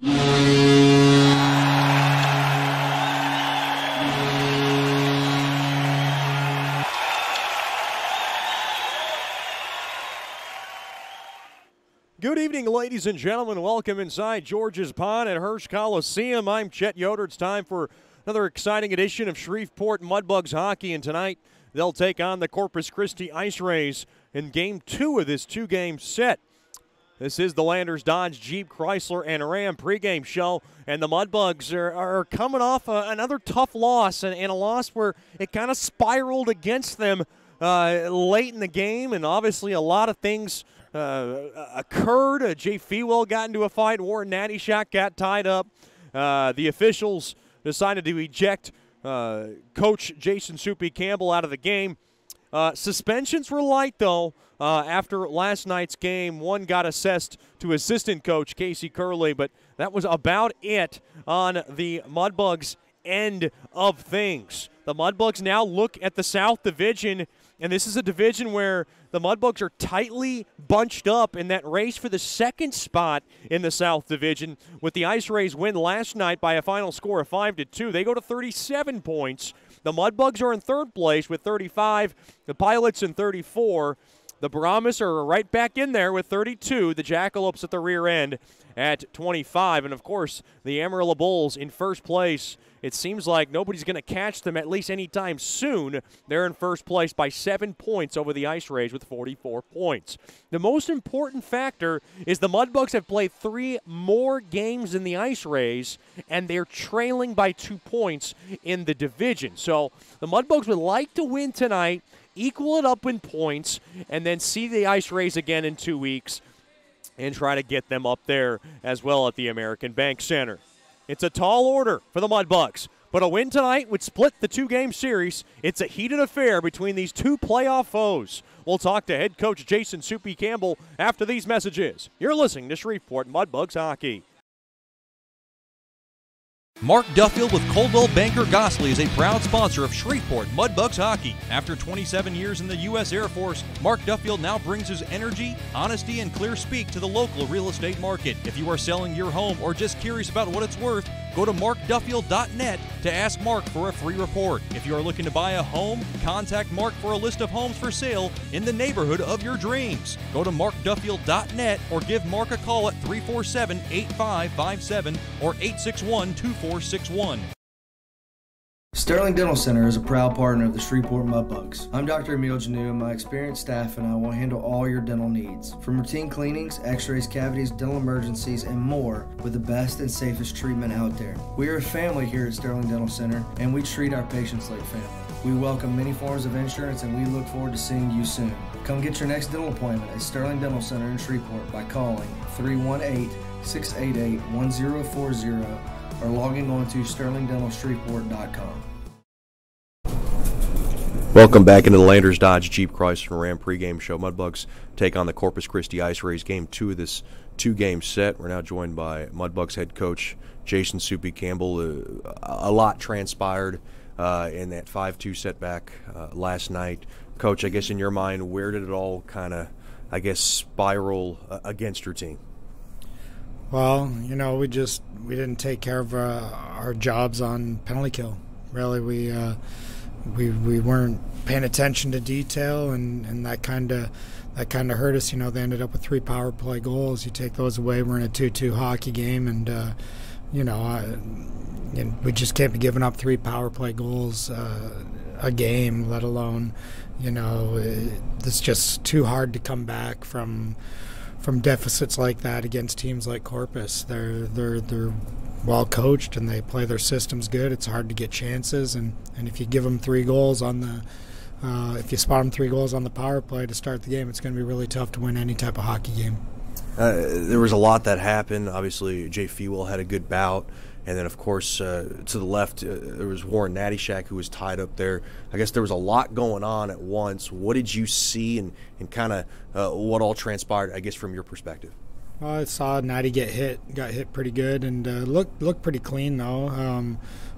Good evening, ladies and gentlemen. Welcome inside George's Pond at Hirsch Coliseum. I'm Chet Yoder. It's time for another exciting edition of Shreveport Mudbugs hockey, and tonight they'll take on the Corpus Christi Ice Rays in Game 2 of this two-game set. This is the Landers Dodge Jeep Chrysler and Ram pregame show, and the Mudbugs are coming off another tough loss, and a loss where it kind of spiraled against them late in the game, and obviously a lot of things occurred. Jay Fewell got into a fight. Warren Nattyshak got tied up. The officials decided to eject Coach Jason Soupy Campbell out of the game. Suspensions were light, though, after last night's game. One got assessed to assistant coach Casey Curley, but that was about it on the Mudbugs' end of things. The Mudbugs now look at the South Division, and this is a division where the Mudbugs are tightly bunched up in that race for the second spot in the South Division. With the Ice Rays win last night by a final score of 5-2, they go to 37 points. The Mudbugs are in third place with 35. The Pilots in 34. The Brahmas are right back in there with 32. The Jackalopes at the rear end at 25. And, of course, the Amarillo Bulls in first place. It seems like nobody's going to catch them at least anytime soon. They're in first place by 7 points over the Ice Rays with 44 points. The most important factor is the Mudbugs have played 3 more games than the Ice Rays, and they're trailing by 2 points in the division. So the Mudbugs would like to win tonight, equal it up in points, and then see the Ice Rays again in 2 weeks and try to get them up there as well at the American Bank Center. It's a tall order for the Mudbugs, but a win tonight would split the two-game series. It's a heated affair between these two playoff foes. We'll talk to head coach Jason Soupy Campbell after these messages. You're listening to Shreveport Mudbugs Hockey. Mark Duffield with Coldwell Banker Gosley is a proud sponsor of Shreveport Mudbugs Hockey. After 27 years in the U.S. Air Force, Mark Duffield now brings his energy, honesty, and clear speak to the local real estate market. If you are selling your home or just curious about what it's worth, go to markduffield.net to ask Mark for a free report. If you are looking to buy a home, contact Mark for a list of homes for sale in the neighborhood of your dreams. Go to markduffield.net or give Mark a call at 347-8557 or 861-2461. Sterling Dental Center is a proud partner of the Shreveport Mudbugs. I'm Dr. Emil Janu, and my experienced staff and I will handle all your dental needs. From routine cleanings, x-rays, cavities, dental emergencies, and more with the best and safest treatment out there. We are a family here at Sterling Dental Center, and we treat our patients like family. We welcome many forms of insurance, and we look forward to seeing you soon. Come get your next dental appointment at Sterling Dental Center in Shreveport by calling 318-688-1040 or logging on to sterlingdentalshreveport.com. Welcome back into the Landers Dodge Jeep Chrysler Ram pregame show. Mudbugs take on the Corpus Christi Ice Rays, Game 2 of this two-game set. We're now joined by Mudbugs head coach Jason Soupy Campbell. A lot transpired in that 5-2 setback last night. Coach, I guess in your mind, where did it all kind of, spiral against your team? Well, we didn't take care of our jobs on penalty kill. Really, we weren't paying attention to detail, and that kind of hurt us. They ended up with 3 power play goals. You take those away, we're in a 2-2 hockey game, and we just can't be giving up 3 power play goals a game, let alone, it's just too hard to come back from deficits like that against teams like Corpus. They're well coached and they play their systems good. It's hard to get chances, and if you give them 3 goals on the if you spot them 3 goals on the power play to start the game, it's going to be really tough to win any type of hockey game. There was a lot that happened. Obviously, Jay Fewell had a good bout. And then, of course, to the left, there was Warren Nattyshak, who was tied up there. I guess there was a lot going on at once. What did you see and kind of what all transpired, I guess, from your perspective? Well, I saw Natty got hit pretty good, and looked pretty clean, though.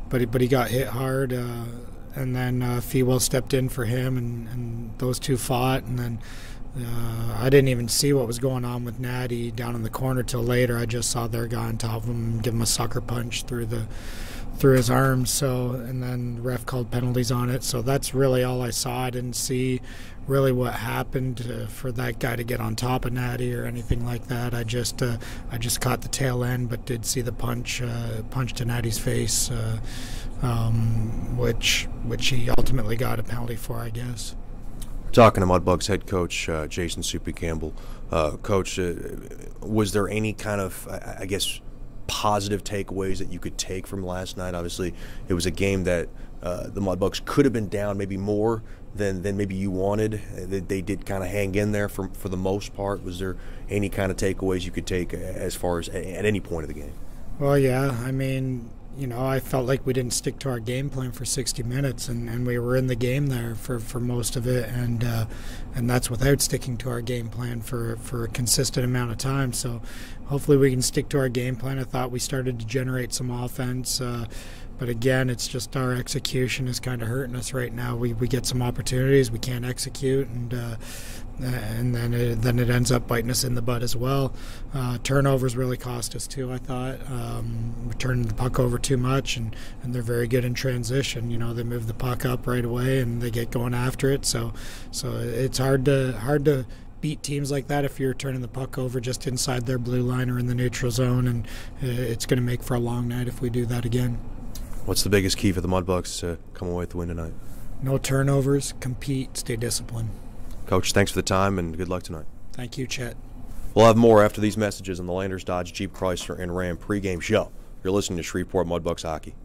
But he got hit hard, and then Fewell stepped in for him, and those two fought, and then I didn't even see what was going on with Natty down in the corner till later. I just saw their guy on top of him give him a sucker punch through his arms. So, and then the ref called penalties on it. So that's really all I saw. I didn't see really what happened for that guy to get on top of Natty or anything like that. I just caught the tail end, but did see the punch to Natty's face, which he ultimately got a penalty for, I guess. Talking to Mudbugs head coach Jason Soupy Campbell. Coach, was there any kind of, I guess, positive takeaways that you could take from last night? Obviously, it was a game that the Mudbugs could have been down maybe more than maybe you wanted. They did kind of hang in there for the most part. Was there any kind of takeaways you could take as far as at any point of the game? Well, yeah. I mean, I felt like we didn't stick to our game plan for 60 minutes, and we were in the game there for most of it, and that's without sticking to our game plan for a consistent amount of time. So hopefully we can stick to our game plan. I thought we started to generate some offense, but again, it's just our execution is kind of hurting us right now. We get some opportunities, we can't execute, and then it ends up biting us in the butt as well. Turnovers really cost us too, I thought. We're turning the puck over too much, and they're very good in transition. They move the puck up right away and they get going after it. So it's hard to beat teams like that if you're turning the puck over just inside their blue line or in the neutral zone, and it's going to make for a long night if we do that again. What's the biggest key for the Mudbugs to come away with the win tonight? No turnovers, compete, stay disciplined. Coach, thanks for the time and good luck tonight. Thank you, Chet. We'll have more after these messages on the Landers Dodge Jeep Chrysler and Ram pregame show. You're listening to Shreveport Mudbugs Hockey.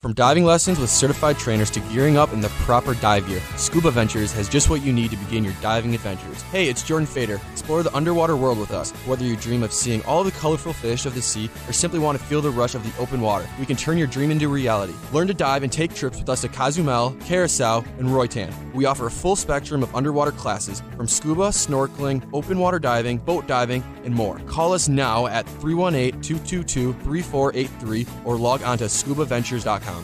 From diving lessons with certified trainers to gearing up in the proper dive gear, Scuba Ventures has just what you need to begin your diving adventures. Hey, it's Jordan Fader. Explore the underwater world with us. Whether you dream of seeing all the colorful fish of the sea or simply want to feel the rush of the open water, we can turn your dream into reality. Learn to dive and take trips with us to Cozumel, Curacao, and Roatan. We offer a full spectrum of underwater classes from scuba, snorkeling, open water diving, boat diving, and more. Call us now at 318-222-3483 or log on to scubaventures.com.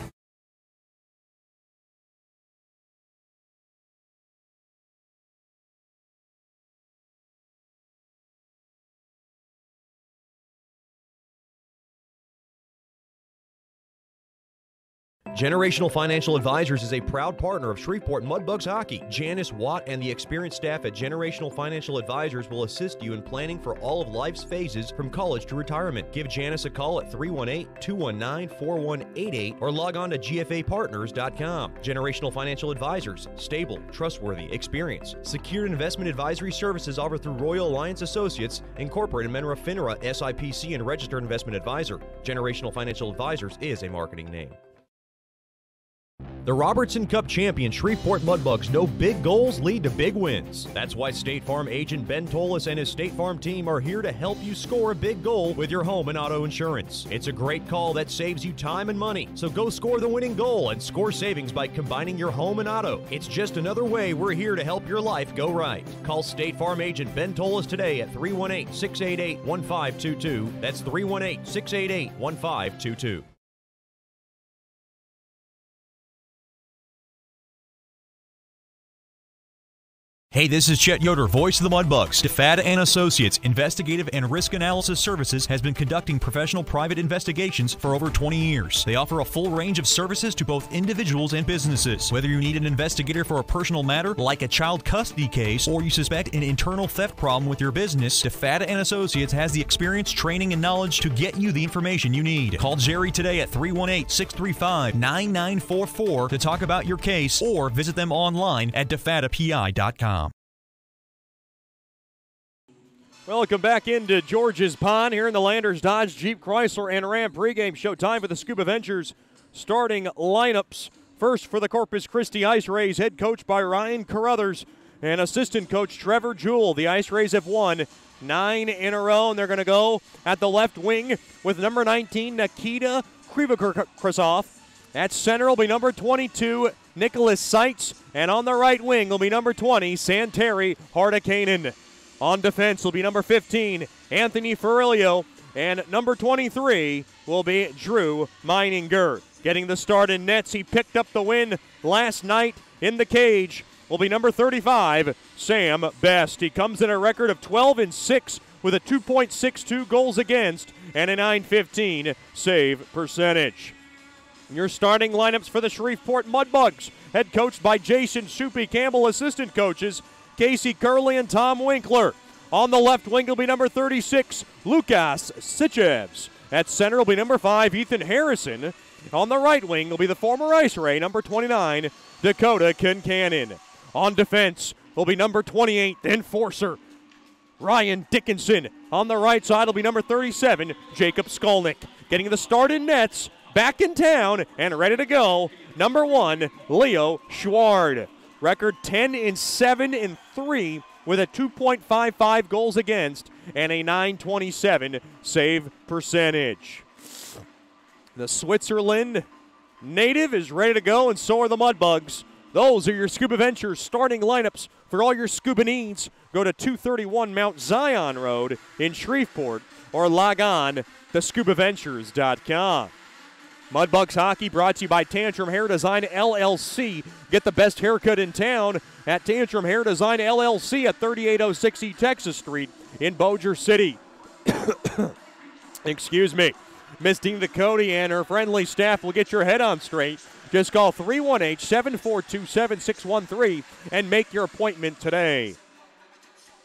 Generational Financial Advisors is a proud partner of Shreveport Mudbugs Hockey. Janice Watt and the experienced staff at Generational Financial Advisors will assist you in planning for all of life's phases from college to retirement. Give Janice a call at 318-219-4188 or log on to gfapartners.com. Generational Financial Advisors, stable, trustworthy, experienced. Secured investment advisory services offered through Royal Alliance Associates, Incorporated, Menra FINRA, SIPC, and Registered Investment Advisor. Generational Financial Advisors is a marketing name. The Robertson Cup champion Shreveport Mudbugs know big goals lead to big wins. That's why State Farm agent Ben Tolis and his State Farm team are here to help you score a big goal with your home and auto insurance. It's a great call that saves you time and money. So go score the winning goal and score savings by combining your home and auto. It's just another way we're here to help your life go right. Call State Farm agent Ben Tolis today at 318-688-1522. That's 318-688-1522. Hey, this is Chet Yoder, voice of the Mudbugs. DeFada & Associates Investigative and Risk Analysis Services has been conducting professional private investigations for over 20 years. They offer a full range of services to both individuals and businesses. Whether you need an investigator for a personal matter like a child custody case or you suspect an internal theft problem with your business, DeFada & Associates has the experience, training, and knowledge to get you the information you need. Call Jerry today at 318-635-9944 to talk about your case or visit them online at defadapi.com. Welcome back into George's Pond here in the Landers Dodge Jeep Chrysler and Ram pregame show. Time for the Scuba Ventures starting lineups. First for the Corpus Christi Ice Rays, head coach by Ryan Carruthers and assistant coach Trevor Jewell. The Ice Rays have won 9 in a row, and they're going to go at the left wing with number 19, Nikita Krivokrasov. At center will be number 22, Nicholas Seitz, and on the right wing will be number 20, Santeri Hardakainen. On defense will be number 15, Anthony Ferrilio, and number 23 will be Drew Meininger. Getting the start in nets. He picked up the win last night in the cage. Will be number 35, Sam Best. He comes in a record of 12-6 with a 2.62 goals against and a .915 save percentage. Your starting lineups for the Shreveport Mudbugs, head coached by Jason Soupy Campbell, assistant coaches Casey Curley and Tom Winkler. On the left wing will be number 36, Lukas Sichevs. At center will be number 5, Ethan Harrison. On the right wing will be the former Ice Ray, number 29, Dakota Kincannon. On defense will be number 28, the enforcer, Ryan Dickinson. On the right side will be number 37, Jacob Skolnick. Getting the start in nets, back in town and ready to go, number 1, Leo Schward. Record 10-7-3 with a 2.55 goals against and a .927 save percentage. The Switzerland native is ready to go, and so are the Mudbugs. Those are your Scuba Ventures starting lineups for all your scuba needs. Go to 231 Mount Zion Road in Shreveport or log on to scubaventures.com. Mudbugs Hockey brought to you by Tantrum Hair Design LLC. Get the best haircut in town at Tantrum Hair Design LLC at 3806 East Texas Street in Bossier City. Excuse me. Miss Dina Cody and her friendly staff will get your head on straight. Just call 318-742-7613 and make your appointment today.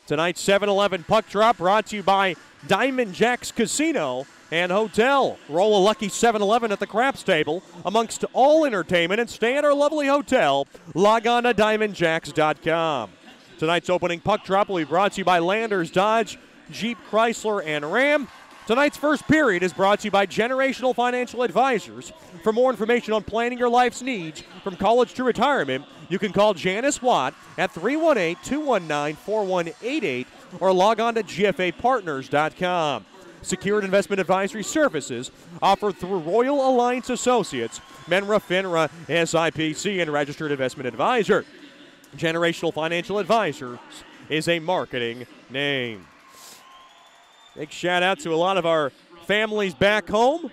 Tonight's 7-Eleven puck drop brought to you by Diamond Jacks Casino and Hotel. Roll a lucky 7-Eleven at the craps table amongst all entertainment and stay at our lovely hotel. Log on to diamondjacks.com. Tonight's opening puck drop will be brought to you by Landers Dodge, Jeep, Chrysler, and Ram. Tonight's first period is brought to you by Generational Financial Advisors. For more information on planning your life's needs from college to retirement, you can call Janice Watt at 318-219-4188 or log on to gfapartners.com. Secured investment advisory services offered through Royal Alliance Associates, Menra, FINRA, SIPC, and Registered Investment Advisor. Generational Financial Advisors is a marketing name. Big shout out to a lot of our families back home.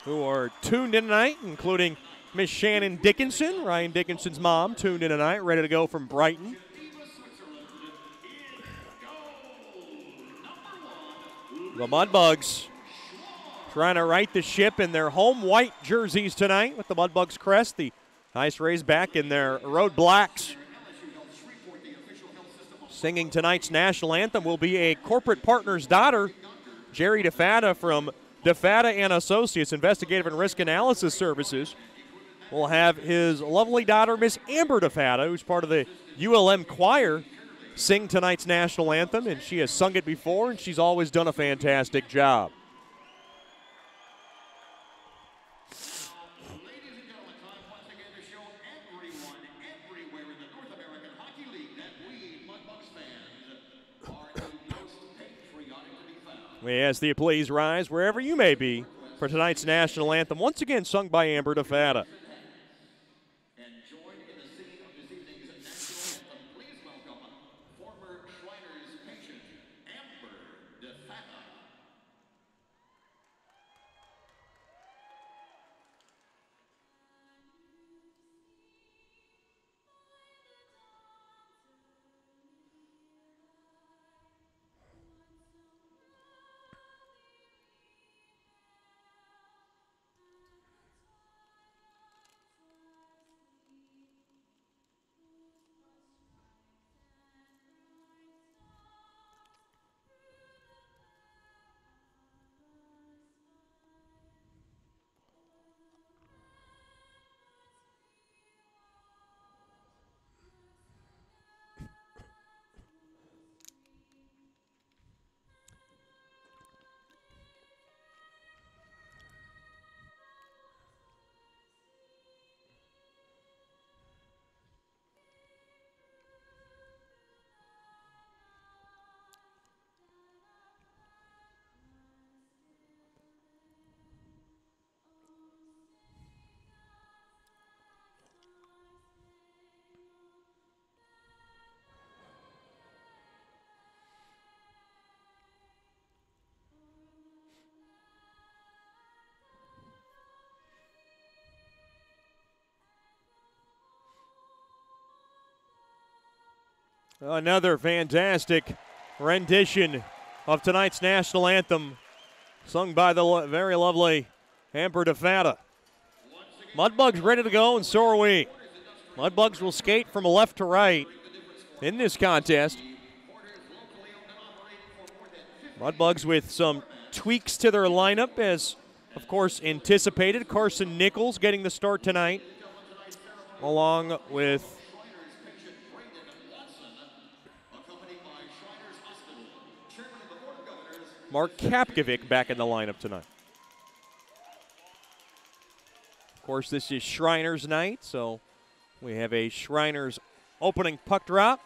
Who are tuned in tonight, including Miss Shannon Dickinson, Ryan Dickinson's mom, tuned in tonight, ready to go from Brighton. The Mudbugs trying to right the ship in their home white jerseys tonight with the Mudbugs crest. The Ice Rays back in their road blacks. Singing tonight's national anthem will be a corporate partner's daughter, Jerry DeFata from DeFata and Associates Investigative and Risk Analysis Services. Will have his lovely daughter, Miss Amber DeFata, who's part of the ULM choir, sing tonight's national anthem, and she has sung it before, and she's always done a fantastic job. We ask that you please rise wherever you may be for tonight's national anthem, once again sung by Amber DeFata. Another fantastic rendition of tonight's national anthem, sung by the very lovely Amber DeFata. Mudbugs ready to go, and so are we. Mudbugs will skate from left to right in this contest. Mudbugs with some tweaks to their lineup, as of course anticipated. Carson Nichols getting the start tonight, along with Mark Kapkovic back in the lineup tonight. Of course, this is Shriners night, so we have a Shriners opening puck drop.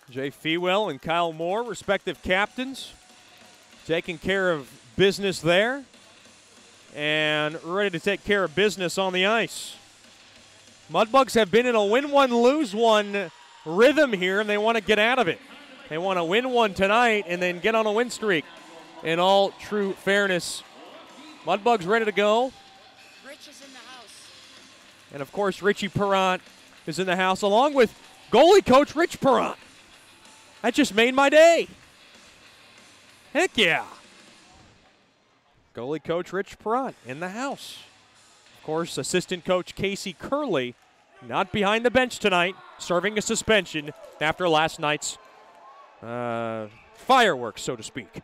Jay Fewell and Kyle Moore, respective captains, taking care of business there and ready to take care of business on the ice. Mudbugs have been in a win one, lose one rhythm here, and they want to get out of it. They want to win one tonight and then get on a win streak. In all true fairness, Mudbugs ready to go. Rich is in the house. And of course, Richie Perrant is in the house, along with goalie coach Rich Perrant. That just made my day. Heck yeah. Goalie coach Rich Perrant in the house. Of course, assistant coach Casey Curley not behind the bench tonight, serving a suspension after last night's fireworks, so to speak.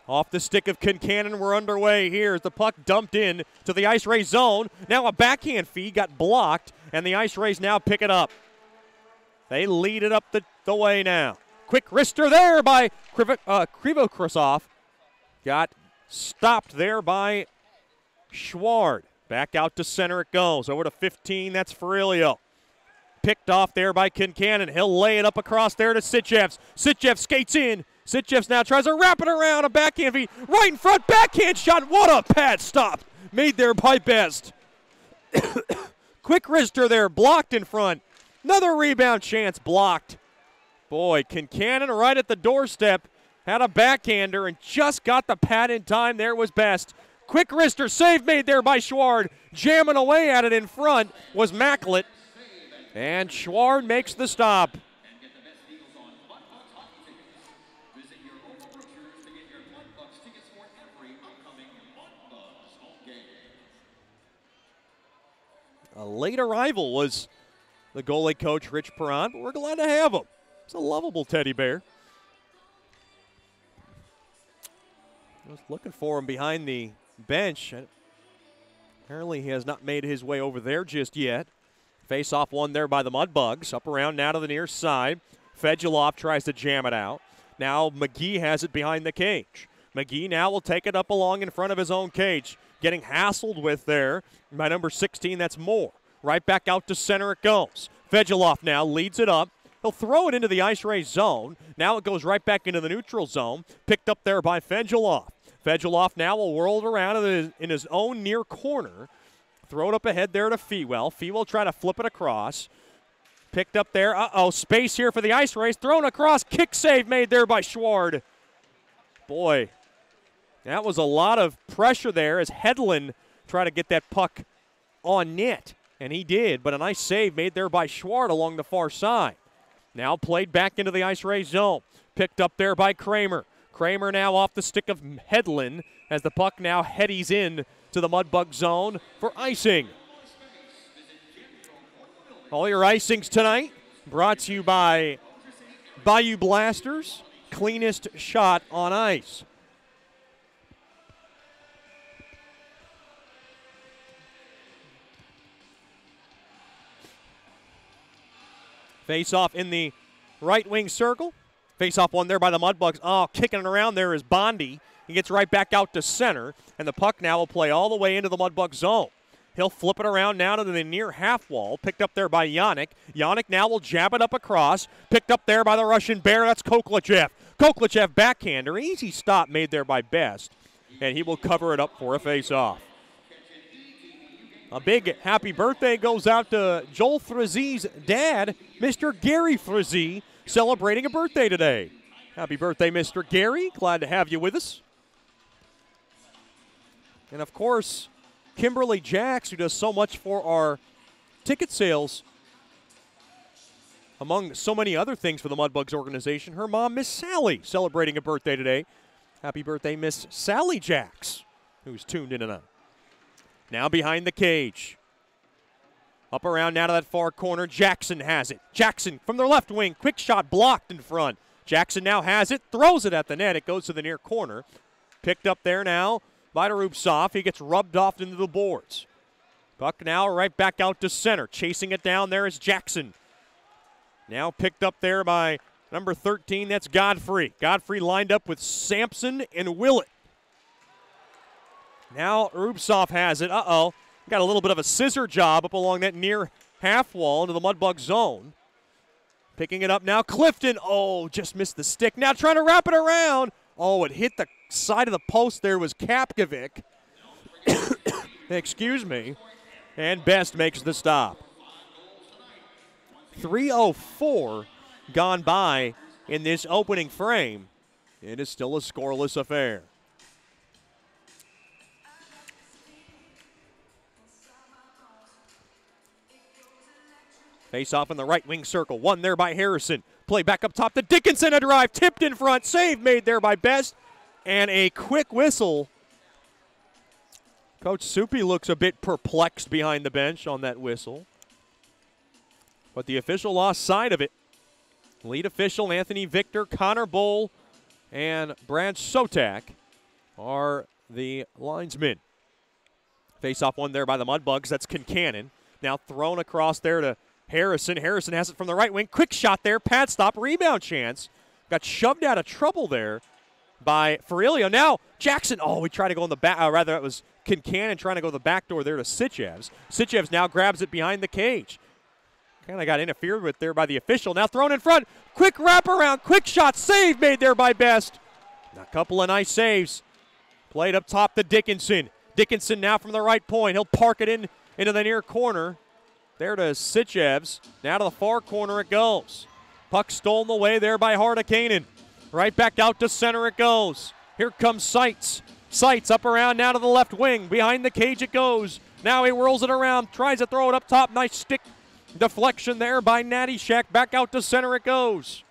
Off the stick of Kincannon, we're underway here as the puck dumped in to the Ice Rays zone. Now a backhand feed got blocked, and the Ice Rays now pick it up. They lead it up the way now. Quick wrister there by Krivokrasov. Got stopped there by Schward. Back out to center it goes. Over to 15, that's Ferrilio. Picked off there by Kincannon. He'll lay it up across there to Sitchevs. Sitchev skates in. Sitchevs now tries to wrap it around. A backhand feed right in front. Backhand shot. What a pad stop. Made there by Best. Quick wrister there. Blocked in front. Another rebound chance blocked. Boy, Kincannon right at the doorstep. Had a backhander and just got the pad in time. There was Best. Quick wrister save made there by Schward. Jamming away at it in front was Macklett. And Schward makes the stop. A late arrival was the goalie coach, Rich Perrant, but we're glad to have him. He's a lovable teddy bear. I was looking for him behind the bench. Apparently he has not made his way over there just yet. Face-off won there by the Mudbugs. Up around now to the near side. Fedulov tries to jam it out. Now McGee has it behind the cage. McGee now will take it up along in front of his own cage. Getting hassled with there by number 16, that's Moore. Right back out to center it goes. Fedulov now leads it up. He'll throw it into the Ice Rays zone. Now it goes right back into the neutral zone. Picked up there by Fedulov. Fedulov now will whirl it around in his own near corner. Throw it up ahead there to Fewell. Fewell try to flip it across. Picked up there. Space here for the Ice Rays. Thrown across. Kick save made there by Schward. Boy, that was a lot of pressure there as Hedlund tried to get that puck on net. And he did, but a nice save made there by Schward along the far side. Now played back into the Ice Rays zone. Picked up there by Kramer. Kramer now off the stick of Hedlund as the puck now headies in to the Mudbug zone for icing. All your icings tonight brought to you by Bayou Blasters, cleanest shot on ice. Face-off in the right wing circle. Face-off one there by the Mudbugs. Kicking it around there is Bondi. He gets right back out to center, and the puck now will play all the way into the Mudbug zone. He'll flip it around now to the near half wall. Picked up there by Yannick. Yannick now will jab it up across. Picked up there by the Russian Bear. That's Koklachev. Koklachev backhander. Easy stop made there by Best, and he will cover it up for a face-off. A big happy birthday goes out to Joel Frazee's dad, Mr. Gary Frazee, celebrating a birthday today. Happy birthday, Mr. Gary. Glad to have you with us. And, of course, Kimberly Jacks, who does so much for our ticket sales, among so many other things for the Mudbugs organization. Her mom, Miss Sally, celebrating a birthday today. Happy birthday, Miss Sally Jacks, who's tuned in tonight. Now behind the cage. Up around now to that far corner. Jackson has it. Jackson from the left wing. Quick shot blocked in front. Jackson now has it. Throws it at the net. It goes to the near corner. Picked up there now by Rubtsov. He gets rubbed off into the boards. Puck now right back out to center. Chasing it down there is Jackson. Now picked up there by number 13. That's Godfrey. Godfrey lined up with Sampson and Willett. Now Rubtsov has it. Got a little bit of a scissor job up along that near half wall into the Mudbug zone. Picking it up now, Clifton. Oh, just missed the stick. Now trying to wrap it around. Oh, it hit the side of the post there was Kapkovic. Excuse me. And Best makes the stop. 3:04 gone by in this opening frame. It is still a scoreless affair. Face off in the right wing circle. One there by Harrison. Play back up top to Dickinson. A drive tipped in front. Save made there by Best. And a quick whistle. Coach Soupy looks a bit perplexed behind the bench on that whistle. But the official lost sight of it. Lead official Anthony Victor, Connor Bowl, and Brad Sotak are the linesmen. Face off one there by the Mudbugs. That's Kincannon. Now thrown across there to Harrison. Harrison has it from the right wing. Quick shot there. Pad stop. Rebound chance. Got shoved out of trouble there by Ferrilio. Now Jackson. Oh, we tried to go in the back. Rather, it was Kincannon trying to go the back door there to Sitchevs. Sitchevs now grabs it behind the cage. Kind of got interfered with there by the official. Now thrown in front. Quick wraparound. Quick shot. Save made there by Best. A couple of nice saves. Played up top to Dickinson. Dickinson now from the right point. He'll park it into the near corner. There to Sitchevs. Now to the far corner it goes. Puck stolen away there by Hardakainen. Right back out to center it goes. Here comes Seitz. Seitz up around now to the left wing. Behind the cage it goes. Now he whirls it around. Tries to throw it up top. Nice stick deflection there by Natty Shack. Back out to center it goes.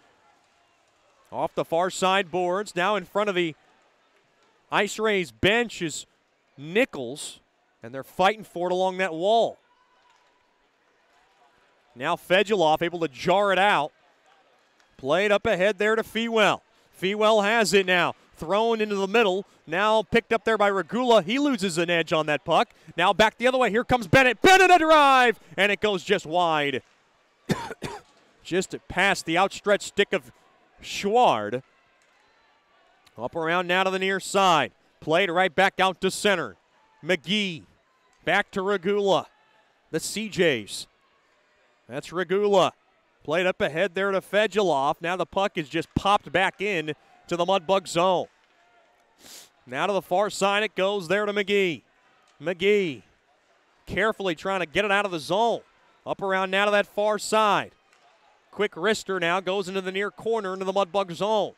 Off the far side boards. Now in front of the Ice Rays bench is Nichols. And they're fighting for it along that wall. Now Fedulov able to jar it out. Played up ahead there to Fewell. Fewell has it now. Thrown into the middle. Now picked up there by Regula. He loses an edge on that puck. Now back the other way. Here comes Bennett. Bennett a drive. And it goes just wide. Just past the outstretched stick of Schward. Up around now to the near side. Played right back out to center. McGee. Back to Regula. The CJs. That's Regula. Played up ahead there to Fedulov. Now the puck is just popped back in to the Mudbug zone. Now to the far side it goes there to McGee. McGee carefully trying to get it out of the zone. Up around now to that far side. Quick wrister now goes into the near corner into the Mudbug zone.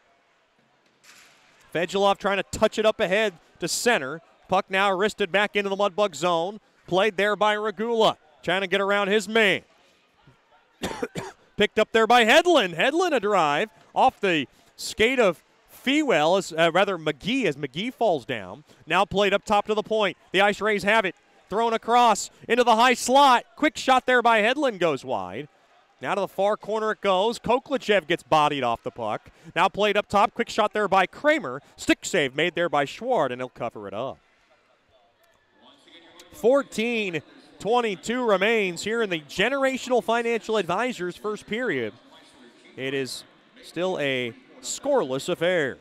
Fedulov trying to touch it up ahead to center. Puck now wristed back into the Mudbug zone. Played there by Regula. Trying to get around his man. Picked up there by Hedlund. Hedlund a drive off the skate of Fewell, McGee, as McGee falls down. Now played up top to the point. The Ice Rays have it. Thrown across into the high slot. Quick shot there by Hedlund goes wide. Now to the far corner it goes. Koklachev gets bodied off the puck. Now played up top. Quick shot there by Kramer. Stick save made there by Schward, and he'll cover it up. 14:22 remains here in the Generational Financial Advisors first period. It is still a scoreless affair.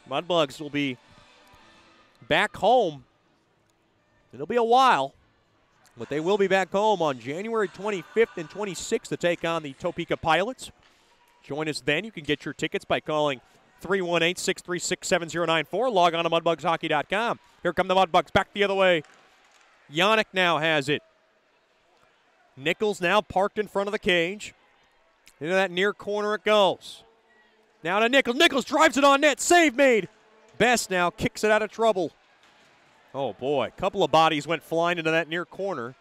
Mudbugs will be back home. It'll be a while, but they will be back home on January 25th and 26th to take on the Topeka Pilots. Join us then. You can get your tickets by calling 318-636-7094. Log on to mudbugshockey.com. Here come the Mudbugs back the other way. Yannick now has it. Nichols now parked in front of the cage. Into that near corner it goes. Now to Nichols. Nichols drives it on net. Save made. Best now kicks it out of trouble. Oh, boy. A couple of bodies went flying into that near corner.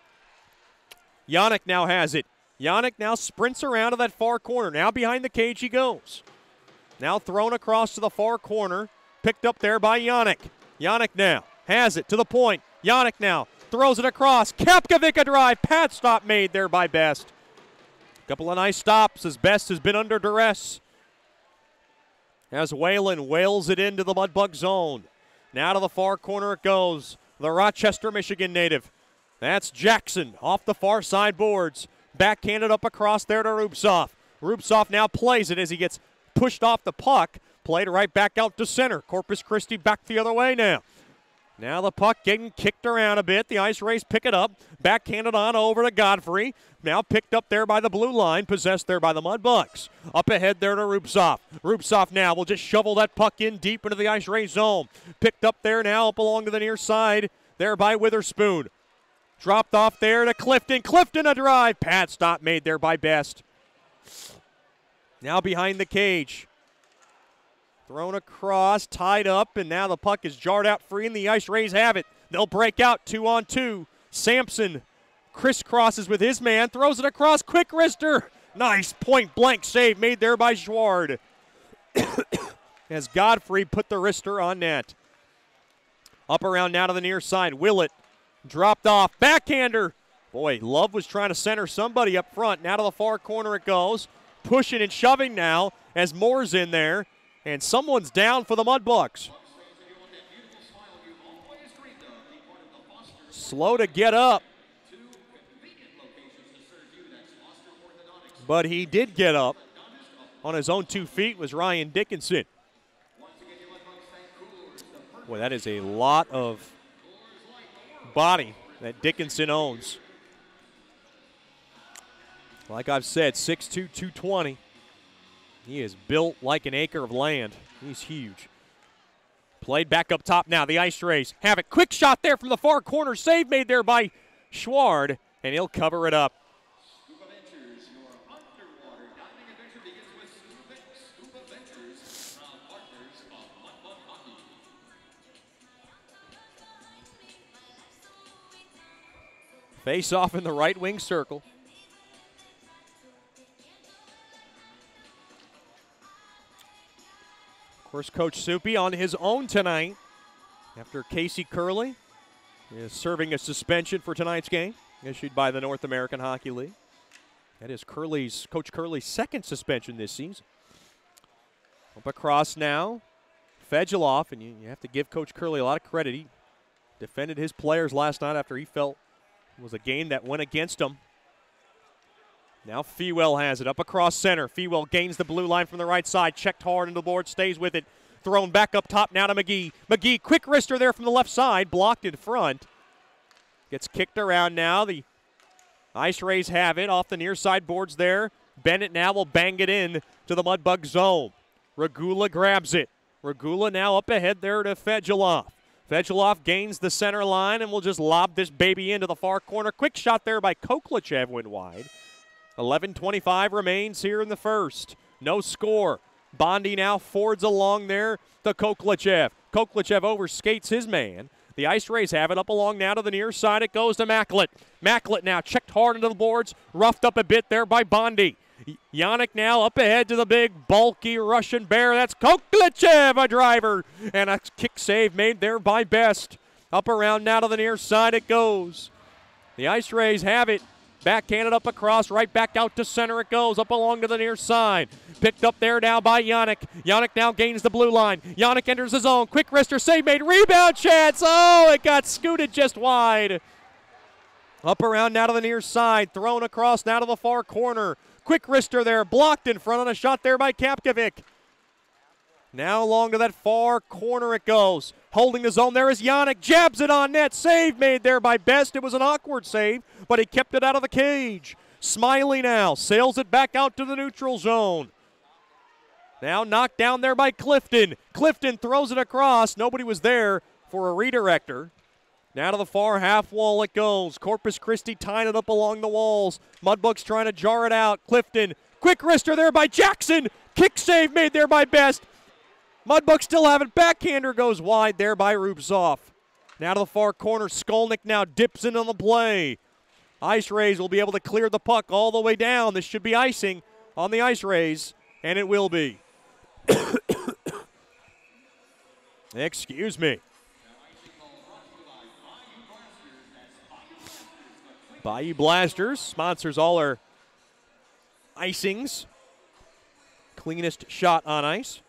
Yannick now has it. Yannick now sprints around to that far corner. Now behind the cage he goes. Now thrown across to the far corner. Picked up there by Yannick. Yannick now has it to the point. Yannick now throws it across. Kapkovic a drive. Pad stop made there by Best. Couple of nice stops as Best has been under duress. As Whalen wails it into the Mudbug zone. Now to the far corner it goes. The Rochester, Michigan native. That's Jackson off the far side boards. Backhanded up across there to Rupsoff. Rupsoff now plays it as he gets pushed off the puck. Played right back out to center. Corpus Christi back the other way now. Now the puck getting kicked around a bit. The Ice Rays pick it up. Backhanded on over to Godfrey. Now picked up there by the blue line. Possessed there by the Mudbugs. Up ahead there to Rupsoff. Rupsoff now will just shovel that puck in deep into the Ice Rays zone. Picked up there now up along to the near side. There by Witherspoon. Dropped off there to Clifton. Clifton a drive. Pad stop made there by Best. Now behind the cage. Thrown across, tied up, and now the puck is jarred out free, and the Ice Rays have it. They'll break out 2-on-2. Sampson crisscrosses with his man, throws it across, quick wrister. Nice point-blank save made there by Schward. As Godfrey put the wrister on net. Up around now to the near side. Willett dropped off. Backhander. Boy, Love was trying to center somebody up front. Now to the far corner it goes. Pushing and shoving now as Moore's in there. And someone's down for the Mudbugs. Slow to get up. But he did get up. On his own 2 feet was Ryan Dickinson. Boy, that is a lot of body that Dickinson owns. Like I've said, 6'2", 220. He is built like an acre of land. He's huge. Played back up top now. The Ice Rays have it. Quick shot there from the far corner. Save made there by Schward, and he'll cover it up. Face off in the right wing circle. Of course, Coach Soupy on his own tonight after Casey Curley is serving a suspension for tonight's game issued by the North American Hockey League. That is Coach Curley's second suspension this season. Up across now, Fedulov, and you have to give Coach Curley a lot of credit. He defended his players last night after he felt it was a game that went against him. Now Fewell has it up across center. Fewell gains the blue line from the right side. Checked hard into the board, stays with it. Thrown back up top now to McGee. McGee, quick wrister there from the left side. Blocked in front. Gets kicked around now. The Ice Rays have it off the near side boards there. Bennett now will bang it in to the Mudbug zone. Regula grabs it. Regula now up ahead there to Fedulov. Fedulov gains the center line and will just lob this baby into the far corner. Quick shot there by Koklachev went wide. 11:25 remains here in the first. No score. Bondi now forwards along there to Koklachev. Koklachev overskates his man. The Ice Rays have it up along now to the near side. It goes to Macklett. Macklett now checked hard into the boards. Roughed up a bit there by Bondi. Yannick now up ahead to the big, bulky Russian bear. That's Koklachev, a driver. And a kick save made there by Best. Up around now to the near side it goes. The Ice Rays have it. Backhanded up across, right back out to center it goes, up along to the near side. Picked up there now by Yannick. Yannick now gains the blue line. Yannick enters his own. Quick wrister, save made, rebound chance. Oh, it got scooted just wide. Up around now to the near side, thrown across now to the far corner. Quick wrister there, blocked in front on a shot there by Kapkovic. Now along to that far corner it goes. Holding the zone there is Yannick. Jabs it on net. Save made there by Best. It was an awkward save, but he kept it out of the cage. Smiley now sails it back out to the neutral zone. Now knocked down there by Clifton. Clifton throws it across. Nobody was there for a redirector. Now to the far half wall it goes. Corpus Christi tying it up along the walls. Mudbugs trying to jar it out. Clifton Quick wrister there by Jackson. Kick save made there by Best. Mudbugs still have it. Backhander goes wide there by Rubzoff. Now to the far corner. Skolnick now dips in on the play. Ice Rays will be able to clear the puck all the way down. This should be icing on the Ice Rays, and it will be. Excuse me. Bayou Blasters sponsors all our icings. Cleanest shot on ice.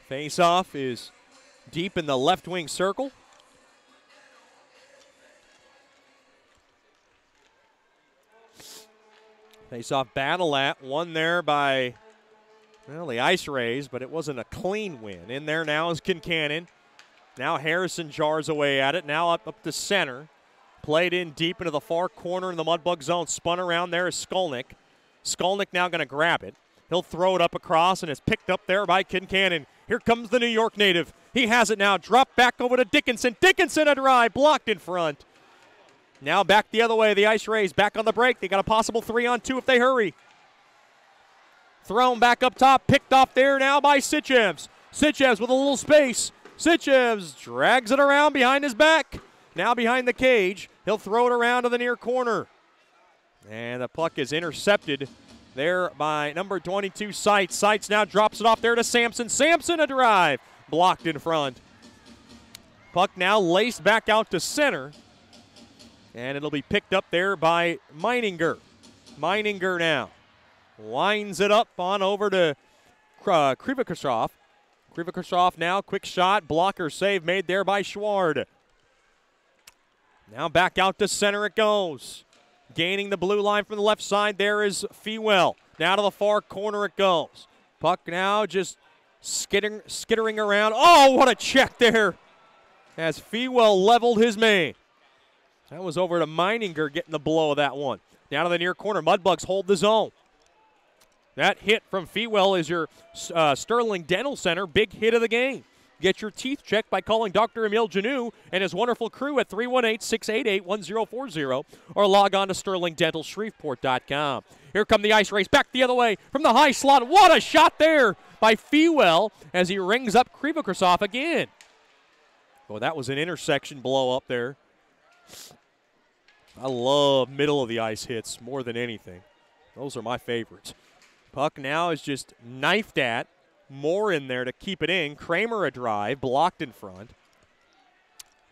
Face-off is deep in the left wing circle. Face-off battle won there by, well, the Ice Rays, but it wasn't a clean win. In there now is Kincannon. Now Harrison jars away at it. Now up to center. Played in deep into the far corner in the Mudbug zone. Spun around there is Skolnick. Skolnick now going to grab it. He'll throw it up across, and it's picked up there by Kincannon. Here comes the New York native. He has it now. Drop back over to Dickinson. Dickinson a drive, blocked in front. Now back the other way. The Ice Rays back on the break. They got a possible 3-on-2 if they hurry. Thrown back up top. Picked off there now by Sitchevs. Sitchevs with a little space. Sitchevs drags it around behind his back. Now behind the cage. He'll throw it around to the near corner. And the puck is intercepted there by number 22, Seitz. Seitz now drops it off there to Sampson. Sampson a drive. Blocked in front. Puck now laced back out to center. And it'll be picked up there by Meininger. Meininger now winds it up on over to Krivikoshov. Krivikoshov now, quick shot, blocker save made there by Schward. Now back out to center it goes. Gaining the blue line from the left side, there is Fewell. Now to the far corner it goes. Puck now just skittering around. Oh, what a check there as Fewell leveled his main. That was over to Meininger getting the blow of that one. Now to the near corner. Mudbugs hold the zone. That hit from Fewell is your Sterling Dental Center big hit of the game. Get your teeth checked by calling Dr. Emile Janou and his wonderful crew at 318-688-1040 or log on to sterlingdentalshreveport.com. Here come the Ice Rays back the other way from the high slot. What a shot there by Fewell as he rings up Krivikoshov again. Boy, that was an intersection blow up there. I love middle of the ice hits more than anything. Those are my favorites. Puck now is just knifed at. Moore in there to keep it in. Kramer a drive, blocked in front.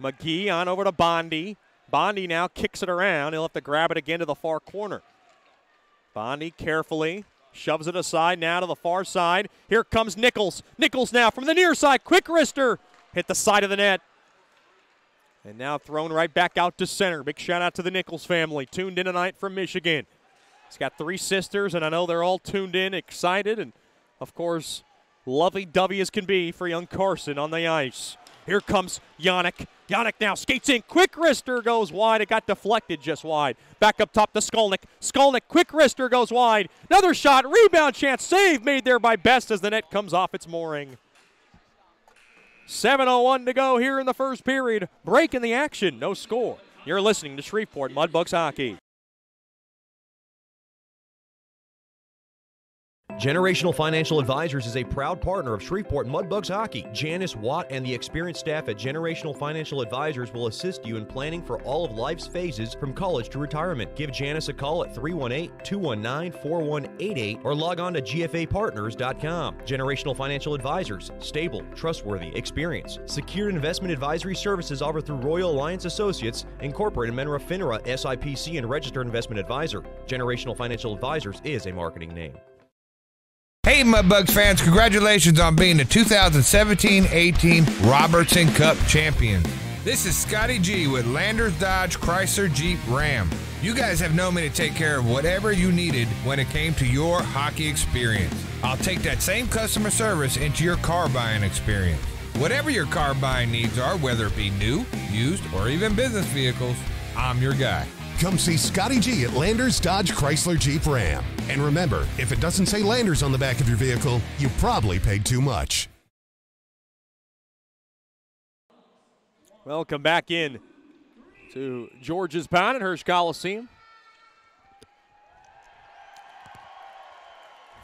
McGee on over to Bondi. Bondi now kicks it around. He'll have to grab it again to the far corner. Bondi carefully shoves it aside now to the far side. Here comes Nichols. Nichols now from the near side. Quick wrister. Hit the side of the net. And now thrown right back out to center. Big shout out to the Nichols family. Tuned in tonight from Michigan. He's got 3 sisters, and I know they're all tuned in, excited, and, of course, lovey-dovey as can be for young Carson on the ice. Here comes Yannick. Yannick now skates in. Quick wrister goes wide. It got deflected just wide. Back up top to Skolnick. Skolnick, quick wrister goes wide. Another shot. Rebound chance. Save made there by Best as the net comes off its mooring. 7:01 to go here in the first period. Break in the action. No score. You're listening to Shreveport Mudbugs Hockey. Generational Financial Advisors is a proud partner of Shreveport Mudbugs Hockey. Janice Watt and the experienced staff at Generational Financial Advisors will assist you in planning for all of life's phases from college to retirement. Give Janice a call at 318-219-4188 or log on to gfapartners.com. Generational Financial Advisors. Stable, trustworthy, experience. Secured investment advisory services offered through Royal Alliance Associates, Incorporated, member of FINRA, SIPC, and registered investment advisor. Generational Financial Advisors is a marketing name. Hey Mudbugs fans, congratulations on being the 2017-18 Robertson Cup champion. This is Scotty G with Landers Dodge Chrysler Jeep Ram. You guys have known me to take care of whatever you needed when it came to your hockey experience. I'll take that same customer service into your car buying experience. Whatever your car buying needs are, whether it be new, used, or even business vehicles, I'm your guy. Come see Scotty G at Landers Dodge Chrysler Jeep Ram. And remember, if it doesn't say Landers on the back of your vehicle, you probably paid too much. Welcome back in to George's Pond at Hirsch Coliseum.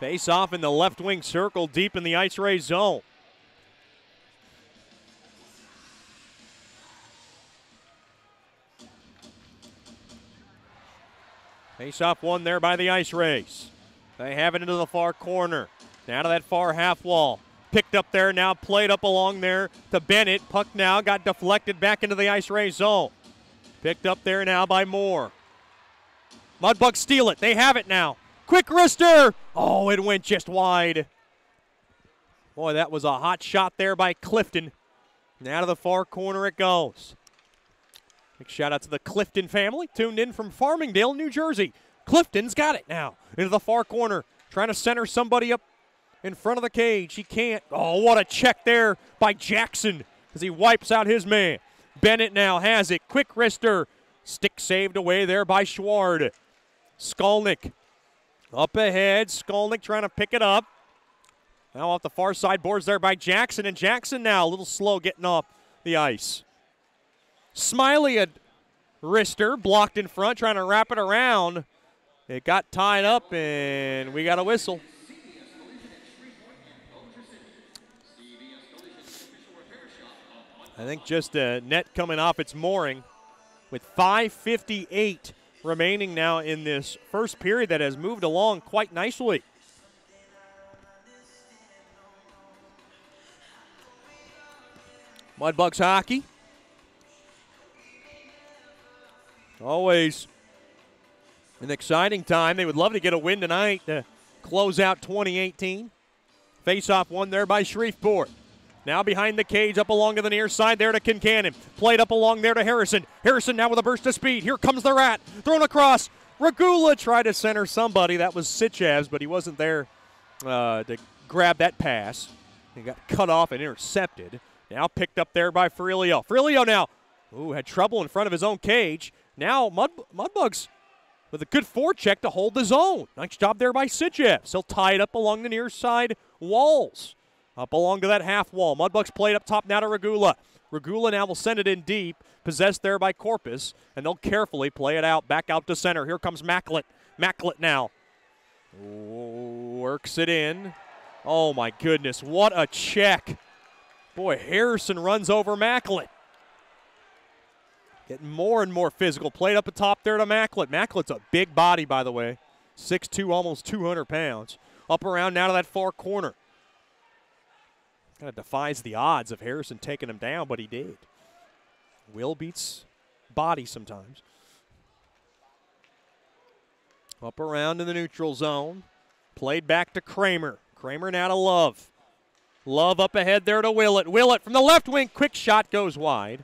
Face off in the left wing circle deep in the Ice Ray zone. Face off won there by the Ice Rays. They have it into the far corner. Now to that far half wall. Picked up there now, played up along there to Bennett. Puck now got deflected back into the Ice Ray zone. Picked up there now by Moore. Mudbugs steal it. They have it now. Quick wrister. Oh, it went just wide. Boy, that was a hot shot there by Clifton. Now to the far corner it goes. Big shout out to the Clifton family, tuned in from Farmingdale, New Jersey. Clifton's got it now. Into the far corner, trying to center somebody up in front of the cage. He can't. Oh, what a check there by Jackson as he wipes out his man. Bennett now has it. Quick wrister. Stick saved away there by Schward. Skolnick up ahead. Skolnick trying to pick it up. Now off the far side boards there by Jackson. And Jackson now a little slow getting off the ice. Smiley at wrister. Blocked in front, trying to wrap it around. It got tied up, and we got a whistle. I think just a net coming off its mooring with 5:58 remaining now in this first period that has moved along quite nicely. Mudbugs hockey. Always an exciting time. They would love to get a win tonight to close out 2018. Face-off won there by Shreveport. Now behind the cage, up along to the near side there to Kincannon. Played up along there to Harrison. Harrison now with a burst of speed. Here comes the Rat. Thrown across. Regula tried to center somebody. That was Sitchevs, but he wasn't there to grab that pass. He got cut off and intercepted. Now picked up there by Frilio. Frilio now, had trouble in front of his own cage. Now Mudbugs with a good forecheck to hold the zone. Nice job there by Sitchevs. He'll tie it up along the near side walls. Up along to that half wall. Mudbugs played up top now to Regula. Regula now will send it in deep. Possessed there by Corpus. And they'll carefully play it out. Back out to center. Here comes Macklett. Macklett now. Works it in. Oh my goodness. What a check. Boy, Harrison runs over Macklett. Getting more and more physical. Played up atop there to Macklett. Macklett's a big body, by the way. 6'2", almost 200 pounds. Up around now to that far corner. Kind of defies the odds of Harrison taking him down, but he did. Will beats body sometimes. Up around in the neutral zone. Played back to Kramer. Kramer now to Love. Love up ahead there to Willett. Willett from the left wing. Quick shot goes wide.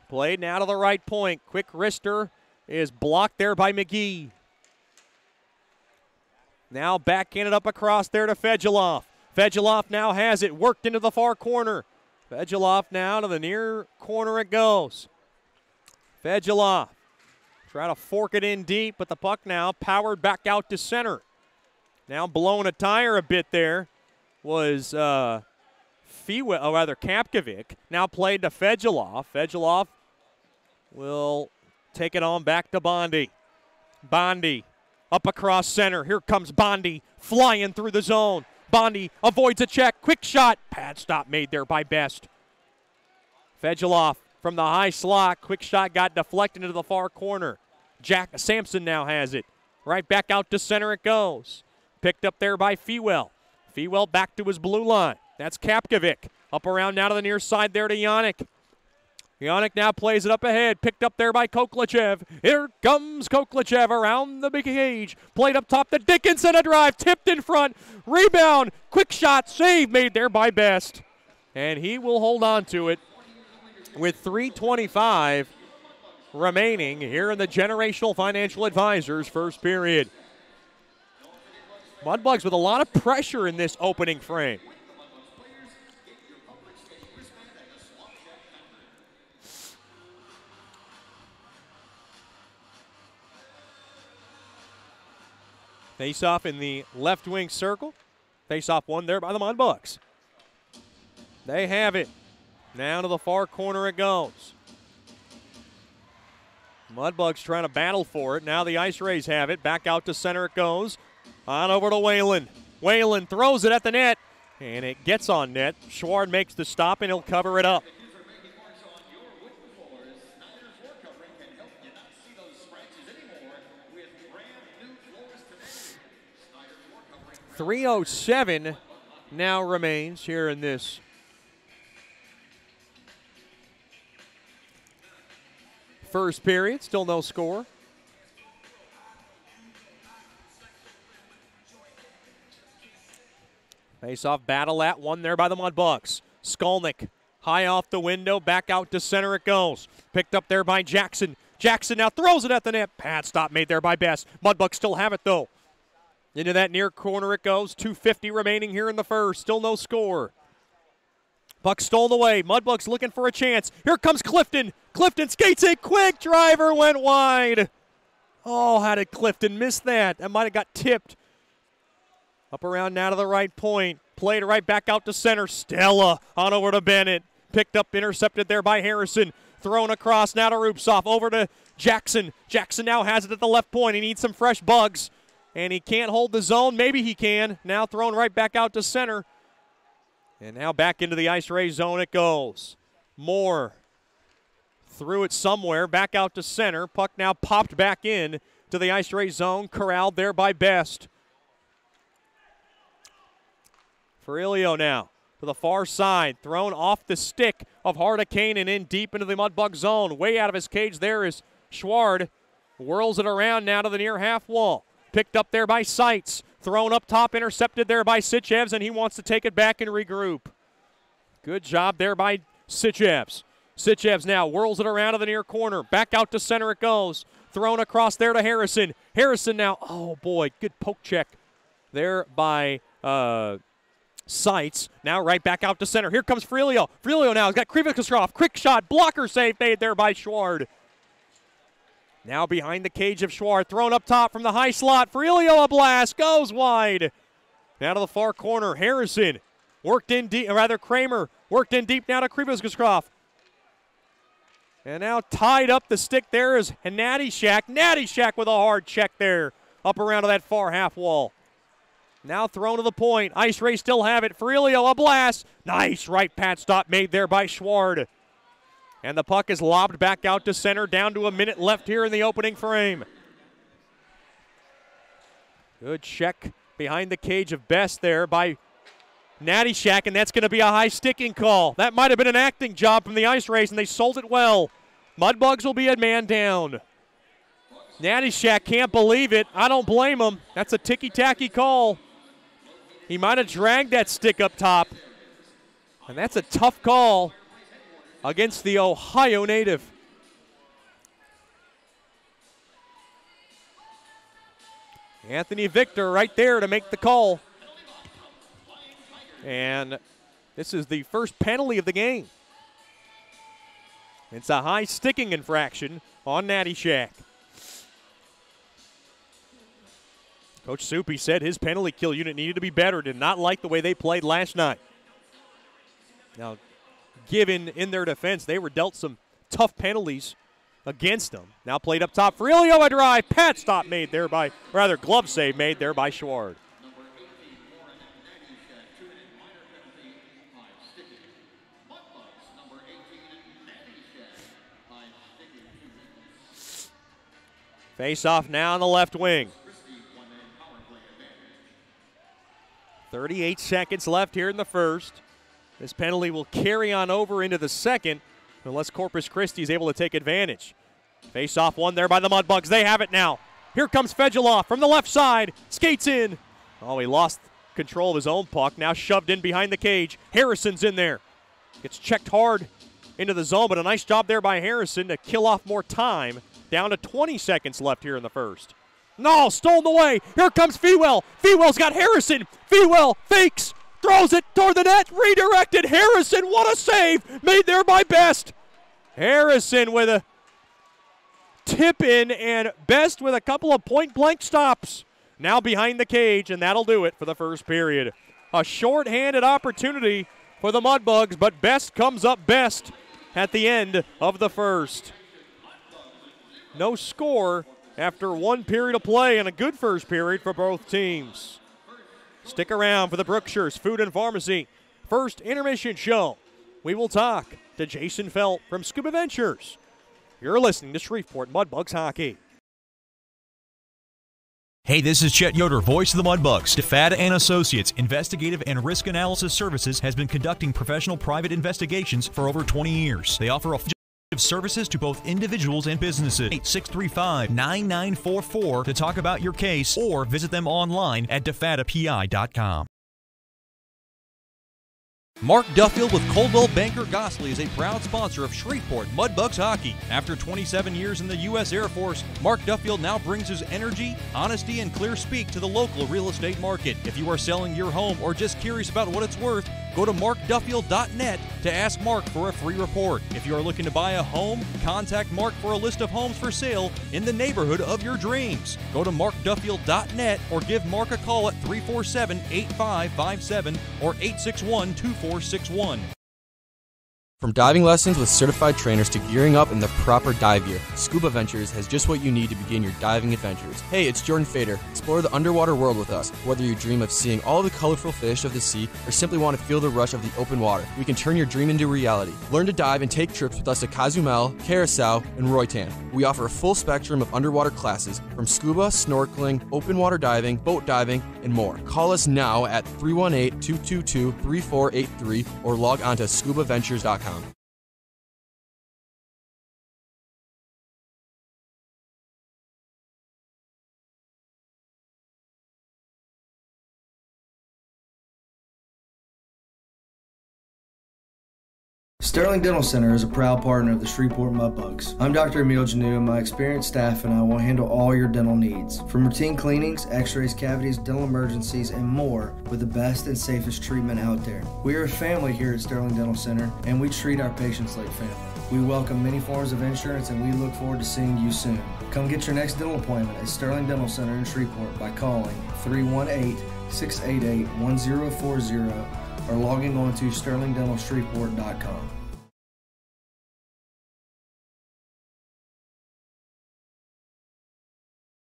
Played now to the right point. Quick wrister is blocked there by McGee. Now backhanded up across there to Fedulov. Fedulov now has it, worked into the far corner. Fedulov now to the near corner it goes. Fedulov try to fork it in deep, but the puck now powered back out to center. Now blowing a tire a bit there was Kapkovic. Now played to Fedulov. Fedulov will take it on back to Bondi. Bondi up across center. Here comes Bondi flying through the zone. Bondi avoids a check. Quick shot. Pad stop made there by Best. Fedulov from the high slot. Quick shot got deflected into the far corner. Jack Sampson now has it. Right back out to center it goes. Picked up there by Fewell. Fewell back to his blue line. That's Kapkovic. Up around now to the near side there to Yannick. Yannick now plays it up ahead. Picked up there by Koklachev. Here comes Koklachev around the big cage. Played up top to Dickinson. A drive. Tipped in front. Rebound. Quick shot. Save made there by Best. And he will hold on to it with 3:25 remaining here in the Generational Financial Advisors first period. Mudbugs with a lot of pressure in this opening frame. Face-off in the left wing circle. Face-off won there by the Mudbugs. They have it. Now to the far corner it goes. Mudbugs trying to battle for it. Now the Ice Rays have it. Back out to center it goes. On over to Whalen. Whalen throws it at the net, and it gets on net. Schward makes the stop, and he'll cover it up. .307 now remains here in this first period. Still no score. Face-off battle at one there by the Mudbugs. Skolnick high off the window. Back out to center it goes. Picked up there by Jackson. Jackson now throws it at the net. Pad stop made there by Best. Mudbugs still have it though. Into that near corner it goes. 2:50 remaining here in the first. Still no score. Puck stolen away. Mudbugs looking for a chance. Here comes Clifton. Clifton skates a quick driver, went wide. Oh, how did Clifton miss that? That might have got tipped. Up around now to the right point. Played right back out to center. Stella on over to Bennett. Picked up, intercepted there by Harrison. Thrown across now to Rupsoff. Over to Jackson. Jackson now has it at the left point. He needs some fresh bugs. And he can't hold the zone. Maybe he can. Now thrown right back out to center. And now back into the Ice Ray zone it goes. Moore threw it somewhere. Back out to center. Puck now popped back in to the Ice Ray zone. Corralled there by Best. Ferrilio now to the far side. Thrown off the stick of Hardicane and in deep into the Mudbug zone. Way out of his cage there is Schward. Whirls it around now to the near half wall. Picked up there by Seitz. Thrown up top, intercepted there by Sitchevs, and he wants to take it back and regroup. Good job there by Sitchevs. Sitchevs now whirls it around to the near corner. Back out to center it goes. Thrown across there to Harrison. Harrison now, oh boy, good poke check there by Seitz. Now right back out to center. Here comes Ferrilio. Ferrilio now has got Krivikostrov. Quick shot, blocker save made there by Schward. Now behind the cage of Schward, thrown up top from the high slot. Ferrilio a blast, goes wide. Now to the far corner, Harrison worked in deep, or rather Kramer worked in deep now to Krivikostrov. And now tied up the stick there is Natty Shack. Natty Shack with a hard check there up around to that far half wall. Now thrown to the point. Ice Rays still have it. Ferrilio a blast. Nice right pad stop made there by Schward. And the puck is lobbed back out to center, down to a minute left here in the opening frame. Good check behind the cage of Best there by Natty Shack, and that's going to be a high sticking call. That might have been an acting job from the Ice Rays, and they sold it well. Mudbugs will be a man down. Natty Shack can't believe it. I don't blame him. That's a ticky-tacky call. He might have dragged that stick up top, and that's a tough call against the Ohio native. Anthony Victor right there to make the call. And this is the first penalty of the game. It's a high sticking infraction on Natty Shack. Coach Soupy said his penalty kill unit needed to be better, did not like the way they played last night. Now, given in their defense, they were dealt some tough penalties against them. Now played up top. Ferrilio a drive. Pad stop made there by, rather glove save made there by Schward. Face off now on the left wing. 38 seconds left here in the first. This penalty will carry on over into the second unless Corpus Christi is able to take advantage. Face off one there by the Mudbugs. They have it now. Here comes Fedulov from the left side. Skates in. Oh, he lost control of his own puck. Now shoved in behind the cage. Harrison's in there. Gets checked hard into the zone, but a nice job there by Harrison to kill off more time. Down to 20 seconds left here in the first. No, stolen away. Here comes Fewell. Fewell's got Harrison. Fewell fakes. Throws it toward the net. Redirected. Harrison, what a save. Made there by Best. Harrison with a tip in and Best with a couple of point-blank stops. Now behind the cage, and that'll do it for the first period. A short-handed opportunity for the Mudbugs, but best comes up best at the end of the first. No score after 1 period of play, and a good first period for both teams. Stick around for the Brookshires Food and Pharmacy first intermission show. We will talk to Jason Felt from Scuba Ventures. You're listening to Shreveport Mudbugs Hockey. Hey, this is Chet Yoder, voice of the Mudbugs. DeFada and Associates Investigative and Risk Analysis Services has been conducting professional private investigations for over 20 years. They offer services to both individuals and businesses. 635-9944 to talk about your case or visit them online at defadapi.com. Mark Duffield with Coldwell Banker Gosley is a proud sponsor of Shreveport Mudbugs Hockey. After 27 years in the U.S. Air Force, Mark Duffield now brings his energy, honesty, and clear speak to the local real estate market. If you are selling your home or just curious about what it's worth, go to markduffield.net to ask Mark for a free report. If you are looking to buy a home, contact Mark for a list of homes for sale in the neighborhood of your dreams. Go to markduffield.net or give Mark a call at 347-8557 or 861-2461. From diving lessons with certified trainers to gearing up in the proper dive gear, Scuba Ventures has just what you need to begin your diving adventures. Hey, it's Jordan Fader. Explore the underwater world with us. Whether you dream of seeing all the colorful fish of the sea or simply want to feel the rush of the open water, we can turn your dream into reality. Learn to dive and take trips with us to Cozumel, Curacao, and Roatan. We offer a full spectrum of underwater classes from scuba, snorkeling, open water diving, boat diving, and more. Call us now at 318-222-3483 or log on to scubaventures.com. Sterling Dental Center is a proud partner of the Shreveport Mudbugs. I'm Dr. Emil Janu, and my experienced staff and I will handle all your dental needs. From routine cleanings, x-rays, cavities, dental emergencies, and more with the best and safest treatment out there. We are a family here at Sterling Dental Center, and we treat our patients like family. We welcome many forms of insurance, and we look forward to seeing you soon. Come get your next dental appointment at Sterling Dental Center in Shreveport by calling 318-688-1040 or logging on to sterlingdentalshreveport.com.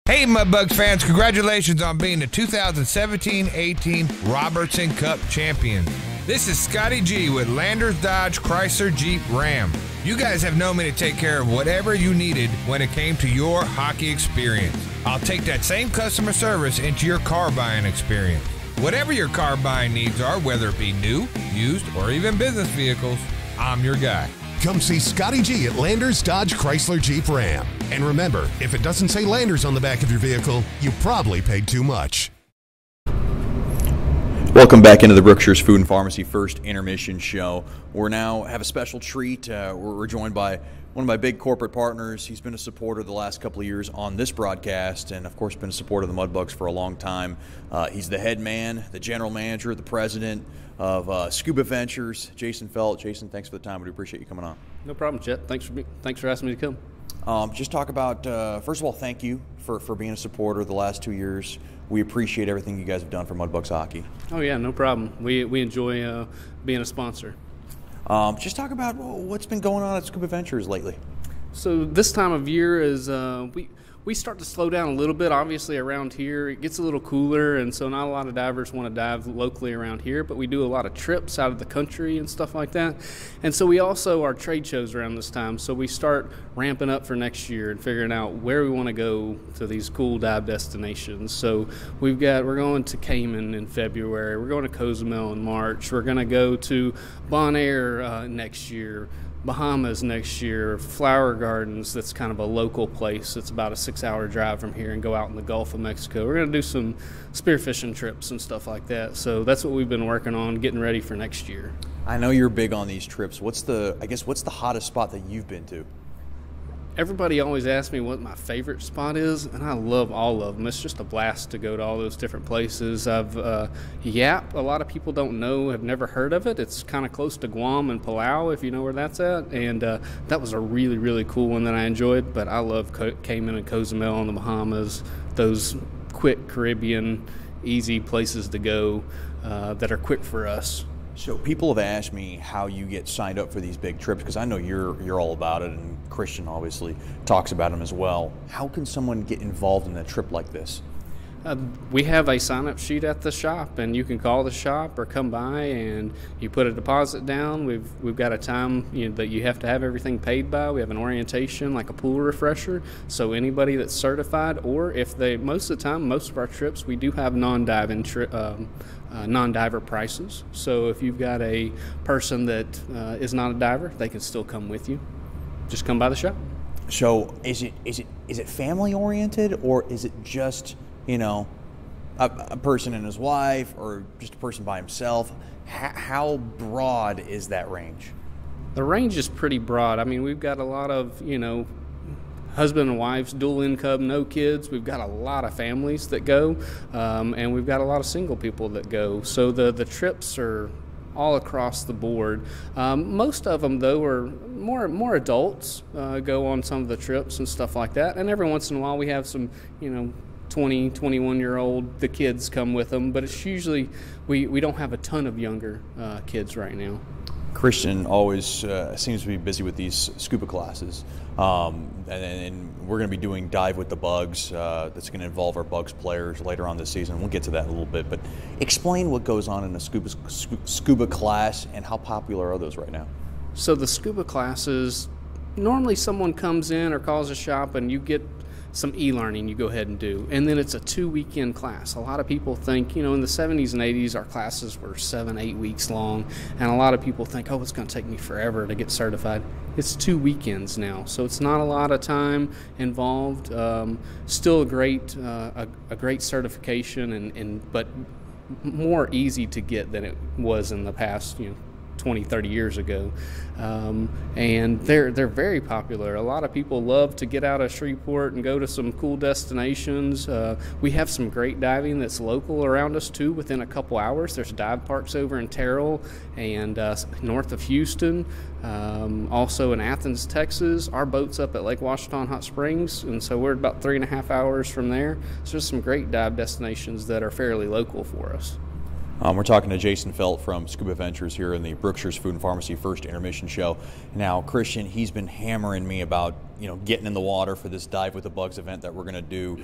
Hey, Mudbugs fans, congratulations on being the 2017-18 Robertson Cup champion. This is Scotty G with Landers Dodge Chrysler Jeep Ram. You guys have known me to take care of whatever you needed when it came to your hockey experience. I'll take that same customer service into your car buying experience. Whatever your car buying needs are, whether it be new, used, or even business vehicles, I'm your guy. Come see Scotty G at Landers Dodge Chrysler Jeep Ram. And remember, if it doesn't say Landers on the back of your vehicle, you probably paid too much. Welcome back into the Brookshires Food and Pharmacy first intermission show. We're now have a special treat. We're joined by one of my big corporate partners. He's been a supporter the last couple of years on this broadcast and, of course, been a supporter of the Mudbugs for a long time. He's the head man, the general manager, the president of Scuba Ventures, Jason Felt. Jason, thanks for the time. We appreciate you coming on. No problem, Chet. Thanks for asking me to come. Just talk about, first of all, thank you for being a supporter the last 2 years. We appreciate everything you guys have done for Mudbugs hockey. Oh, yeah, no problem. We enjoy being a sponsor. Just talk about what's been going on at Scuba Ventures lately. So this time of year is we start to slow down a little bit. Obviously around here it gets a little cooler, and so not a lot of divers want to dive locally around here, but we do a lot of trips out of the country and stuff like that. And so we also are trade shows around this time, so we start ramping up for next year and figuring out where we want to go to these cool dive destinations. So we're going to Cayman in February, we're going to Cozumel in March, we're going to go to Bonaire next year, Bahamas next year, Flower Gardens, that's kind of a local place. It's about a 6-hour drive from here, and go out in the Gulf of Mexico. We're going to do some spearfishing trips and stuff like that. So that's what we've been working on, getting ready for next year. I know you're big on these trips. What's the hottest spot that you've been to? Everybody always asks me what my favorite spot is, and I love all of them. It's just a blast to go to all those different places. Yap, a lot of people don't know, have never heard of it. It's kind of close to Guam and Palau, if you know where that's at. And that was a really, really cool one that I enjoyed. But I love Cayman and Cozumel and the Bahamas, those quick Caribbean, easy places to go that are quick for us. So people have asked me how you get signed up for these big trips, because I know you're all about it, and Christian obviously talks about them as well. How can someone get involved in a trip like this? We have a sign-up sheet at the shop, and you can call the shop or come by and you put a deposit down. We've got a time that you have to have everything paid by. We have an orientation, like a pool refresher, so anybody that's certified, or if they, most of the time, most of our trips, we do have non-diver prices. So if you've got a person that is not a diver, they can still come with you. Just come by the shop. So is it family oriented, or is it just a person and his wife, or just a person by himself? How broad is that range? The range is pretty broad. I mean, we've got a lot of, husband and wives, dual income, no kids. We've got a lot of families that go, and we've got a lot of single people that go. So the trips are all across the board. Most of them, though, are more adults go on some of the trips and stuff like that. And every once in a while we have some, 20, 21-year-old, the kids come with them, but it's usually, we don't have a ton of younger kids right now. Christian always seems to be busy with these scuba classes, and we're going to be doing Dive with the Bugs. That's going to involve our Bugs players later on this season. We'll get to that in a little bit, but explain what goes on in a scuba class and how popular are those right now? So the scuba classes, normally someone comes in or calls a shop and you get some e-learning you go ahead and do, and then it's a 2-weekend class. A lot of people think, in the 70s and 80s our classes were 7-8 weeks long, and a lot of people think, oh, it's going to take me forever to get certified. It's 2 weekends now, so it's not a lot of time involved. Still a great certification, but more easy to get than it was in the past 20, 30 years ago. And they're very popular. A lot of people love to get out of Shreveport and go to some cool destinations. We have some great diving that's local around us too, within a couple hours. There's dive parks over in Terrell and north of Houston. Also in Athens, Texas. Our boat's up at Lake Washington Hot Springs, and so we're about 3.5 hours from there. So there's some great dive destinations that are fairly local for us. We're talking to Jason Felt from Scuba Ventures here in the Brookshire's Food and Pharmacy First Intermission Show. Now, Christian, he's been hammering me about getting in the water for this Dive with the Bugs event that we're going to do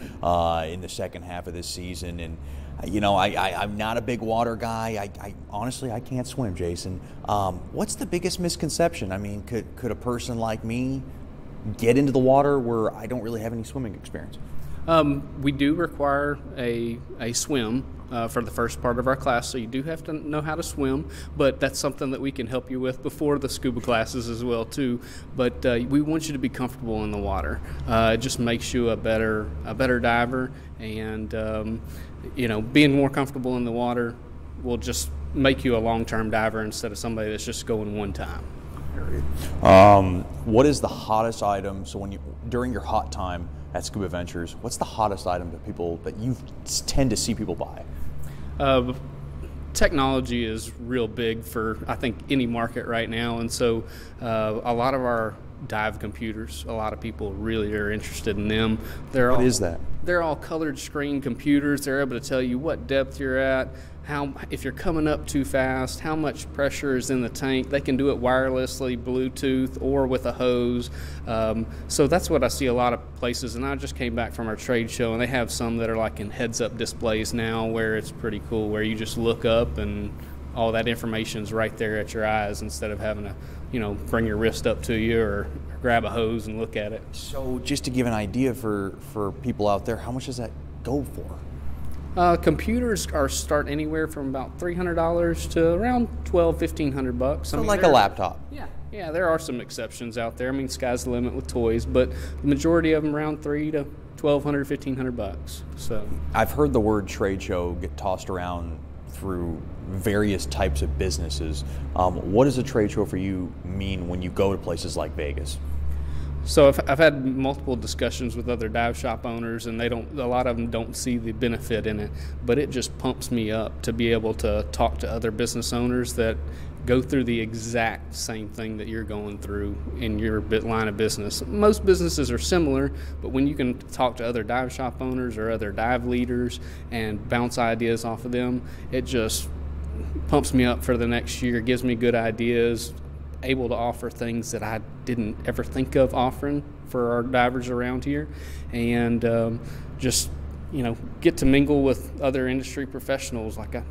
in the second half of this season. And I'm not a big water guy. I honestly, I can't swim, Jason. What's the biggest misconception? I mean, could a person like me get into the water where I don't really have any swimming experience? We do require a swim for the first part of our class, so you do have to know how to swim, but that's something that we can help you with before the scuba classes as well too. But we want you to be comfortable in the water. It just makes you a better diver, and being more comfortable in the water will just make you a long-term diver instead of somebody that's just going one time. What is the hottest item? So during your hot time at Scuba Ventures, what's the hottest item that you tend to see people buy? Technology is real big for, I think, any market right now, and so a lot of our dive computers, a lot of people really are interested in them. What is that? They're all colored screen computers. They're able to tell you what depth you're at, if you're coming up too fast, how much pressure is in the tank. They can do it wirelessly, Bluetooth, or with a hose. So that's what I see a lot of places. And I just came back from our trade show, and they have some that are like in heads-up displays now, where it's pretty cool, where you just look up and all that information's right there at your eyes instead of having to, bring your wrist up to you or grab a hose and look at it. So just to give an idea for people out there, how much does that go for? Computers start anywhere from about $300 to around $1,200-1,500. So like a laptop. Yeah, there are some exceptions out there. I mean, sky's the limit with toys, but the majority of them around $300 to $1,200, $1,500. So I've heard the word trade show get tossed around through various types of businesses. What does a trade show for you mean when you go to places like Vegas? So I've had multiple discussions with other dive shop owners, and a lot of them don't see the benefit in it, but it just pumps me up to be able to talk to other business owners that go through the exact same thing that you're going through in your line of business. Most businesses are similar, but when you can talk to other dive shop owners or other dive leaders and bounce ideas off of them, it just pumps me up for the next year, gives me good ideas, able to offer things that I didn't ever think of offering for our divers around here, and just get to mingle with other industry professionals. Like I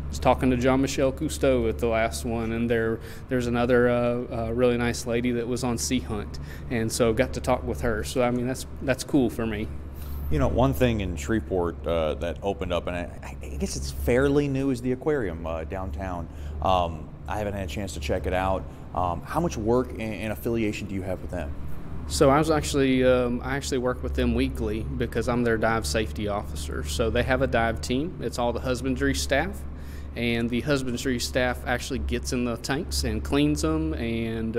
was talking to Jean-Michel Cousteau at the last one, and there's another really nice lady that was on Sea Hunt, and so got to talk with her. So I mean, that's cool for me. One thing in Shreveport that opened up, and I guess it's fairly new, is the aquarium downtown. I haven't had a chance to check it out. How much work and affiliation do you have with them? So I actually work with them weekly because I'm their dive safety officer. So they have a dive team. It's all the husbandry staff, and the husbandry staff actually gets in the tanks and cleans them and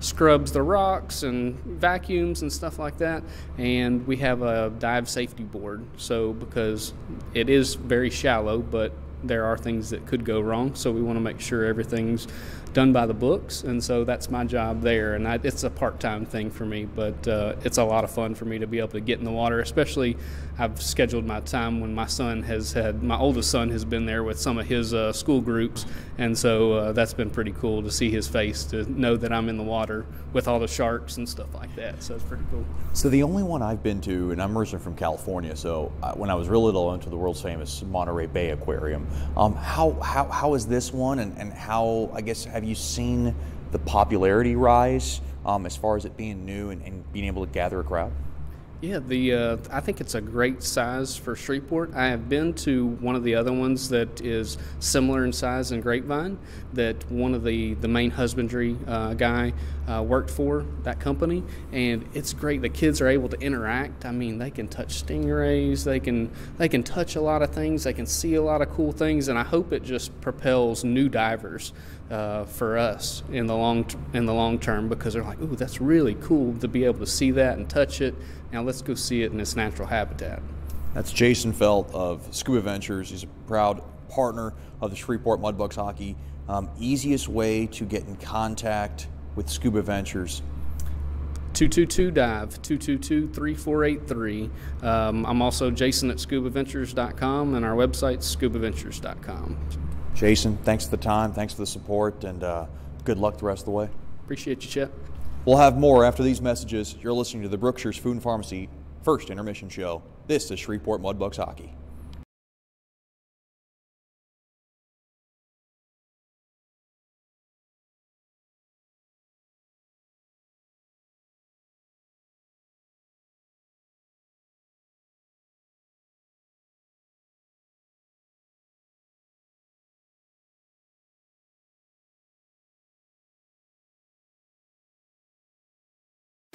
scrubs the rocks and vacuums and stuff like that. And we have a dive safety board. So because it is very shallow, but there are things that could go wrong, so we want to make sure everything's done by the books, and so that's my job there. And it's a part-time thing for me, but it's a lot of fun for me to be able to get in the water. Especially, I've scheduled my time when my oldest son has been there with some of his school groups, and so that's been pretty cool to see his face, to know that I'm in the water with all the sharks and stuff like that. So it's pretty cool. So the only one I've been to, and I'm originally from California, so when I was real little, I went to the world's famous Monterey Bay Aquarium. How is this one, and how, I guess, have you seen the popularity rise as far as it being new and being able to gather a crowd? Yeah, I think it's a great size for Shreveport. I have been to one of the other ones that is similar in size in Grapevine, that one of the main husbandry guy worked for that company, and it's great. The kids are able to interact. I mean, they can touch stingrays, they can touch a lot of things, they can see a lot of cool things, and I hope it just propels new divers for us in the long term, because they're like, ooh, that's really cool to be able to see that and touch it. Now let's go see it in its natural habitat. That's Jason Felt of Scuba Ventures. He's a proud partner of the Shreveport Mudbugs hockey. Easiest way to get in contact with Scuba Ventures? 222-DIVE, 222-3483. I'm also Jason at scubaventures.com, and our website's scubaventures.com. Jason, thanks for the time, thanks for the support, and good luck the rest of the way. Appreciate you, Chet. We'll have more after these messages. You're listening to the Brookshire's Food and Pharmacy First Intermission Show. This is Shreveport Mudbugs Hockey.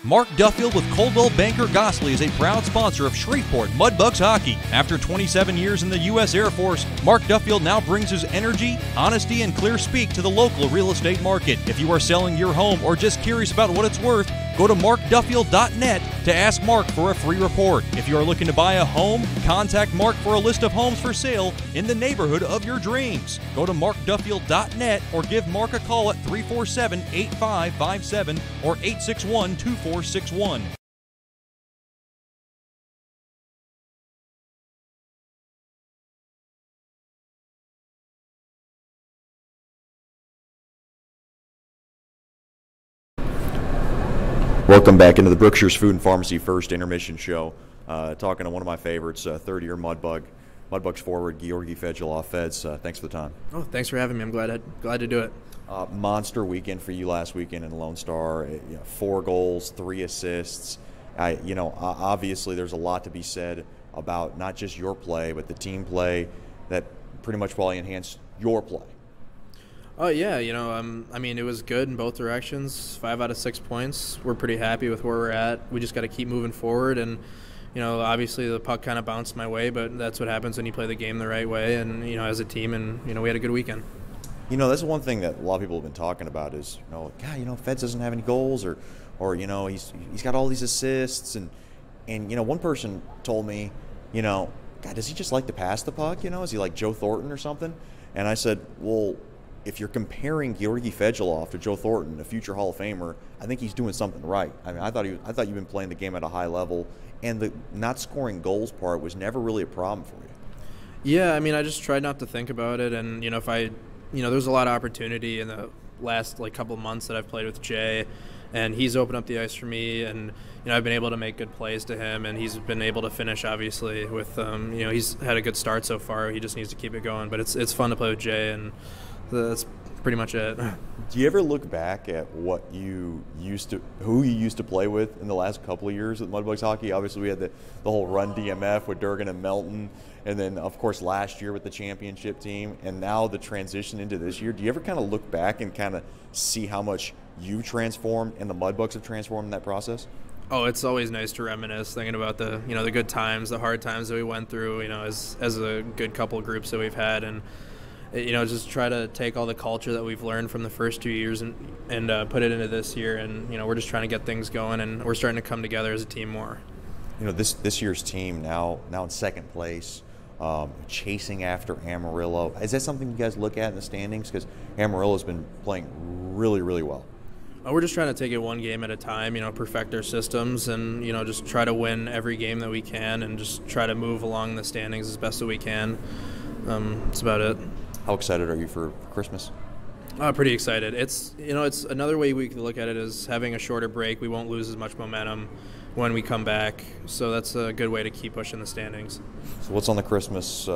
Mark Duffield with Coldwell Banker Gosley is a proud sponsor of Shreveport Mudbugs hockey. After 27 years in the U.S. Air Force, Mark Duffield now brings his energy, honesty, and clear speak to the local real estate market. If you are selling your home or just curious about what it's worth, go to markduffield.net to ask Mark for a free report. If you are looking to buy a home, contact Mark for a list of homes for sale in the neighborhood of your dreams. Go to markduffield.net or give Mark a call at 347-8557 or 861-2461. Welcome back into the Brookshire's Food and Pharmacy First Intermission Show. Talking to one of my favorites, third-year Mudbugs forward, Georgi Fedulov. Feds, thanks for the time. Oh, thanks for having me. I'm glad to do it. Monster weekend for you last weekend in Lone Star. 4 goals, 3 assists. Obviously there's a lot to be said about not just your play, but the team play that pretty much probably enhanced your play. Oh, yeah. I mean, it was good in both directions. 5 out of 6 points. We're pretty happy with where we're at. We just got to keep moving forward. And, obviously the puck kind of bounced my way, but that's what happens when you play the game the right way and, as a team. And, we had a good weekend. That's one thing that a lot of people have been talking about is, Feds doesn't have any goals or he's got all these assists. And one person told me, God, does he just like to pass the puck? Is he like Joe Thornton or something? And I said, well, if you're comparing Georgi Fedulov to Joe Thornton, a future Hall of Famer, I think he's doing something right. I mean, I thought you've been playing the game at a high level, and the not scoring goals part was never really a problem for you. Yeah, I mean, I just tried not to think about it, and if there's a lot of opportunity in the last couple months that I've played with Jay, and he's opened up the ice for me, and I've been able to make good plays to him, and he's been able to finish obviously with he's had a good start so far. He just needs to keep it going, but it's fun to play with Jay, and that's pretty much it. Do you ever look back at who you used to play with in the last couple of years with Mudbugs hockey? Obviously, we had the whole run DMF with Durgan and Melton, and then of course last year with the championship team, and now the transition into this year. Do you ever kind of look back and kind of see how much you transformed and the Mudbugs have transformed in that process? Oh, it's always nice to reminisce, thinking about the the good times, the hard times that we went through, as a good couple of groups that we've had, and just try to take all the culture that we've learned from the first 2 years and put it into this year, and we're just trying to get things going, and we're starting to come together as a team more. This year's team now in second place, chasing after Amarillo. Is that something you guys look at in the standings? Because Amarillo's been playing really, really well. We're just trying to take it one game at a time, perfect our systems, and just try to win every game that we can, and just try to move along the standings as best that we can. That's about it. How excited are you for Christmas? Pretty excited. It's it's another way we can look at it is having a shorter break. We won't lose as much momentum when we come back, so that's a good way to keep pushing the standings. So what's on the Christmas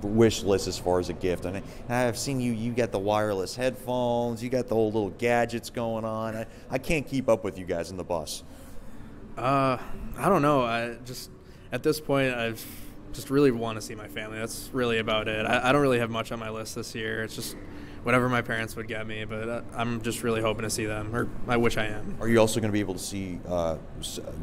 wish list as far as a gift? And I've seen you got the wireless headphones, you got the old little gadgets going on. I can't keep up with you guys in the bus. I don't know. At this point, I've just really want to see my family. That's really about it. I don't really have much on my list this year. It's just whatever my parents would get me, but I'm just really hoping to see them, or I wish I am. Are you also going to be able to see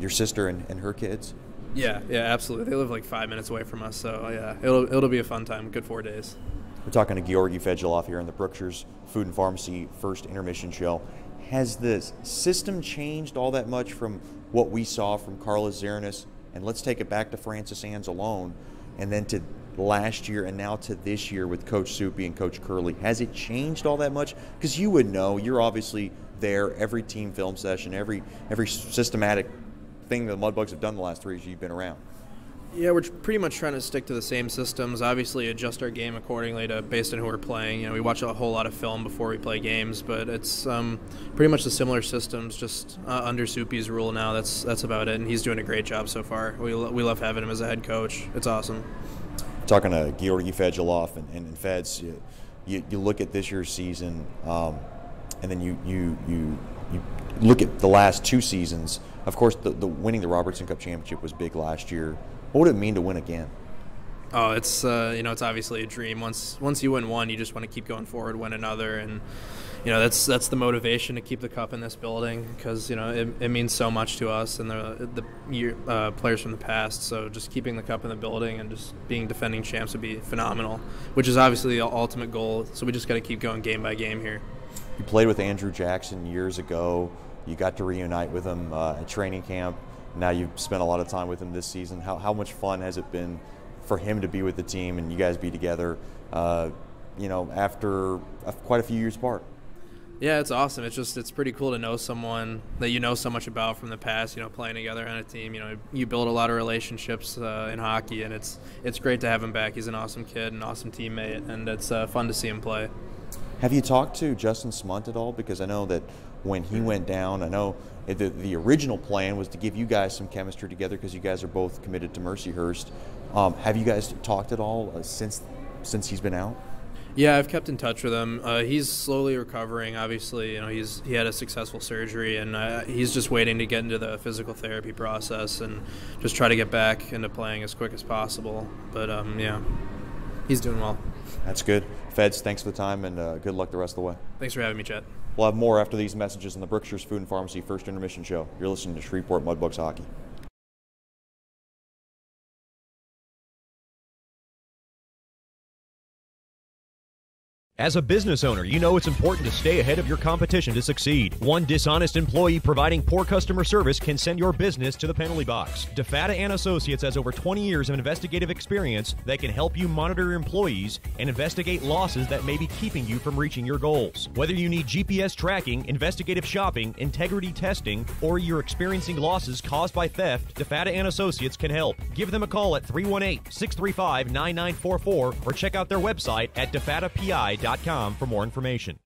your sister and her kids? Yeah, absolutely. They live 5 minutes away from us, so yeah, it'll be a fun time. Good 4 days. We're talking to Georgi Fedulov here in the Brookshires Food and Pharmacy First Intermission Show. Has the system changed all that much from what we saw from Carlos Zernis? And let's take it back to Francis Anzalone, and then to last year, and now to this year with Coach Soupy and Coach Curley. Has it changed all that much? Because you would know. You're obviously there every team film session, every systematic thing the Mudbugs have done the last 3 years you've been around. Yeah, we're pretty much trying to stick to the same systems. Obviously, adjust our game accordingly based on who we're playing. We watch a whole lot of film before we play games, but it's pretty much the similar systems, just under Soupy's rule now. That's about it, and he's doing a great job so far. We love having him as a head coach. It's awesome. Talking to Georgi Fedulov and Feds, you look at this year's season, and then you look at the last 2 seasons. Of course, the winning the Robertson Cup championship was big last year. What would it mean to win again? Oh, it's it's obviously a dream. Once you win one, you just want to keep going forward, win another, and that's the motivation to keep the cup in this building, because it means so much to us and the players from the past. So just keeping the cup in the building and just being defending champs would be phenomenal, which is obviously the ultimate goal. So we just got to keep going game by game here. You played with Andrew Jackson years ago. You got to reunite with him at training camp. Now you've spent a lot of time with him this season. How much fun has it been for him to be with the team and you guys be together, after quite a few years apart? Yeah, it's awesome. It's pretty cool to know someone that you know so much about from the past. Playing together on a team. You build a lot of relationships in hockey, and it's great to have him back. He's an awesome kid, an awesome teammate, and it's fun to see him play. Have you talked to Justin Smunt at all? Because I know that when he went down, I know the original plan was to give you guys some chemistry together because you guys are both committed to Mercyhurst. Have you guys talked at all since he's been out? Yeah, I've kept in touch with him. He's slowly recovering. Obviously, he had a successful surgery, and he's just waiting to get into the physical therapy process and just try to get back into playing as quick as possible. But yeah, he's doing well. That's good. Feds, thanks for the time, and good luck the rest of the way. Thanks for having me, Chet. We'll have more after these messages on the Brookshires Food and Pharmacy First Intermission Show. You're listening to Shreveport Mudbugs Hockey. As a business owner, you know it's important to stay ahead of your competition to succeed. One dishonest employee providing poor customer service can send your business to the penalty box. DeFata and Associates has over 20 years of investigative experience that can help you monitor your employees and investigate losses that may be keeping you from reaching your goals. Whether you need GPS tracking, investigative shopping, integrity testing, or you're experiencing losses caused by theft, DeFata and Associates can help. Give them a call at 318-635-9944 or check out their website at defatapi.com for more information.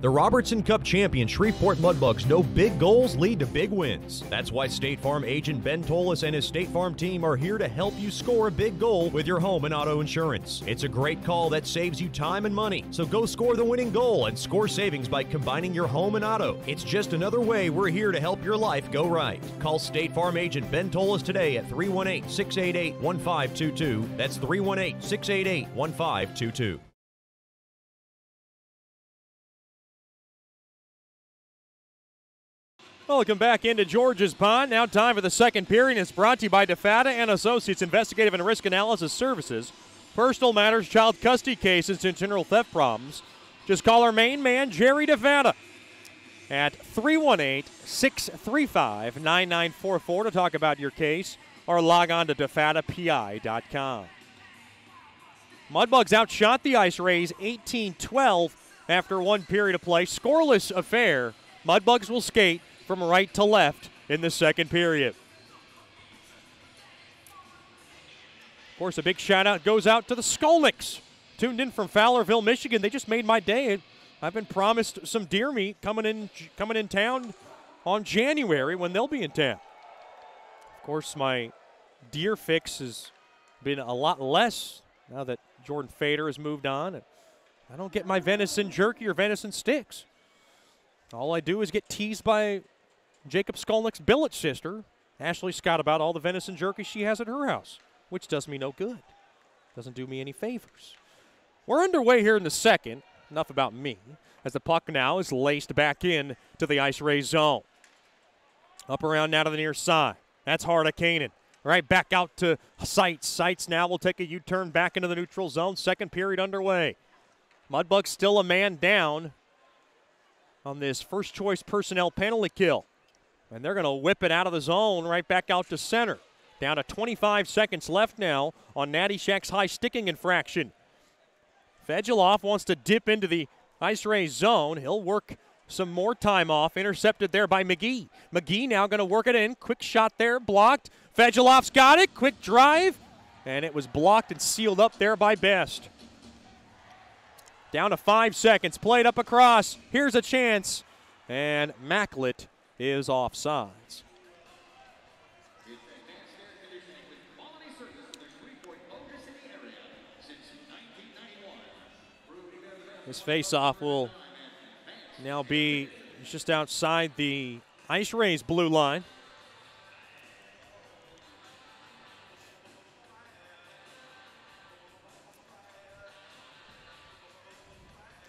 The Robertson Cup champion Shreveport Mudbugs know big goals lead to big wins. That's why State Farm agent Ben Tolis and his State Farm team are here to help you score a big goal with your home and auto insurance. It's a great call that saves you time and money. So go score the winning goal and score savings by combining your home and auto. It's just another way we're here to help your life go right. Call State Farm agent Ben Tolis today at 318-688-1522. That's 318-688-1522. Welcome back into George's Pond. Now time for the second period. It's brought to you by DeFata and Associates Investigative and Risk Analysis Services. Personal matters, child custody cases, and general theft problems. Just call our main man, Jerry DeFata, at 318-635-9944 to talk about your case, or log on to defatapi.com. Mudbugs outshot the Ice Rays 18-12 after one period of play. Scoreless affair. Mudbugs will skate from right to left in the second period. Of course, a big shout-out goes out to the Skolnicks. Tuned in from Fowlerville, Michigan. They just made my day. I've been promised some deer meat coming in town on January when they'll be in town. Of course, my deer fix has been a lot less now that Jordan Fader has moved on. And I don't get my venison jerky or venison sticks. All I do is get teased by Jacob Skolnick's billet sister, Ashley Scott, about all the venison jerky she has at her house, which does me no good. Doesn't do me any favors. We're underway here in the second. Enough about me, as the puck now is laced back in to the Ice Rays zone. Up around now to the near side. That's Harda-Kanan. Right back out to Seitz. Seitz now will take a U-turn back into the neutral zone. Second period underway. Mudbugs still a man down on this first choice personnel penalty kill. And they're going to whip it out of the zone right back out to center. Down to 25 seconds left now on Natty Shack's high sticking infraction. Fedulov wants to dip into the Ice Rays zone. He'll work some more time off. Intercepted there by McGee. McGee now going to work it in. Quick shot there, blocked. Fedulov's got it. Quick drive. And it was blocked and sealed up there by Best. Down to 5 seconds. Played up across. Here's a chance. And Macklett is offsides. This faceoff will now be just outside the Ice Rays blue line.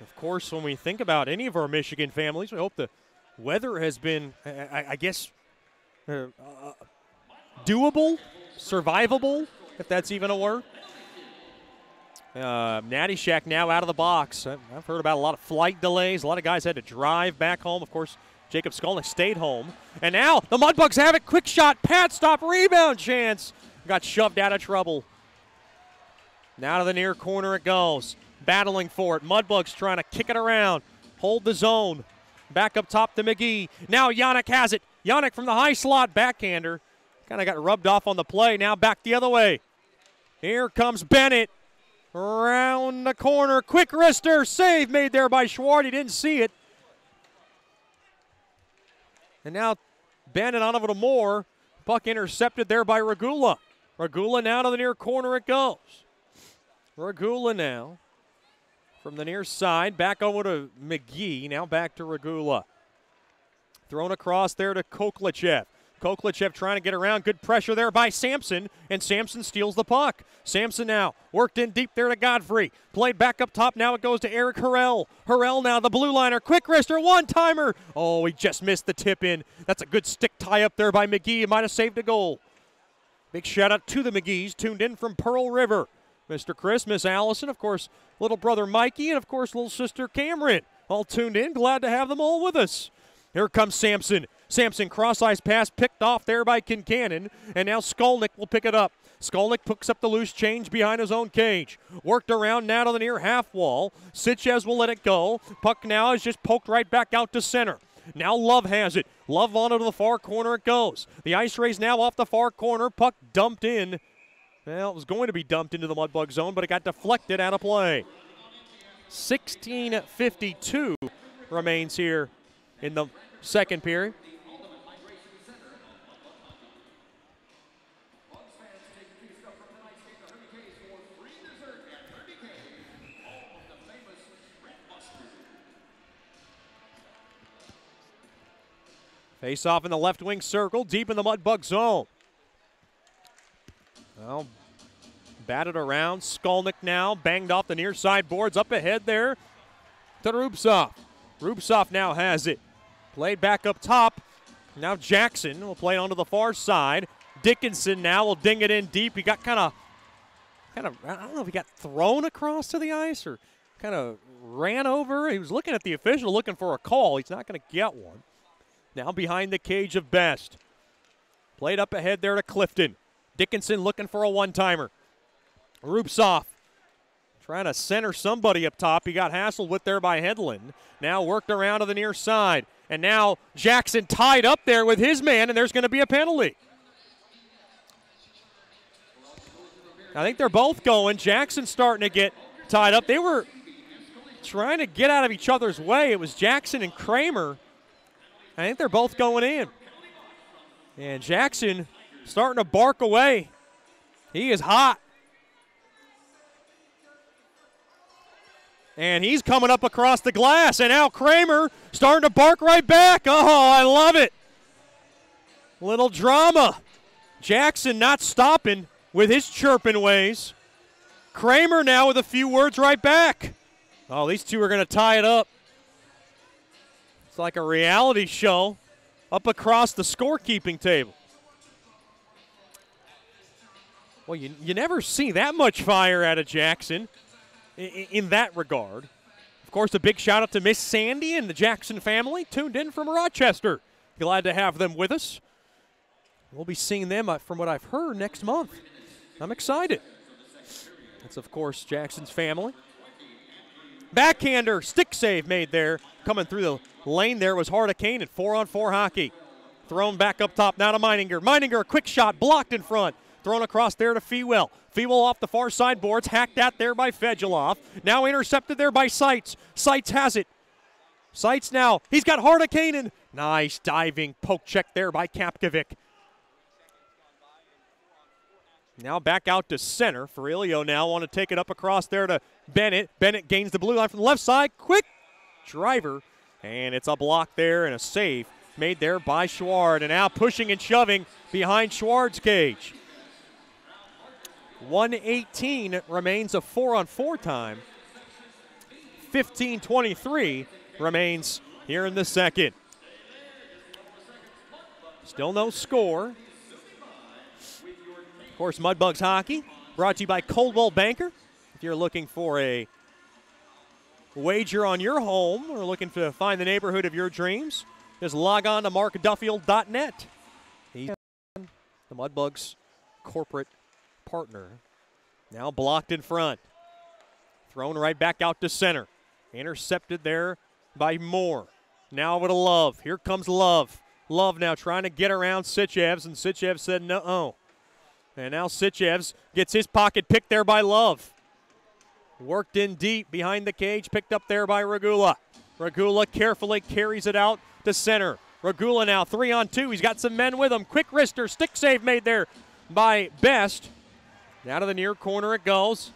Of course, when we think about any of our Michigan families, we hope the weather has been, I guess, doable, survivable, if that's even a word. Natty Shack now out of the box. I've heard about a lot of flight delays. A lot of guys had to drive back home. Of course, Jacob Skolnick stayed home. And now the Mudbugs have it. Quick shot, pat stop, rebound chance. Got shoved out of trouble. Now to the near corner it goes. Battling for it. Mudbugs trying to kick it around. Hold the zone. Back up top to McGee. Now Yannick has it. Yannick from the high slot backhander. Kind of got rubbed off on the play. Now back the other way. Here comes Bennett. Around the corner, quick wrister, save made there by Schwartz. He didn't see it. And now Bandit on over to Moore. Puck intercepted there by Regula. Regula now to the near corner it goes. Regula now from the near side, back over to McGee. Now back to Regula. Thrown across there to Koklachev. Koklichev trying to get around. Good pressure there by Sampson, and Sampson steals the puck. Sampson now worked in deep there to Godfrey. Played back up top. Now it goes to Eric Harrell. Harrell now the blue liner. Quick wrister, one-timer. Oh, he just missed the tip in. That's a good stick tie up there by McGee. He might have saved a goal. Big shout out to the McGees, tuned in from Pearl River. Mr. Chris, Miss Allison, of course, little brother Mikey, and of course, little sister Cameron. All tuned in. Glad to have them all with us. Here comes Sampson. Sampson cross-ice pass picked off there by Kincannon, and now Skolnick will pick it up. Skolnick picks up the loose change behind his own cage. Worked around now to the near half wall. Sitchez will let it go. Puck now is just poked right back out to center. Now Love has it. Love onto the far corner it goes. The ice race now off the far corner. Puck dumped in. Well, it was going to be dumped into the Mudbug zone, but it got deflected out of play. 16:52 remains here in the second period. Face off in the left wing circle, deep in the Mudbug zone. Well, batted around. Skolnick now banged off the near side boards. Up ahead there to Rubtsov. Rubtsov now has it. Played back up top. Now Jackson will play it onto the far side. Dickinson now will ding it in deep. He got kind of, I don't know if he got thrown across to the ice or kind of ran over. He was looking at the official looking for a call. He's not going to get one. Now behind the cage of Best. Played up ahead there to Clifton. Dickinson looking for a one-timer. Rubtsov trying to center somebody up top. He got hassled with there by Hedlund. Now worked around to the near side. And now Jackson tied up there with his man, and there's going to be a penalty. I think they're both going. Jackson's starting to get tied up. They were trying to get out of each other's way. It was Jackson and Kramer. I think they're both going in. And Jackson starting to bark away. He is hot. And he's coming up across the glass. And now Kramer starting to bark right back. Oh, I love it. Little drama. Jackson not stopping with his chirping ways. Kramer now with a few words right back. Oh, these two are going to tie it up. It's like a reality show up across the scorekeeping table. Well, you never see that much fire out of Jackson in that regard. Of course, a big shout out to Miss Sandy and the Jackson family tuned in from Rochester. Glad to have them with us. We'll be seeing them, from what I've heard, next month. I'm excited. That's, of course, Jackson's family. Backhander, stick save made there. Coming through the lane there was Hardicane in 4-on-4 hockey. Thrown back up top now to Meininger. Meininger, a quick shot, blocked in front. Thrown across there to Fewell. Fewell off the far side boards, hacked at there by Fedulov. Now intercepted there by Seitz. Seitz has it. Seitz now, he's got Hardicane. Nice diving poke check there by Kapkovic. Now back out to center. Ferrilio now want to take it up across there to Bennett. Bennett gains the blue line from the left side. Quick driver. And it's a block there and a save made there by Schward. And now pushing and shoving behind Schward's cage. 1:18 remains of 4-on-4 time. 15:23 remains here in the second. Still no score. Of course, Mudbugs Hockey brought to you by Coldwell Banker. If you're looking for a wager on your home or looking to find the neighborhood of your dreams, just log on to markduffield.net. He's the Mudbugs corporate partner. Now blocked in front. Thrown right back out to center. Intercepted there by Moore. Now with a Love. Here comes Love. Love now trying to get around Sitchevs, and Sitchev said no. And now Sitchevs gets his pocket picked there by Love. Worked in deep behind the cage, picked up there by Regula. Regula carefully carries it out to center. Regula now 3-on-2. He's got some men with him. Quick wrister, stick save made there by Best. Now to the near corner it goes.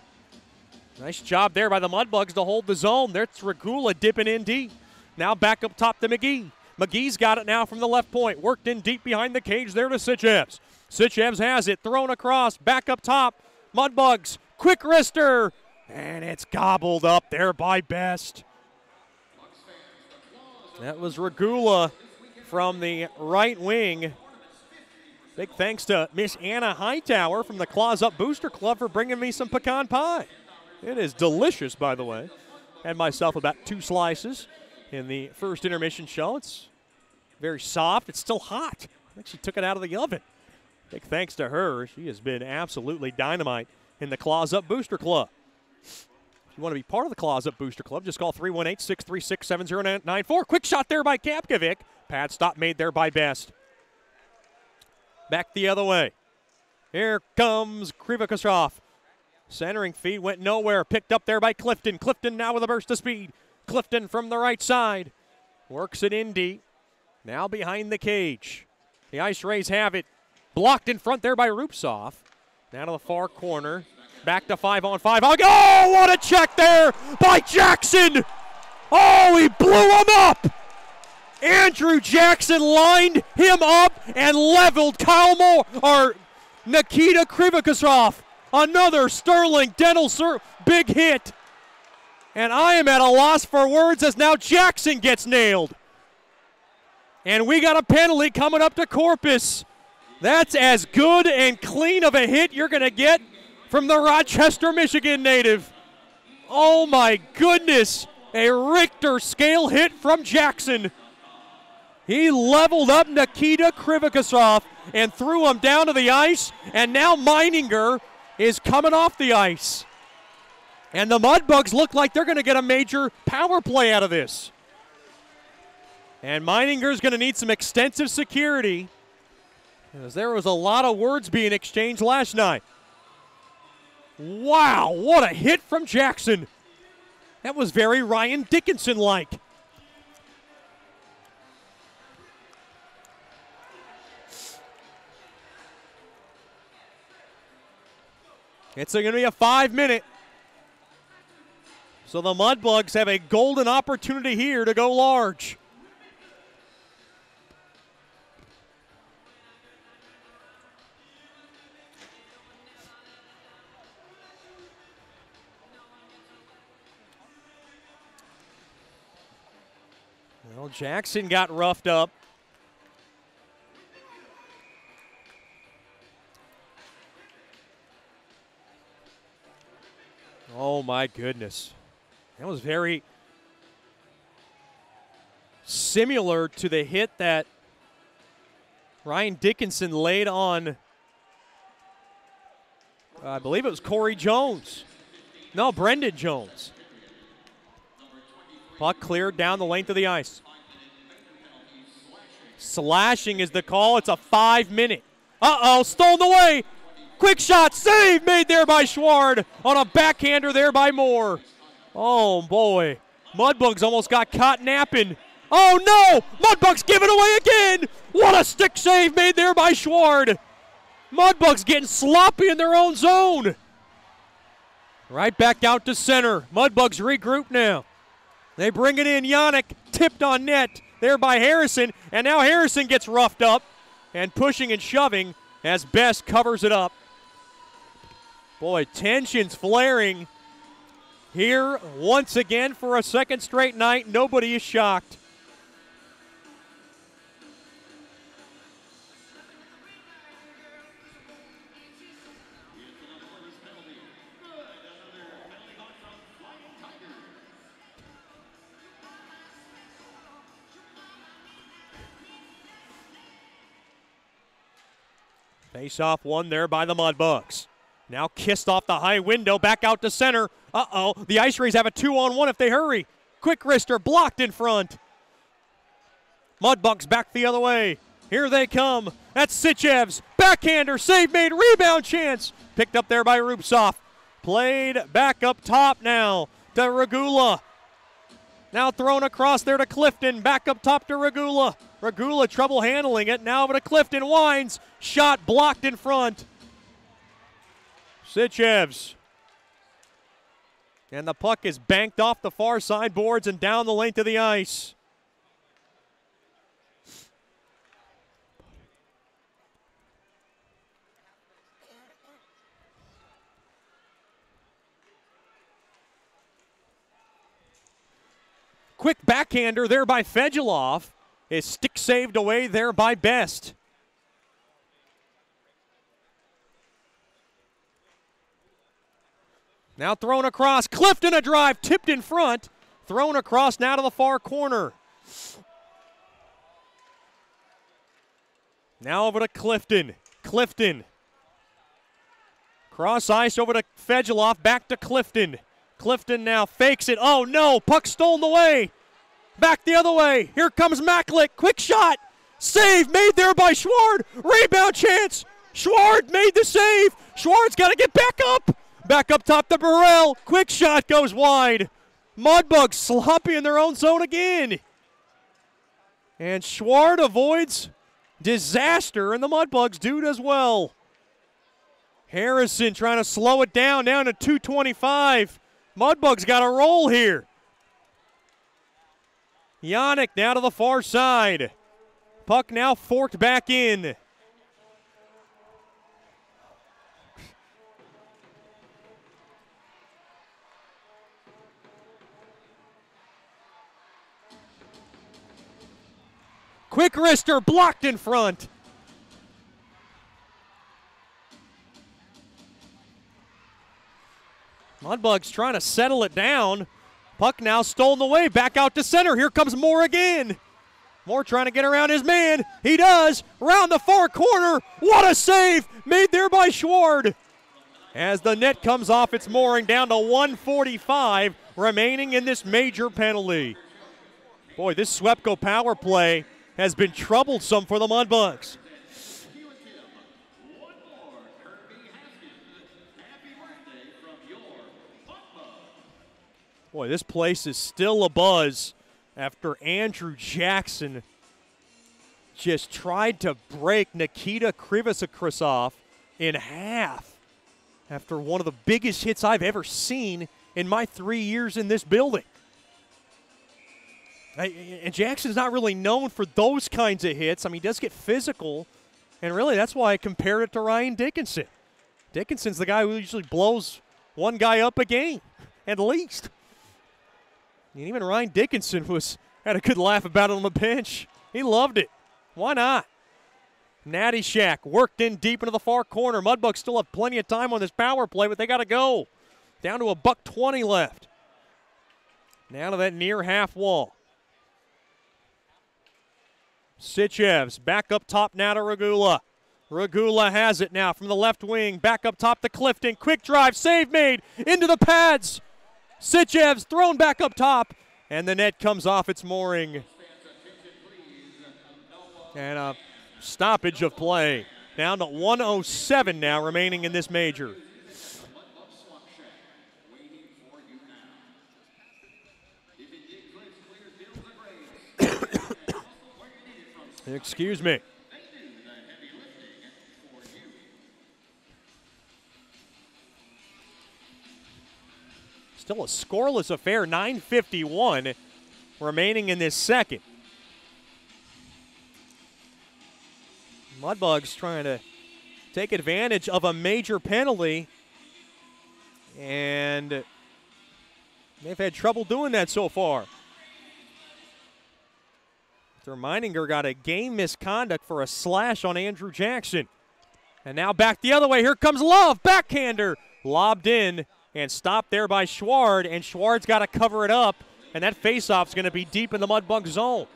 Nice job there by the Mudbugs to hold the zone. There's Regula dipping in deep. Now back up top to McGee. McGee's got it now from the left point. Worked in deep behind the cage there to Sitchevs. Sitchevs has it. Thrown across. Back up top. Mudbugs. Quick wrister. And it's gobbled up there by Best. That was Regula from the right wing. Big thanks to Miss Anna Hightower from the Claws Up Booster Club for bringing me some pecan pie. It is delicious, by the way. Had myself about 2 slices in the first intermission show. It's very soft. It's still hot. I think she took it out of the oven. Big thanks to her. She has been absolutely dynamite in the Claws Up Booster Club. If you want to be part of the Claws Up Booster Club, just call 318-636-7094. Quick shot there by Kapkovic. Pad stop made there by Best. Back the other way. Here comes Krivakosov. Centering feed went nowhere. Picked up there by Clifton. Clifton now with a burst of speed. Clifton from the right side. Works it in deep. Now behind the cage. The Ice Rays have it. Blocked in front there by Rupsov. Now to the far corner. Back to 5-on-5. Oh, what a check there by Jackson. Oh, he blew him up. Andrew Jackson lined him up and leveled Nikita Krivakosov. Another Sterling Dental big hit. And I am at a loss for words as now Jackson gets nailed. And we got a penalty coming up to Corpus. That's as good and clean of a hit you're going to get from the Rochester, Michigan native. Oh my goodness. A Richter scale hit from Jackson. He leveled up Nikita Krivakosov and threw him down to the ice, and now Meininger is coming off the ice. And the Mudbugs look like they're going to get a major power play out of this. And Meininger's going to need some extensive security, as there was a lot of words being exchanged last night. Wow, what a hit from Jackson. That was very Ryan Dickinson-like. It's going to be a 5-minute. So the Mudbugs have a golden opportunity here to go large. Well, Jackson got roughed up. Oh, my goodness. That was very similar to the hit that Ryan Dickinson laid on, I believe it was Corey Jones. No, Brendan Jones. Puck cleared down the length of the ice. Slashing is the call. It's a 5-minute. Uh-oh, stolen away. Quick shot, save made there by Schward on a backhander there by Moore. Oh, boy. Mudbugs almost got caught napping. Oh, no! Mudbugs give it away again! What a stick save made there by Schward. Mudbugs getting sloppy in their own zone. Right back out to center. Mudbugs regroup now. They bring it in. Yannick tipped on net there by Harrison, and now Harrison gets roughed up and pushing and shoving as Best covers it up. Boy, tensions flaring here once again for a second straight night. Nobody is shocked. Face off one there by the Mudbugs. Now kissed off the high window, back out to center. Uh-oh, the Ice Rays have a 2-on-1 if they hurry. Quick wrister blocked in front. Mudbugs back the other way. Here they come. That's Sitchevs. Backhander, save made, rebound chance. Picked up there by Rupsov. Played back up top now to Regula. Now thrown across there to Clifton. Back up top to Regula. Regula trouble handling it. Now over to Clifton. Wines. Shot blocked in front. Sitchevs. And the puck is banked off the far side boards and down the length of the ice. quick backhander there by Fedulov. His stick saved away there by Best. Now thrown across. Clifton a drive, tipped in front. Thrown across now to the far corner. Now over to Clifton. Clifton. Cross ice over to Fedulov. Back to Clifton. Clifton now fakes it. Oh no, puck stolen away. Back the other way. Here comes Maklik. Quick shot. Save made there by Schward. Rebound chance. Schward made the save. Schward's got to get back up. Back up top to Burrell. Quick shot goes wide. Mudbugs sloppy in their own zone again. And Schward avoids disaster, and the Mudbugs do it as well. Harrison trying to slow it down to 2:25. Mudbugs got a roll here. Yannick now to the far side. Puck now forked back in. Quick wrister blocked in front. Mudbugs trying to settle it down. Puck now stolen away. Back out to center. Here comes Moore again. Moore trying to get around his man. He does. Round the far corner. What a save. Made there by Schward. As the net comes off its mooring, down to 1:45 remaining in this major penalty. Boy, this Swepco power play has been troublesome for the Mudbugs. Boy, this place is still abuzz after Andrew Jackson just tried to break Nikita Krivosakrisov in half after one of the biggest hits I've ever seen in my 3 years in this building. And Jackson's not really known for those kinds of hits. I mean, he does get physical, and really that's why I compared it to Ryan Dickinson. Dickinson's the guy who usually blows one guy up a game, at least. And even Ryan Dickinson had a good laugh about it on the bench. He loved it. Why not? Natty Shack worked in deep into the far corner. Mudbugs still have plenty of time on this power play, but they got to go. Down to $1:20 left. Now to that near half wall. Sichevs back up top now to Regula. Regula has it now from the left wing. Back up top to Clifton. Quick drive, save made into the pads. Sichevs thrown back up top, and the net comes off its mooring. And a stoppage of play. Down to 1:07 now remaining in this major. Excuse me. Still a scoreless affair, 9:51 remaining in this second. Mudbugs trying to take advantage of a major penalty, and they've had trouble doing that so far. Meininger got a game misconduct for a slash on Andrew Jackson. And now back the other way. Here comes Love. Backhander. Lobbed in and stopped there by Schward. And Schward's got to cover it up. And that faceoff's going to be deep in the Mudbug zone.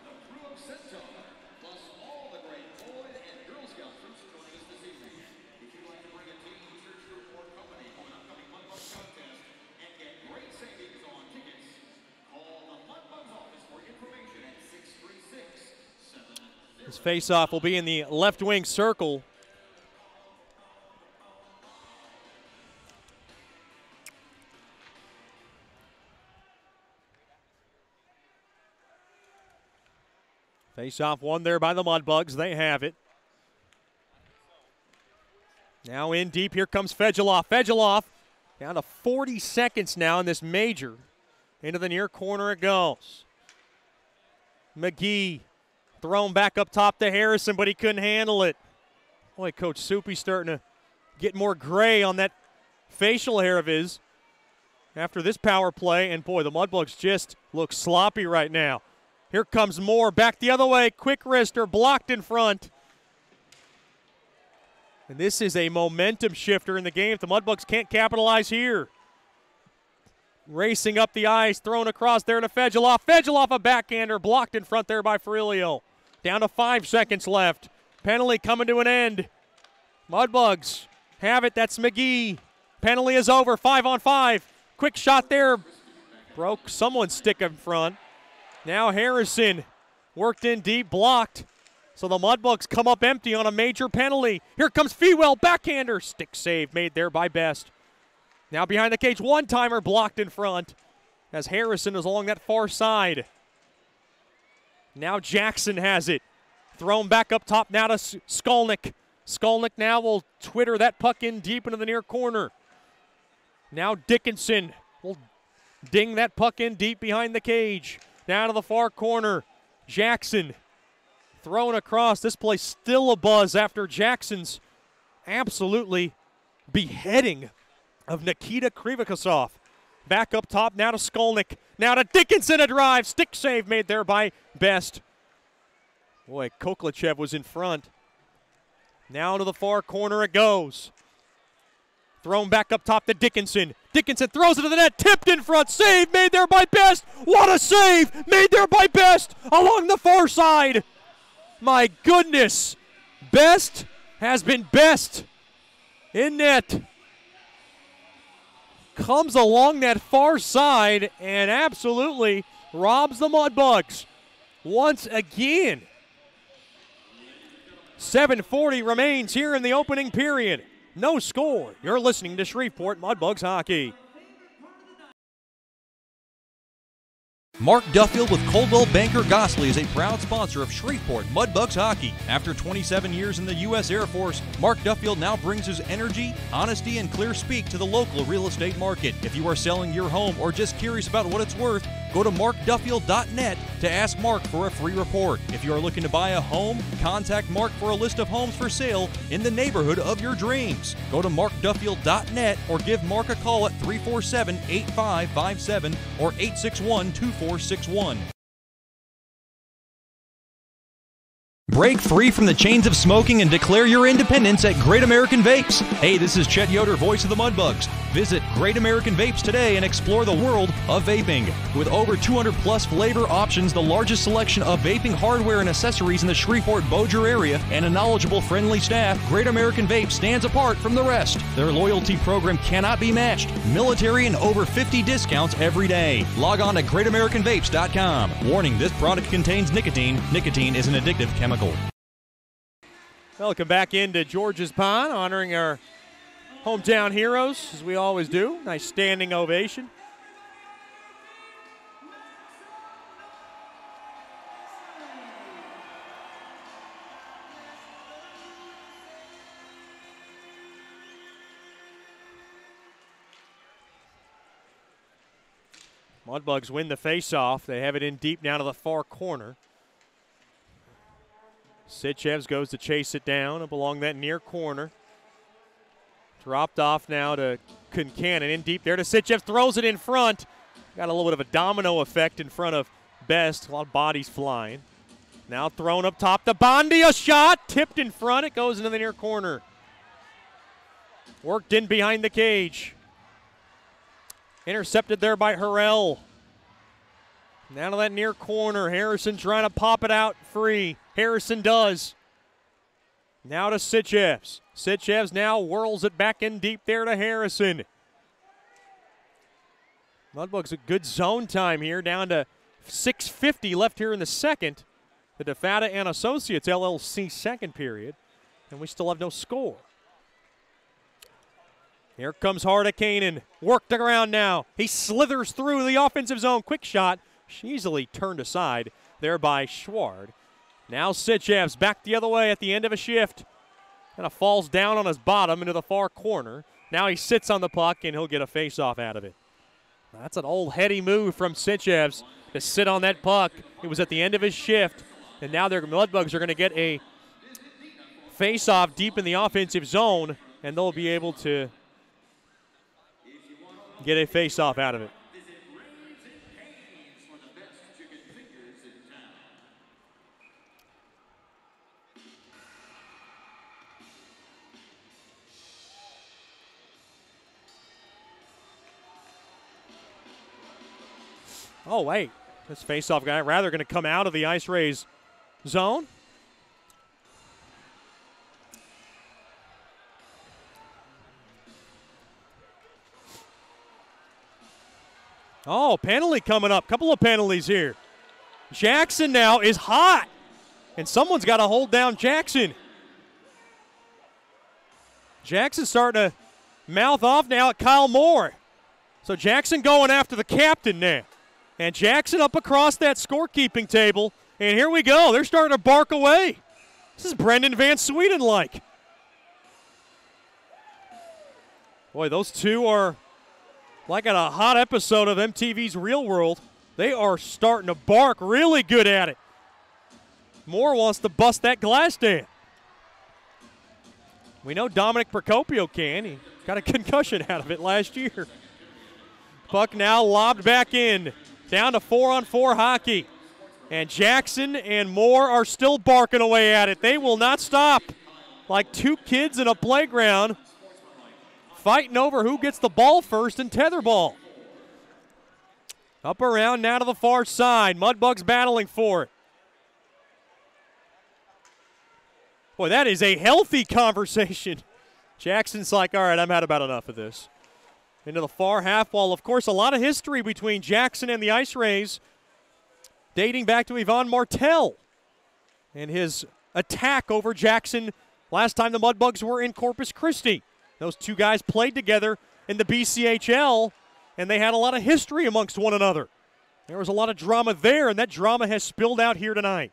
This faceoff will be in the left wing circle. Faceoff won there by the Mudbugs. They have it. Now in deep. Here comes Fedulov. Fedulov down to 40 seconds now in this major. Into the near corner it goes. McGee. Thrown back up top to Harrison, but he couldn't handle it. Boy, Coach Soupy's starting to get more gray on that facial hair of his. after this power play, and boy, the Mudbugs just look sloppy right now. Here comes Moore, back the other way, quick wrister, blocked in front. And this is a momentum shifter in the game if the Mudbugs can't capitalize here. Racing up the ice, thrown across there to Fegeloff. Fegeloff, a backhander, blocked in front there by Ferrilio. Down to 5 seconds left. Penalty coming to an end. Mudbugs have it, that's McGee. Penalty is over, 5-on-5. Quick shot there, broke someone's stick in front. Now Harrison worked in deep, blocked. So the Mudbugs come up empty on a major penalty. Here comes Fewell, backhander. Stick save made there by Best. Now behind the cage, one-timer blocked in front as Harrison is along that far side. Now Jackson has it. Thrown back up top now to Skolnick. Skolnick now will twitter that puck in deep into the near corner. Now Dickinson will ding that puck in deep behind the cage. Down to the far corner. Jackson thrown across. This place still abuzz after Jackson's absolutely beheading of Nikita Krivikosov. Back up top now to Skolnick. Now to Dickinson, a drive. Stick save made there by Best. Boy, Koklachev was in front. Now to the far corner it goes. Thrown back up top to Dickinson. Dickinson throws it to the net, tipped in front, save made there by Best. What a save made there by Best along the far side. My goodness, Best has been best in net. Comes along that far side and absolutely robs the Mudbugs once again. 7:40 remains here in the opening period. No score. You're listening to Shreveport Mudbugs Hockey. Mark Duffield with Coldwell Banker Gosley is a proud sponsor of Shreveport Mudbugs Hockey. After 27 years in the U.S. Air Force, Mark Duffield now brings his energy, honesty, and clear speak to the local real estate market. If you are selling your home or just curious about what it's worth, go to markduffield.net to ask Mark for a free report. If you are looking to buy a home, contact Mark for a list of homes for sale in the neighborhood of your dreams. Go to markduffield.net or give Mark a call at 347-8557 or 861-2461. Break free from the chains of smoking and declare your independence at Great American Vapes. Hey, this is Chet Yoder, voice of the Mudbugs. Visit Great American Vapes today and explore the world of vaping. With over 200 plus flavor options, the largest selection of vaping hardware and accessories in the Shreveport-Bossier area, and a knowledgeable, friendly staff, Great American Vapes stands apart from the rest. Their loyalty program cannot be matched. Military and over 50 discounts every day. Log on to greatamericanvapes.com. Warning, this product contains nicotine. Nicotine is an addictive chemical. Welcome back into George's Pond, honoring our hometown heroes, as we always do. Nice standing ovation. Mudbugs win the faceoff. They have it in deep now to the far corner. Sitchevs goes to chase it down up along that near corner. Dropped off now to Concannon. In deep there to Sitchevs. Throws it in front. Got a little bit of a domino effect in front of Best. A lot of bodies flying. Now thrown up top to Bondi. A shot. Tipped in front. It goes into the near corner. Worked in behind the cage. Intercepted there by Harrell. Now to that near corner. Harrison trying to pop it out free. Harrison does. Now to Sitchevs. Sitchevs now whirls it back in deep there to Harrison. Mudbugs a good zone time here, down to 6:50 left here in the second. The DeFata and Associates LLC second period, and we still have no score. Here comes Hardikainen. Worked around now. He slithers through the offensive zone. Quick shot. Easily turned aside there by Schward. Now Sitchevs back the other way at the end of a shift. Kind of falls down on his bottom into the far corner. Now he sits on the puck, and he'll get a face-off out of it. That's an old heady move from Sitchevs to sit on that puck. It was at the end of his shift, and now their Mudbugs are going to get a face-off deep in the offensive zone, and they'll be able to get a face-off out of it. Oh, wait. This face-off guy rather going to come out of the Ice Rays zone. Oh, penalty coming up. Couple of penalties here. Jackson now is hot. And someone's got to hold down Jackson. Jackson's starting to mouth off now at Kyle Moore. So Jackson going after the captain now. And Jackson up across that scorekeeping table. And here we go. They're starting to bark away. This is Brendan Van Sweden-like. Boy, those two are like at a hot episode of MTV's Real World. They are starting to bark really good at it. Moore wants to bust that glass down. We know Dominic Procopio can. He got a concussion out of it last year. Puck now lobbed back in. Down to 4-on-4 hockey. And Jackson and Moore are still barking away at it. They will not stop. Like two kids in a playground fighting over who gets the ball first in tetherball. Up around now to the far side. Mudbugs battling for it. Boy, that is a healthy conversation. Jackson's like, all right, I've had about enough of this. Into the far half wall. Of course, a lot of history between Jackson and the Ice Rays, dating back to Yvonne Martel and his attack over Jackson last time the Mudbugs were in Corpus Christi. Those two guys played together in the BCHL, and they had a lot of history amongst one another. There was a lot of drama there, and that drama has spilled out here tonight,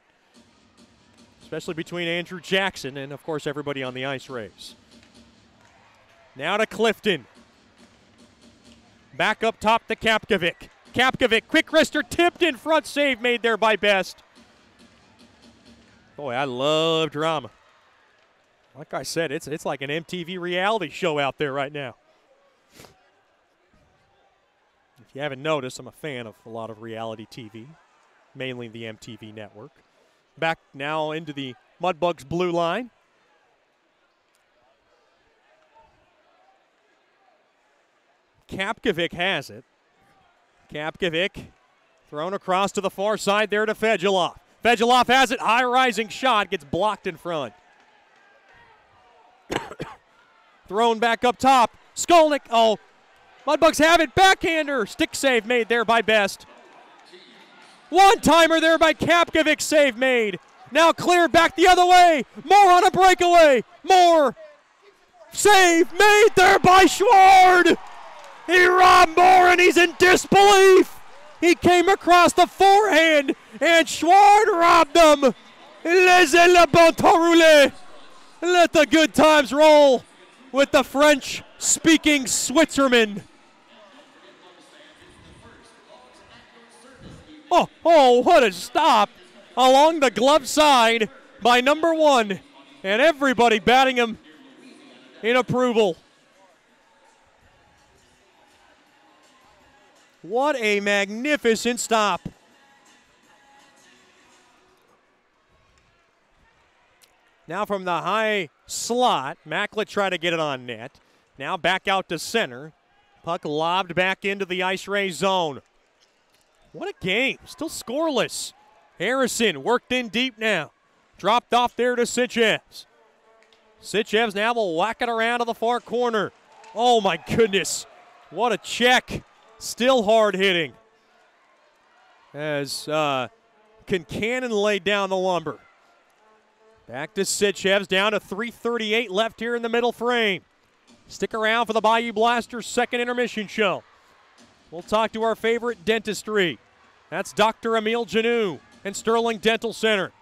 especially between Andrew Jackson and, of course, everybody on the Ice Rays. Now to Clifton. Back up top to Kapkovic. Kapkovic, quick wrister, tipped in front, save made there by Best. Boy, I love drama. Like I said, it's like an MTV reality show out there right now. If you haven't noticed, I'm a fan of a lot of reality TV, mainly the MTV network. Back now into the Mudbugs blue line. Kapkovic has it. Kapkovic thrown across to the far side there to Fedulov. Fedulov has it. High rising shot. Gets blocked in front. Thrown back up top. Skolnick. Oh, Mudbugs have it. Backhander. Stick save made there by Best. One-timer there by Kapkovic. Save made. Now cleared back the other way. Moore on a breakaway. Moore. Save made there by Schward. He robbed Moore, and he's in disbelief. He came across the forehand, and Schward robbed him. Laissez le bon temps rouler. Let the good times roll with the French-speaking Switzerman. Oh, what a stop along the glove side by number one, and everybody batting him in approval. What a magnificent stop. Now from the high slot, Macklett tried to get it on net. Now back out to center. Puck lobbed back into the Ice Ray zone. What a game. Still scoreless. Harrison worked in deep now. Dropped off there to Sitchevs. Sitchevs now will whack it around to the far corner. Oh my goodness. What a check. Still hard hitting as Concannon laid down the lumber. Back to Sitchevs, down to 3:38 left here in the middle frame. Stick around for the Bayou Blasters' second intermission show. We'll talk to our favorite dentistry. That's Dr. Emile Janou and Sterling Dental Center.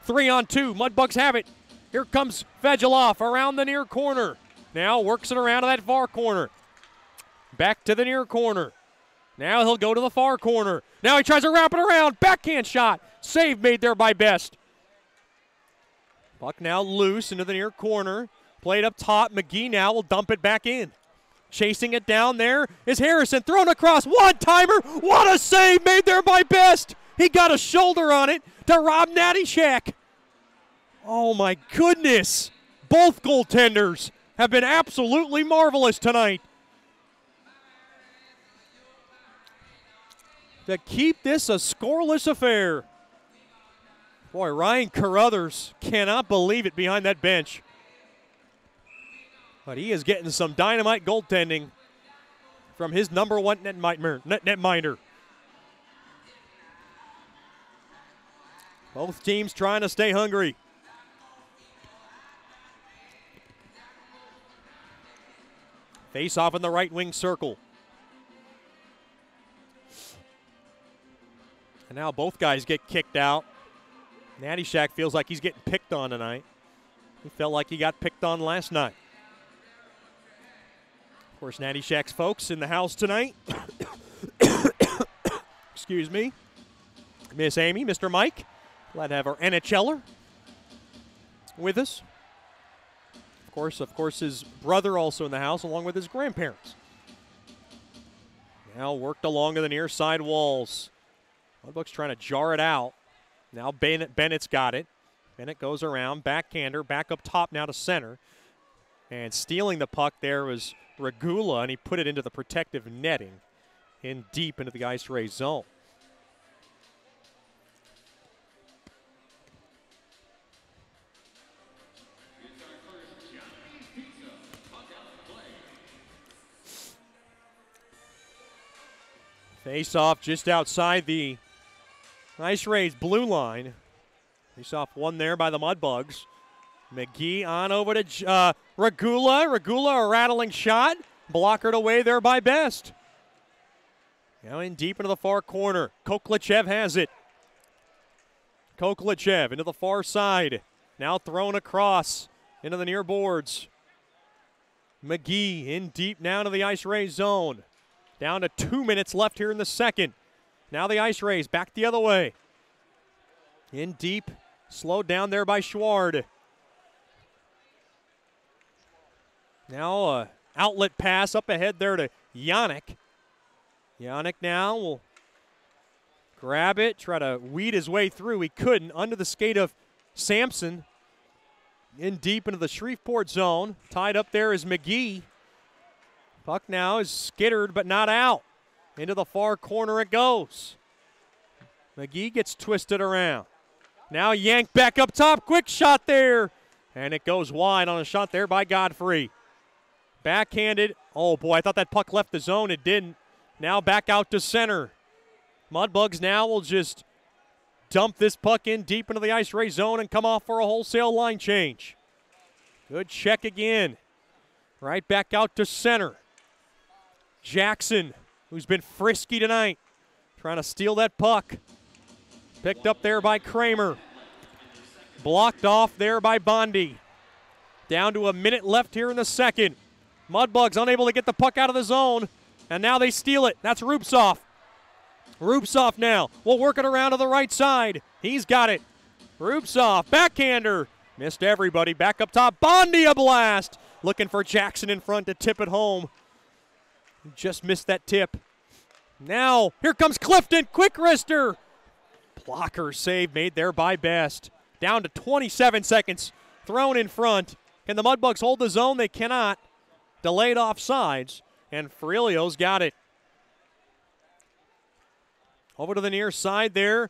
3-on-2, Mudbugs have it. Here comes Fedulov around the near corner. Now works it around to that far corner. Back to the near corner. Now he'll go to the far corner. Now he tries to wrap it around. Backhand shot. Save made there by Best. Puck now loose into the near corner. Played up top. McGee now will dump it back in. Chasing it down there is Harrison. Thrown across. One-timer. What a save made there by Best. He got a shoulder on it to Rob Nattyshak. Oh, my goodness. Both goaltenders have been absolutely marvelous tonight. To keep this a scoreless affair. Boy, Ryan Carruthers cannot believe it behind that bench. But he is getting some dynamite goaltending from his number one netminder. Both teams trying to stay hungry. Face off in the right wing circle. And now both guys get kicked out. Nattyshak feels like he's getting picked on tonight. He felt like he got picked on last night. Of course, Nattyshak's folks in the house tonight. Excuse me. Miss Amy, Mr. Mike. Glad to have our NHLer with us. Of course, his brother also in the house, along with his grandparents. Now worked along to the near side walls. Mudbugs trying to jar it out. Now Bennett's got it. Bennett goes around, backhander, back up top now to center. And stealing the puck there was Regula, and he put it into the protective netting in deep into the ice raised zone. Face off just outside the ice raised blue line. Face off one there by the Mudbugs. McGee on over to Regula. Regula, a rattling shot. Blockered away there by Best. Now in deep into the far corner. Koklichev has it. Koklichev into the far side. Now thrown across into the near boards. McGee in deep now to the ice raised zone. Down to 2 minutes left here in the second. Now the ice raise back the other way. In deep, slowed down there by Schward. Now a outlet pass up ahead there to Yannick. Yannick now will grab it, try to weed his way through. He couldn't. Under the skate of Sampson. In deep into the Shreveport zone. Tied up there is McGee. Puck now is skittered but not out. Into the far corner it goes. McGee gets twisted around. Now yanked back up top. Quick shot there. And it goes wide on a shot there by Godfrey. Backhanded. Oh, boy, I thought that puck left the zone. It didn't. Now back out to center. Mudbugs now will just dump this puck in deep into the ice raised zone and come off for a wholesale line change. Good check again. Right back out to center. Jackson, who's been frisky tonight, trying to steal that puck. Picked up there by Kramer. Blocked off there by Bondi. Down to a minute left here in the second. Mudbugs unable to get the puck out of the zone, and now they steal it. That's Rupsoff. Rupsoff now will work it around to the right side. He's got it. Rupsoff, backhander. Missed everybody. Back up top. Bondi a blast. Looking for Jackson in front to tip it home. Just missed that tip. Now, here comes Clifton. Quick wrister. Blocker save made there by Best. Down to 27 seconds. Thrown in front. Can the Mudbugs hold the zone? They cannot. Delayed offsides. And Ferrilio's got it. Over to the near side there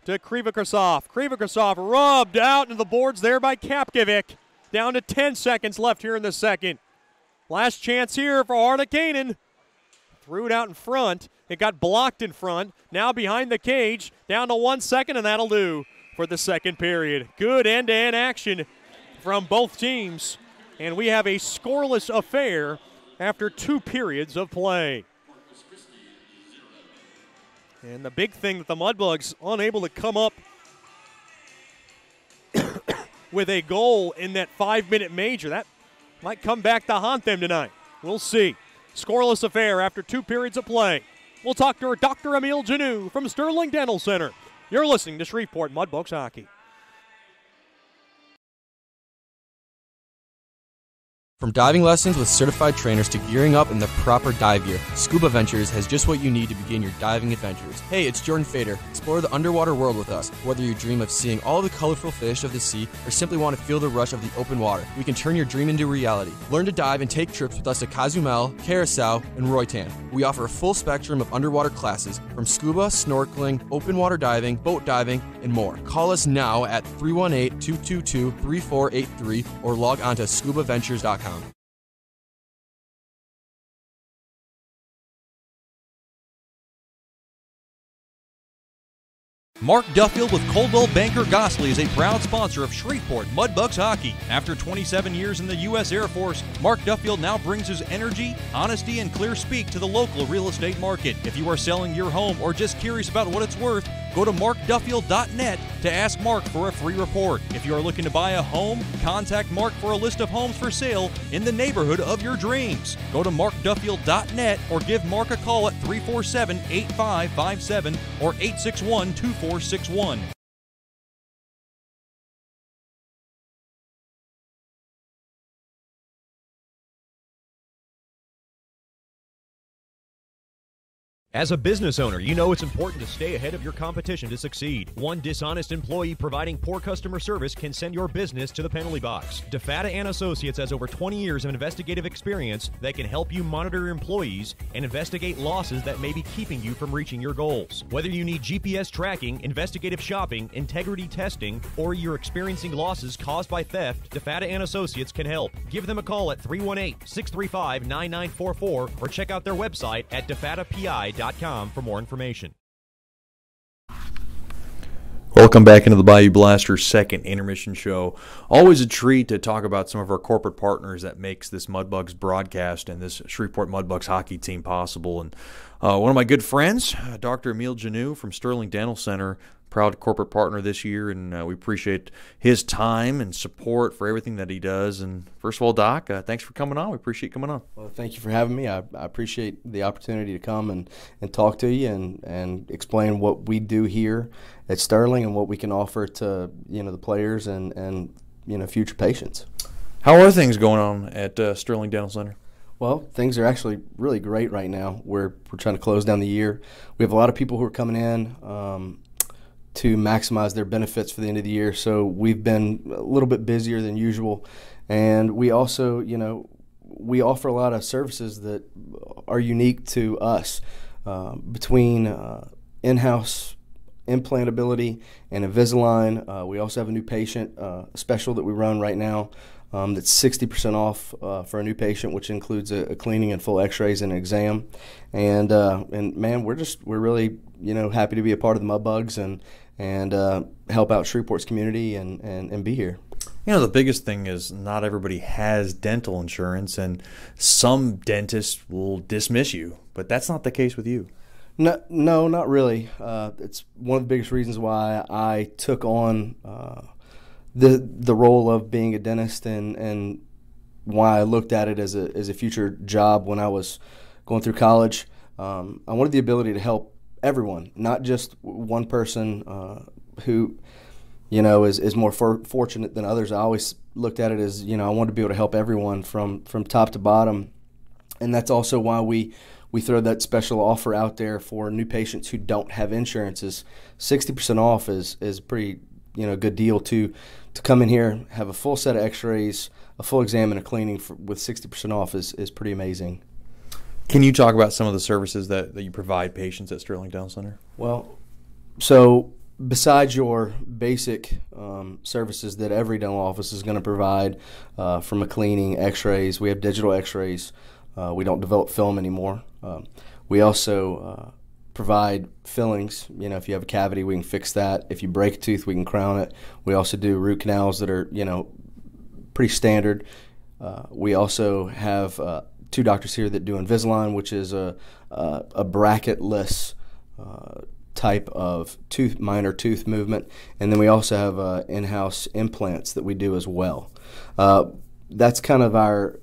to Krivikrasov. Krivikrasov rubbed out into the boards there by Kapkovic. Down to 10 seconds left here in the second. Last chance here for Hardikainen. Threw it out in front. It got blocked in front. Now behind the cage. Down to 1 second, and that'll do for the second period. Good end-to-end action from both teams. And we have a scoreless affair after 2 periods of play. And the big thing that the Mudbugs unable to come up with a goal in that 5-minute major. That might come back to haunt them tonight. We'll see. Scoreless affair after 2 periods of play. We'll talk to Dr. Emile Janou from Sterling Dental Center. You're listening to Shreveport Mudbugs Hockey. From diving lessons with certified trainers to gearing up in the proper dive gear, Scuba Ventures has just what you need to begin your diving adventures. Hey, it's Jordan Fader. Explore the underwater world with us. Whether you dream of seeing all the colorful fish of the sea or simply want to feel the rush of the open water, we can turn your dream into reality. Learn to dive and take trips with us to Cozumel, Curacao, and Roatan. We offer a full spectrum of underwater classes from scuba, snorkeling, open water diving, boat diving, and more. Call us now at 318-222-3483 or log on to scubaventures.com. Mark Duffield with Coldwell Banker Gosley is a proud sponsor of Shreveport Mudbugs hockey. After 27 years in the U.S. Air Force, Mark Duffield now brings his energy, honesty, and clear speak to the local real estate market. If you are selling your home or just curious about what it's worth, go to markduffield.net to ask Mark for a free report. If you are looking to buy a home, contact Mark for a list of homes for sale in the neighborhood of your dreams. Go to markduffield.net or give Mark a call at 347-8557 or 861-2461. As a business owner, you know it's important to stay ahead of your competition to succeed. One dishonest employee providing poor customer service can send your business to the penalty box. DeFatta & Associates has over 20 years of investigative experience that can help you monitor your employees and investigate losses that may be keeping you from reaching your goals. Whether you need GPS tracking, investigative shopping, integrity testing, or you're experiencing losses caused by theft, DeFatta & Associates can help. Give them a call at 318-635-9944 or check out their website at defattapi.com for more information. Welcome back into the Bayou Blasters second intermission show. Always a treat to talk about some of our corporate partners that makes this Mudbugs broadcast and this Shreveport Mudbugs hockey team possible. And one of my good friends, Dr. Emile Janou from Sterling Dental Center, proud corporate partner this year, and we appreciate his time and support for everything that he does. And first of all, Doc, thanks for coming on. We appreciate you coming on. Well, thank you for having me. I appreciate the opportunity to come and talk to you and explain what we do here at Sterling and what we can offer to the players and future patients. How are things going on at Sterling Dental Center? Well, things are actually really great right now. We're trying to close down the year. We have a lot of people who are coming in to maximize their benefits for the end of the year. So we've been a little bit busier than usual. And we also, we offer a lot of services that are unique to us between in-house implantability and Invisalign. We also have a new patient special that we run right now that's 60% off for a new patient, which includes a cleaning and full x-rays and an exam. And man, we're really happy to be a part of the Mudbugs and help out Shreveport's community and be here. The biggest thing is not everybody has dental insurance, and some dentists will dismiss you, but that's not the case with you. No, not really. It's one of the biggest reasons why I took on the role of being a dentist and why I looked at it as a future job when I was going through college. I wanted the ability to help everyone, not just one person who is more fortunate than others. I always looked at it as I wanted to be able to help everyone from top to bottom, and that's also why we throw that special offer out there for new patients who don't have insurances. 60% off is a pretty good deal to come in here, have a full set of x-rays, a full exam, and a cleaning with 60% off is pretty amazing. Can you talk about some of the services that you provide patients at Sterling Dental Center? Well, so besides your basic services that every dental office is going to provide, from a cleaning, x-rays, we have digital x-rays. We don't develop film anymore. We also provide fillings. If you have a cavity, we can fix that. If you break a tooth, we can crown it. We also do root canals that are, pretty standard. We also have 2 doctors here that do Invisalign, which is a bracketless type of minor tooth movement. And then we also have in-house implants that we do as well. That's kind of our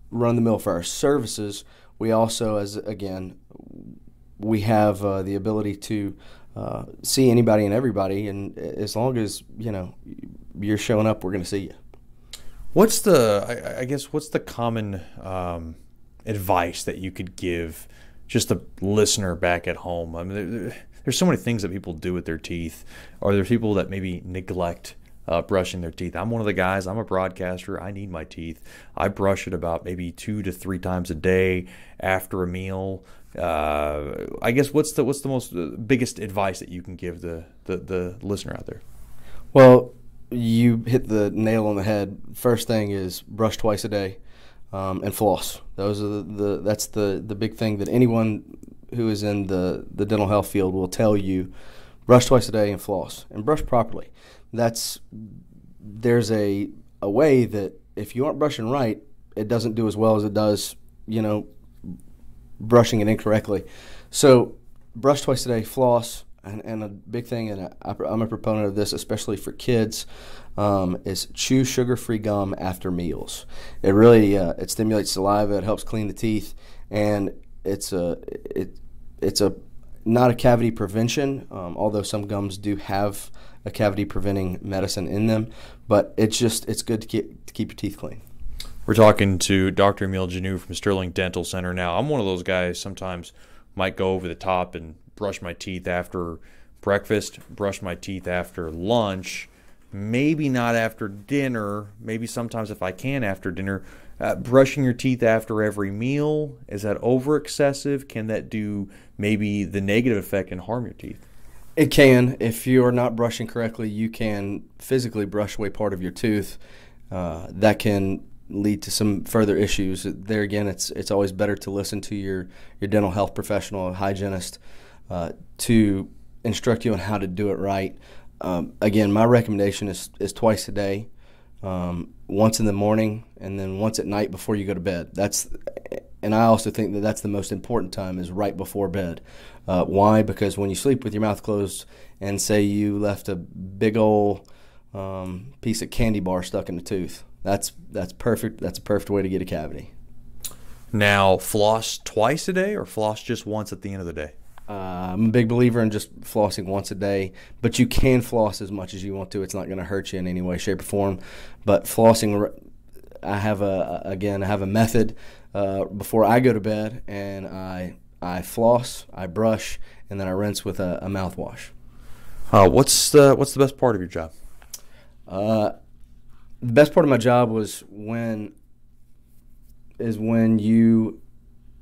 run-the-mill for our services. We also, we have the ability to see anybody and everybody, and as long as you're showing up, we're going to see you. What's the what's the common advice that you could give just the listener back at home? I mean, there's so many things that people do with their teeth, or there's people that maybe neglect brushing their teeth. I'm one of the guys. I'm a broadcaster. I need my teeth. I brush it about maybe 2 to 3 times a day after a meal. I guess what's the most biggest advice that you can give the listener out there? Well, you hit the nail on the head. First thing is brush twice a day, and floss. Those are that's the big thing that anyone who is in the dental health field will tell you. Brush twice a day and floss, and brush properly. There's a way that if you aren't brushing right, it doesn't do as well as it does, brushing it incorrectly. So brush twice a day, floss, and a big thing, and I'm a proponent of this, especially for kids, is chew sugar-free gum after meals. It really it stimulates saliva, it helps clean the teeth, and it's not a cavity prevention, although some gums do have a cavity preventing medicine in them, but it's good to keep your teeth clean. We're talking to Dr. Emil Janou from Sterling Dental Center. Now, I'm one of those guys sometimes might go over the top and brush my teeth after breakfast, brush my teeth after lunch, maybe not after dinner, maybe sometimes if I can after dinner. Brushing your teeth after every meal, is that over excessive? Can that do maybe the negative effect and harm your teeth? It can. If you're not brushing correctly, you can physically brush away part of your tooth. That can lead to some further issues. There again, it's always better to listen to your dental health professional, a hygienist, to instruct you on how to do it right. Again, my recommendation is twice a day, once in the morning and then once at night before you go to bed. And I also think that that's the most important time, is right before bed. Why? Because when you sleep with your mouth closed and say you left a big old piece of candy bar stuck in the tooth, that's perfect. That's a perfect way to get a cavity. Now, floss twice a day or floss just once at the end of the day? I'm a big believer in just flossing once a day, but you can floss as much as you want to. It's not going to hurt you in any way, shape, or form. But flossing, I have a method before I go to bed, and I floss, I brush, and then I rinse with a mouthwash. What's the best part of your job? The best part of my job was when you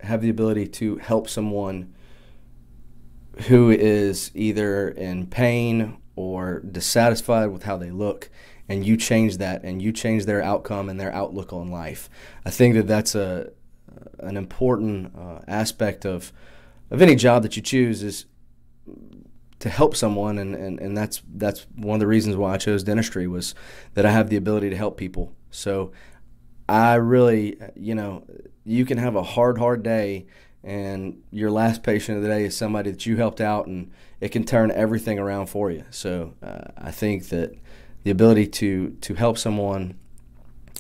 have the ability to help someone who is either in pain or dissatisfied with how they look, and you change that, and you change their outcome and their outlook on life. I think that that's an important aspect of any job that you choose, is to help someone, and that's one of the reasons why I chose dentistry, was that I have the ability to help people. So I really, you can have a hard day, and your last patient of the day is somebody that you helped out, and it can turn everything around for you. So I think that the ability to help someone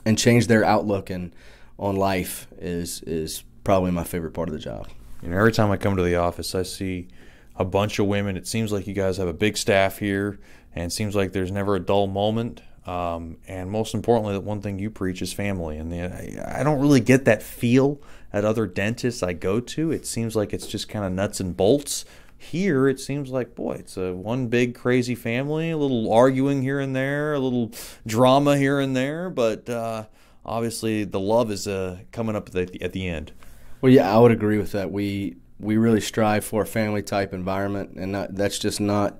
and change their outlook on life is probably my favorite part of the job. Every time I come to the office, I see a bunch of women. It seems like you guys have a big staff here, and it seems like there's never a dull moment. And most importantly, the one thing you preach is family. And I don't really get that feel at other dentists I go to. It seems like it's just kind of nuts and bolts. Here, it seems like, boy, it's one big crazy family, a little arguing here and there, a little drama here and there, but obviously the love is coming up at the end. Well, yeah, I would agree with that. We really strive for a family-type environment, and that's just not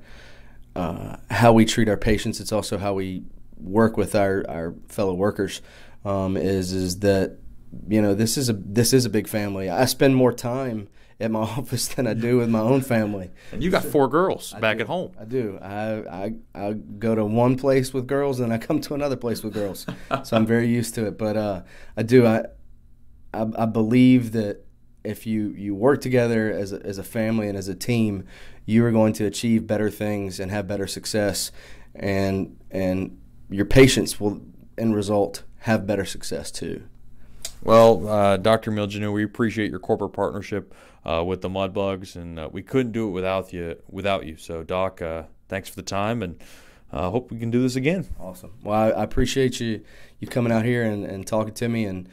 how we treat our patients. It's also how we work with our fellow workers. Is that this is a big family. I spend more time at my office than I do with my own family. And you got 4 girls back at home. I do. I go to one place with girls, and I come to another place with girls. So I'm very used to it. But I do. I believe that if you work together as a family and as a team, you are going to achieve better things and have better success, and your patients will, in result, have better success too. Well, Dr. Emil Janou, we appreciate your corporate partnership with the Mudbugs, and we couldn't do it without you. So, Doc, thanks for the time, and hope we can do this again. Awesome. Well, I appreciate you coming out here and talking to me. And,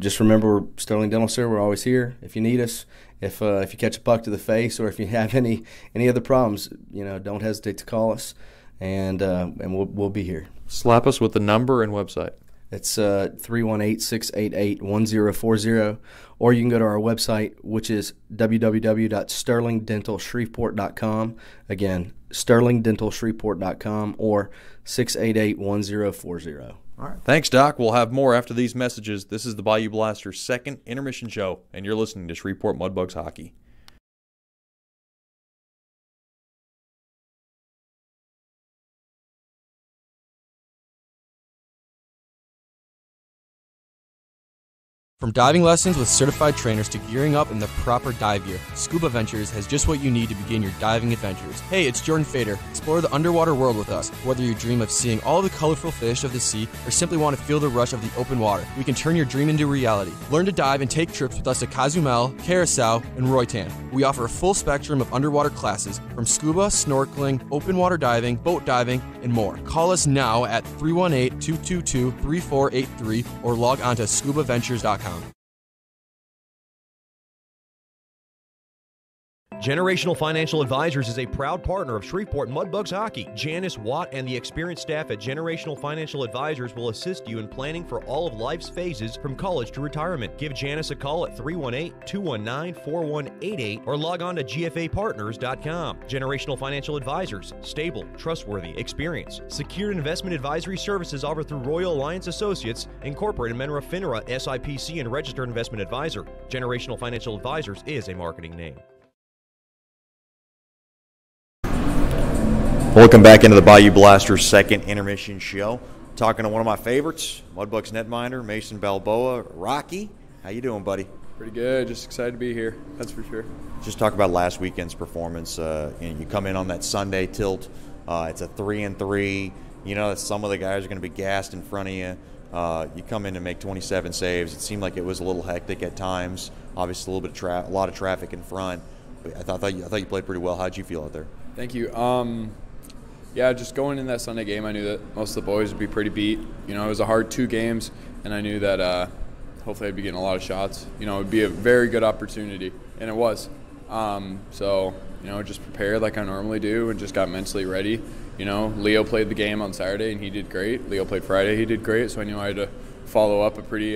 just remember, Sterling Dental Center, we're always here if you need us. If you catch a puck to the face or if you have any other problems, don't hesitate to call us, and we'll be here. Slap us with the number and website. It's 318-688-1040, or you can go to our website, which is www.sterlingdentalshreveport.com. Again, sterlingdentalshreveport.com, or 688-1040. All right. Thanks, Doc. We'll have more after these messages. This is the Bayou Blasters' second intermission show, and you're listening to Shreveport Mudbugs Hockey. From diving lessons with certified trainers to gearing up in the proper dive gear, Scuba Ventures has just what you need to begin your diving adventures. Hey, it's Jordan Fader. Explore the underwater world with us. Whether you dream of seeing all the colorful fish of the sea or simply want to feel the rush of the open water, we can turn your dream into reality. Learn to dive and take trips with us to Cozumel, Curacao, and Roatan. We offer a full spectrum of underwater classes from scuba, snorkeling, open water diving, boat diving, and more. Call us now at 318-222-3483 or log on to scubaventures.com. Generational Financial Advisors is a proud partner of Shreveport Mudbugs Hockey. Janice Watt and the experienced staff at Generational Financial Advisors will assist you in planning for all of life's phases from college to retirement. Give Janice a call at 318-219-4188 or log on to gfapartners.com. Generational Financial Advisors. Stable, trustworthy, experience. Secured investment advisory services offered through Royal Alliance Associates, Incorporated, Menra FINRA, SIPC, and Registered Investment Advisor. Generational Financial Advisors is a marketing name. Welcome back into the Bayou Blasters' second intermission show. Talking to one of my favorites, Mudbugs netminder Mason Balboa. Rocky, how you doing, buddy? Pretty good. Just excited to be here. That's for sure. Just talk about last weekend's performance. You come in on that Sunday tilt. It's a 3-3. You know that some of the guys are going to be gassed in front of you. You come in and make 27 saves. It seemed like it was a little hectic at times. Obviously, a lot of traffic in front. But I thought you played pretty well. How'd you feel out there? Thank you. Yeah, just going in that Sunday game, I knew that most of the boys would be pretty beat. It was a hard 2 games, and I knew that hopefully I'd be getting a lot of shots. It would be a very good opportunity, and it was. So, just prepared like I normally do and just got mentally ready. Leo played the game on Saturday, and he did great. Leo played Friday, he did great, so I knew I had to follow up a pretty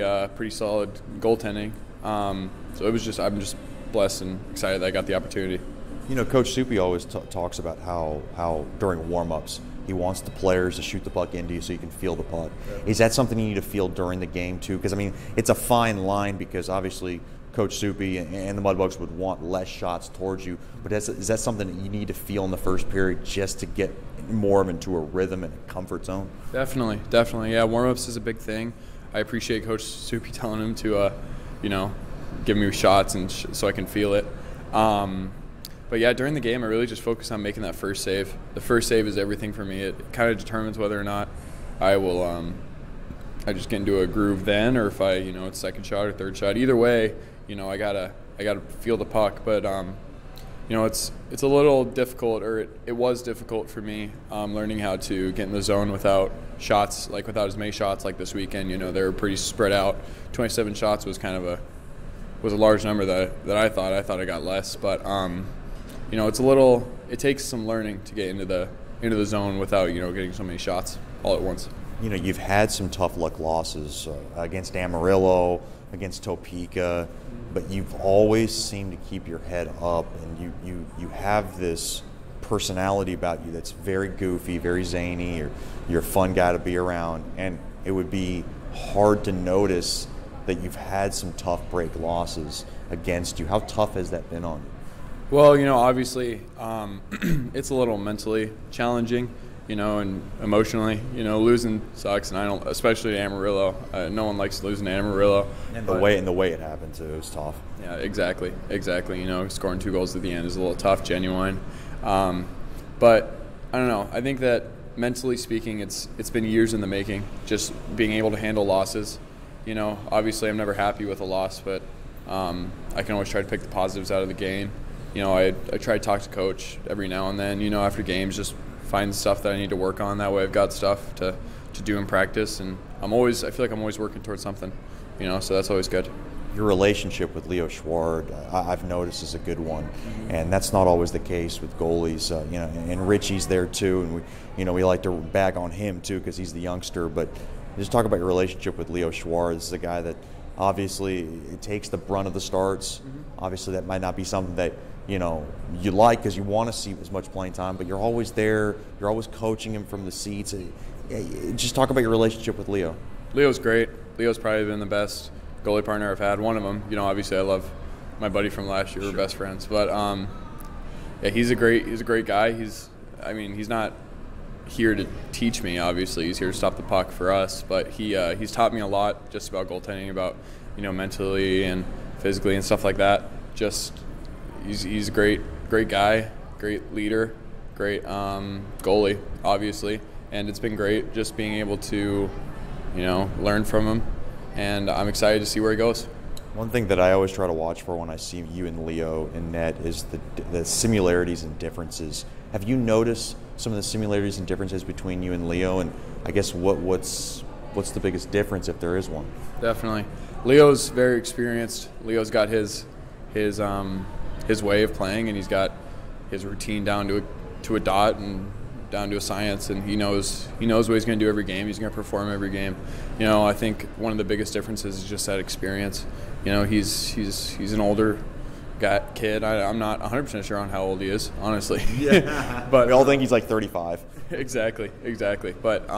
solid goaltending. So I'm just blessed and excited that I got the opportunity. Coach Soupy always talks about how during warm-ups he wants the players to shoot the puck into you so you can feel the puck. Yeah. Is that something you need to feel during the game too? Because, it's a fine line because obviously Coach Soupy and the Mudbugs would want less shots towards you. But is that something that you need to feel in the first period just to get more into a rhythm and a comfort zone? Definitely. Yeah, warm-ups is a big thing. I appreciate Coach Soupy telling him to, give me shots and so I can feel it. But yeah, during the game, I really just focus on making that first save. The first save is everything for me. It kind of determines whether or not I will, I just get into a groove then, or if I, it's second shot or third shot. Either way, I gotta feel the puck. But it's a little difficult, or it was difficult for me learning how to get in the zone without shots, without as many shots like this weekend. They were pretty spread out. 27 shots was kind of a large number that I thought. I thought I got less, but. It takes some learning to get into the zone without, getting so many shots all at once. You've had some tough luck losses against Amarillo, against Topeka, but you've always seemed to keep your head up, and you have this personality about you that's very goofy, very zany. You're a fun guy to be around, and it would be hard to notice that you've had some tough break losses against you. How tough has that been on you? Well, obviously, it's a little mentally challenging, and emotionally, losing sucks, and I don't, especially to Amarillo. No one likes losing to Amarillo. And the way it happened too, it was tough. Yeah, exactly. Scoring 2 goals at the end is a little tough, genuine. But I don't know. I think that mentally speaking, it's been years in the making. Just being able to handle losses. Obviously, I'm never happy with a loss, but I can always try to pick the positives out of the game. I try to talk to Coach every now and then, after games, just find stuff that I need to work on. That way I've got stuff to do in practice, and I feel like I'm always working towards something, you know, so that's always good. Your relationship with Leo Schward, I've noticed, is a good one, and that's not always the case with goalies. You know, and Richie's there too, and we like to bag on him too because he's the youngster. But just talk about your relationship with Leo Schward. This is a guy that obviously it takes the brunt of the starts. Obviously, that might not be something that you like because you want to see as much playing time, but you're always there. You're always coaching him from the seats. Just talk about your relationship with Leo. Leo's great. Leo's probably been the best goalie partner I've had. One of them. You know, obviously I love my buddy from last year. We're best friends. But yeah, he's a great guy. He's not here to teach me. Obviously, he's here to stop the puck for us. But he's taught me a lot just about goaltending, about mentally and physically and stuff like that. Just he's a great guy, great leader, great goalie, obviously. And it's been great just being able to, learn from him. And I'm excited to see where he goes. One thing that I always try to watch for when I see you and Leo in net is the similarities and differences. Have you noticed some of the similarities and differences between you and Leo? And I guess what's the biggest difference, if there is one? Definitely. Leo's very experienced. Leo's got his way of playing, and he's got his routine down to a dot and down to a science, and he knows what he's going to do every game. He's going to perform every game. I think one of the biggest differences is just that experience. He's an older kid. I'm not 100% sure on how old he is, honestly. Yeah. But we all think he's like 35. Exactly. But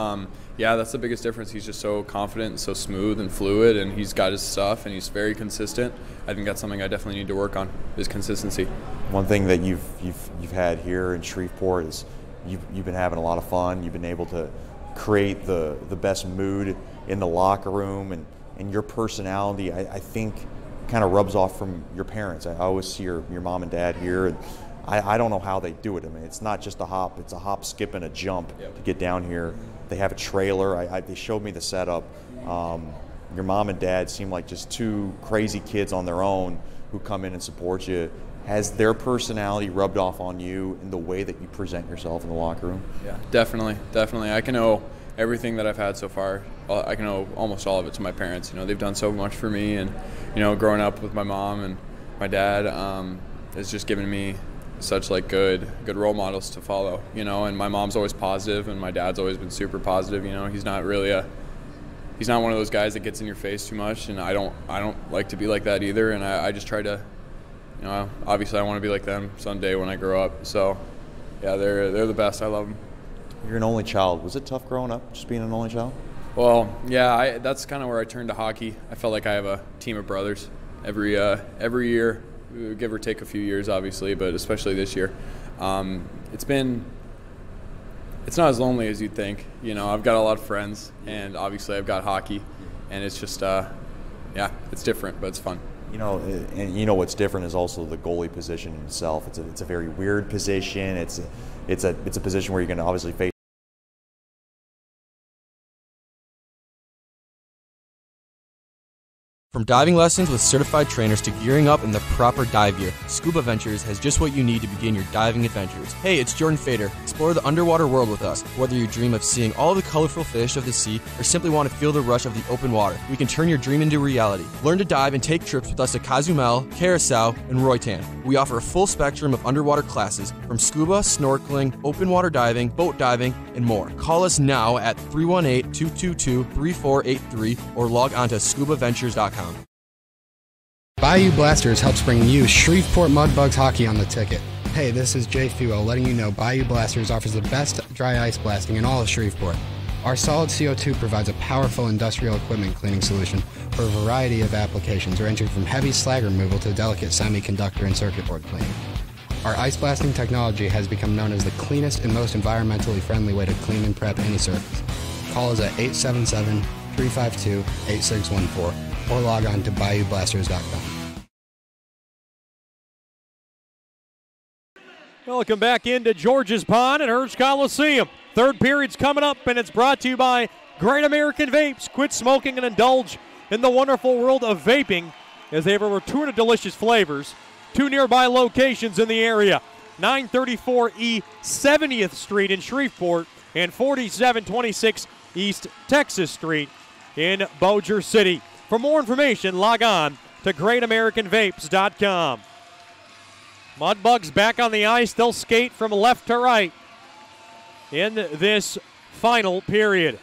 yeah, that's the biggest difference. He's just so confident and so smooth and fluid, and he's got his stuff, and he's very consistent. I think that's something I definitely need to work on, is consistency. One thing that you've had here in Shreveport is you've been having a lot of fun. You've been able to create the best mood in the locker room, and your personality, I think, kind of rubs off from your parents. I always see your mom and dad here, and I don't know how they do it. I mean, it's not just a hop. It's a hop, skip, and a jump to get down here. They have a trailer. They showed me the setup. Your mom and dad seem like just two crazy kids on their own who come in and support you. Has their personality rubbed off on you in the way that you present yourself in the locker room? Yeah, definitely. I can owe everything that I've had so far. I can owe almost all of it to my parents. They've done so much for me, and growing up with my mom and my dad has just given me such good role models to follow. And my mom's always positive, and my dad's always been super positive. He's not one of those guys that gets in your face too much, and I don't like to be like that either. And I just try to. Obviously I want to be like them someday when I grow up. So, yeah, they're the best. I love them. You're an only child. Was it tough growing up, just being an only child? Well, yeah, that's kind of where I turned to hockey. I felt like I have a team of brothers every year, give or take a few years, obviously, but especially this year. It's not as lonely as you'd think. I've got a lot of friends, and obviously I've got hockey, and it's just, it's different, but it's fun. And what's different is also the goalie position in itself. It's a very weird position. It's a position where you're going to obviously face. From diving lessons with certified trainers to gearing up in the proper dive gear, Scuba Ventures has just what you need to begin your diving adventures. Hey, it's Jordan Fader. Explore the underwater world with us. Whether you dream of seeing all the colorful fish of the sea or simply want to feel the rush of the open water, we can turn your dream into reality. Learn to dive and take trips with us to Cozumel, Curacao, and Roatan. We offer a full spectrum of underwater classes from scuba, snorkeling, open water diving, boat diving, and more. Call us now at 318-222-3483 or log on to scubaventures.com. Bayou Blasters helps bring you Shreveport Mudbugs hockey on the ticket. Hey, this is Jay Fuo letting you know Bayou Blasters offers the best dry ice blasting in all of Shreveport. Our solid CO2 provides a powerful industrial equipment cleaning solution for a variety of applications ranging from heavy slag removal to delicate semiconductor and circuit board cleaning. Our ice blasting technology has become known as the cleanest and most environmentally friendly way to clean and prep any surface. Call us at 877-352-8614 or log on to BayouBlasters.com. Welcome back into George's Pond at Hirsch Coliseum. Third period's coming up, and it's brought to you by Great American Vapes. Quit smoking and indulge in the wonderful world of vaping as they have a return of delicious flavors. 2 nearby locations in the area. 934 E 70th Street in Shreveport, and 4726 East Texas Street in Bossier City. For more information, log on to GreatAmericanVapes.com. Mudbugs back on the ice. They'll skate from left to right in this final period.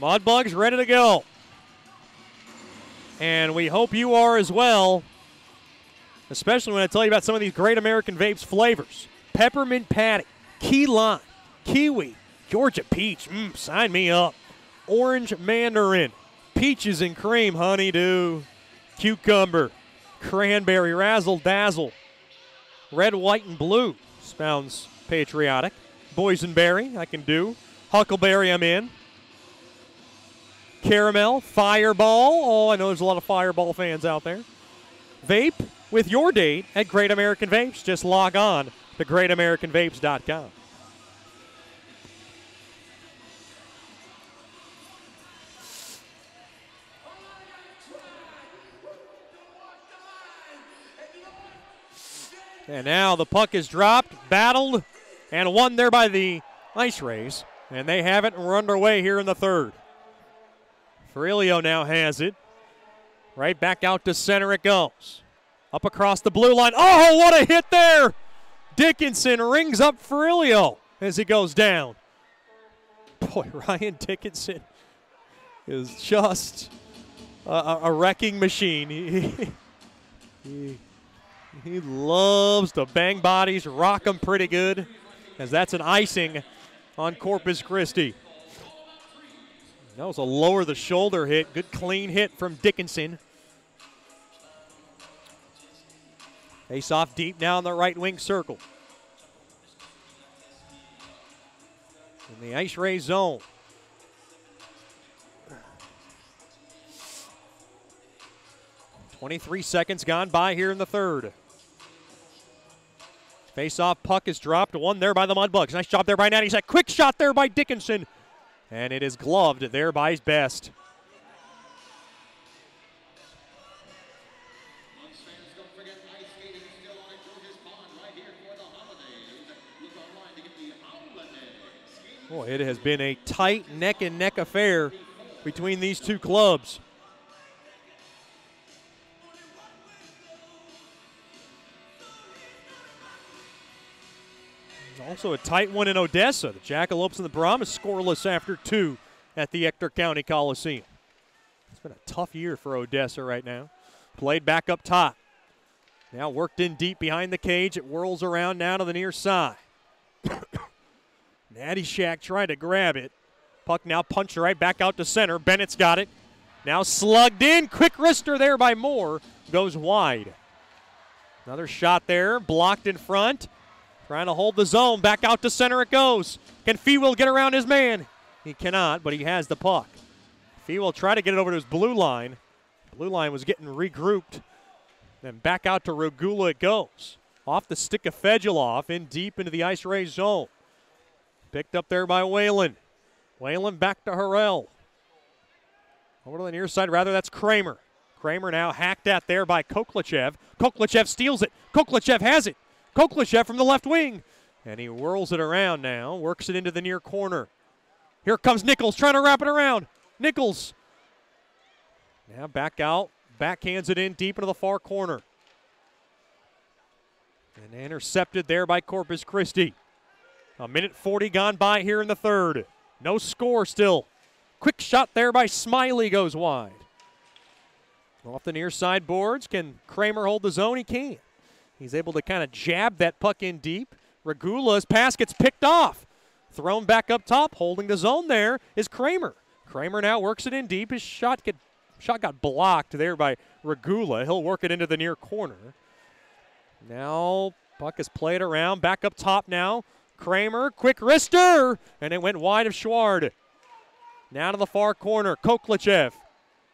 Mudbugs ready to go. And we hope you are as well, especially when I tell you about some of these Great American Vapes flavors. Peppermint patty, key lime, kiwi, Georgia peach, sign me up. Orange mandarin, peaches and cream, honeydew, cucumber, cranberry, razzle dazzle, red, white, and blue, sounds patriotic. Boysenberry, I can do. Huckleberry, I'm in. Caramel, Fireball. Oh, I know there's a lot of Fireball fans out there. Vape with your date at Great American Vapes. Just log on to GreatAmericanVapes.com. And now the puck is dropped, battled, and won there by the Ice Rays. And they have it and we're underway here in the third. Ferrilio now has it. Right back out to center it goes. Up across the blue line. Oh, what a hit there! Dickinson rings up Ferrilio as he goes down. Boy, Ryan Dickinson is just a wrecking machine. He loves to bang bodies, rock them pretty good, as that's an icing on Corpus Christi. That was a lower the shoulder hit. Good clean hit from Dickinson. Face off deep now in the right wing circle. In the Ice Ray zone. .23 seconds gone by here in the third. Face-off puck is dropped. One there by the Mudbugs. Nice job there by Natty. A quick shot there by Dickinson. And it is gloved there by his best. Boy, it has been a tight neck-and-neck affair between these two clubs. Also a tight one in Odessa. The Jackalopes and the Brahmas scoreless after 2 at the Ector County Coliseum. It's been a tough year for Odessa right now. Played back up top. Now worked in deep behind the cage. It whirls around now to the near side. Natty Shack tried to grab it. Puck now punched right back out to center. Bennett's got it. Now slugged in. Quick wrister there by Moore. Goes wide. Another shot there. Blocked in front. Trying to hold the zone. Back out to center it goes. Can Fewell get around his man? He cannot, but he has the puck. Fewell tried to get it over to his blue line. Blue line was getting regrouped. Then back out to Regula it goes. Off the stick of Fedulov in deep into the Ice Ray zone. Picked up there by Whalen. Whalen back to Harrell. Over to the near side, rather, that's Kramer. Kramer now hacked at there by Koklachev. Koklachev steals it. Koklachev has it. Koklachev from the left wing. And he whirls it around now, works it into the near corner. Here comes Nichols trying to wrap it around. Nichols now back out, backhands it in deep into the far corner. And intercepted there by Corpus Christi. A minute 40 gone by here in the third. No score still. Quick shot there by Smiley goes wide. Off the near side boards. Can Kramer hold the zone? He can. He's able to kind of jab that puck in deep. Regula's pass gets picked off. Thrown back up top, holding the zone there is Kramer. Kramer now works it in deep. His shot got blocked there by Regula. He'll work it into the near corner. Now puck is played around. Back up top now. Kramer, quick wrister, and it went wide of Schward. Now to the far corner, Koklachev.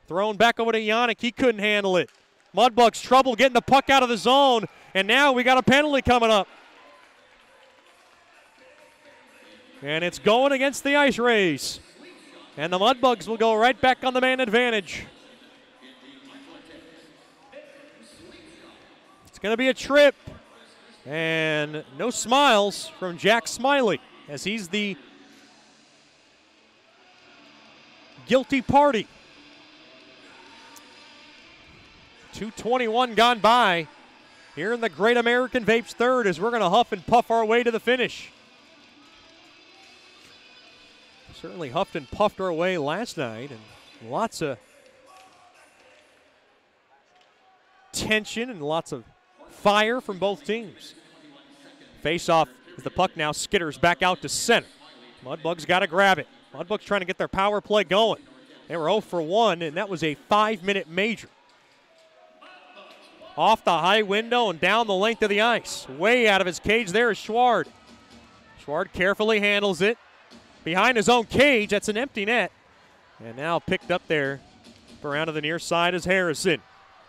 Thrown back over to Yannick. He couldn't handle it. Mudbugs trouble getting the puck out of the zone. And now we got a penalty coming up. And it's going against the Ice Rays. And the Mudbugs will go right back on the man advantage. It's going to be a trip. And no smiles from Jack Smiley, as he's the guilty party. 2:21 gone by here in the Great American Vapes third, as we're going to huff and puff our way to the finish. Certainly huffed and puffed our way last night, and lots of tension and lots of fire from both teams. Face-off as the puck now skitters back out to center. Mudbugs got to grab it. Mudbugs trying to get their power play going. They were 0 for 1, and that was a 5-minute major. Off the high window and down the length of the ice. Way out of his cage there is Schward. Schward carefully handles it. Behind his own cage, that's an empty net. And now picked up there around to the near side is Harrison.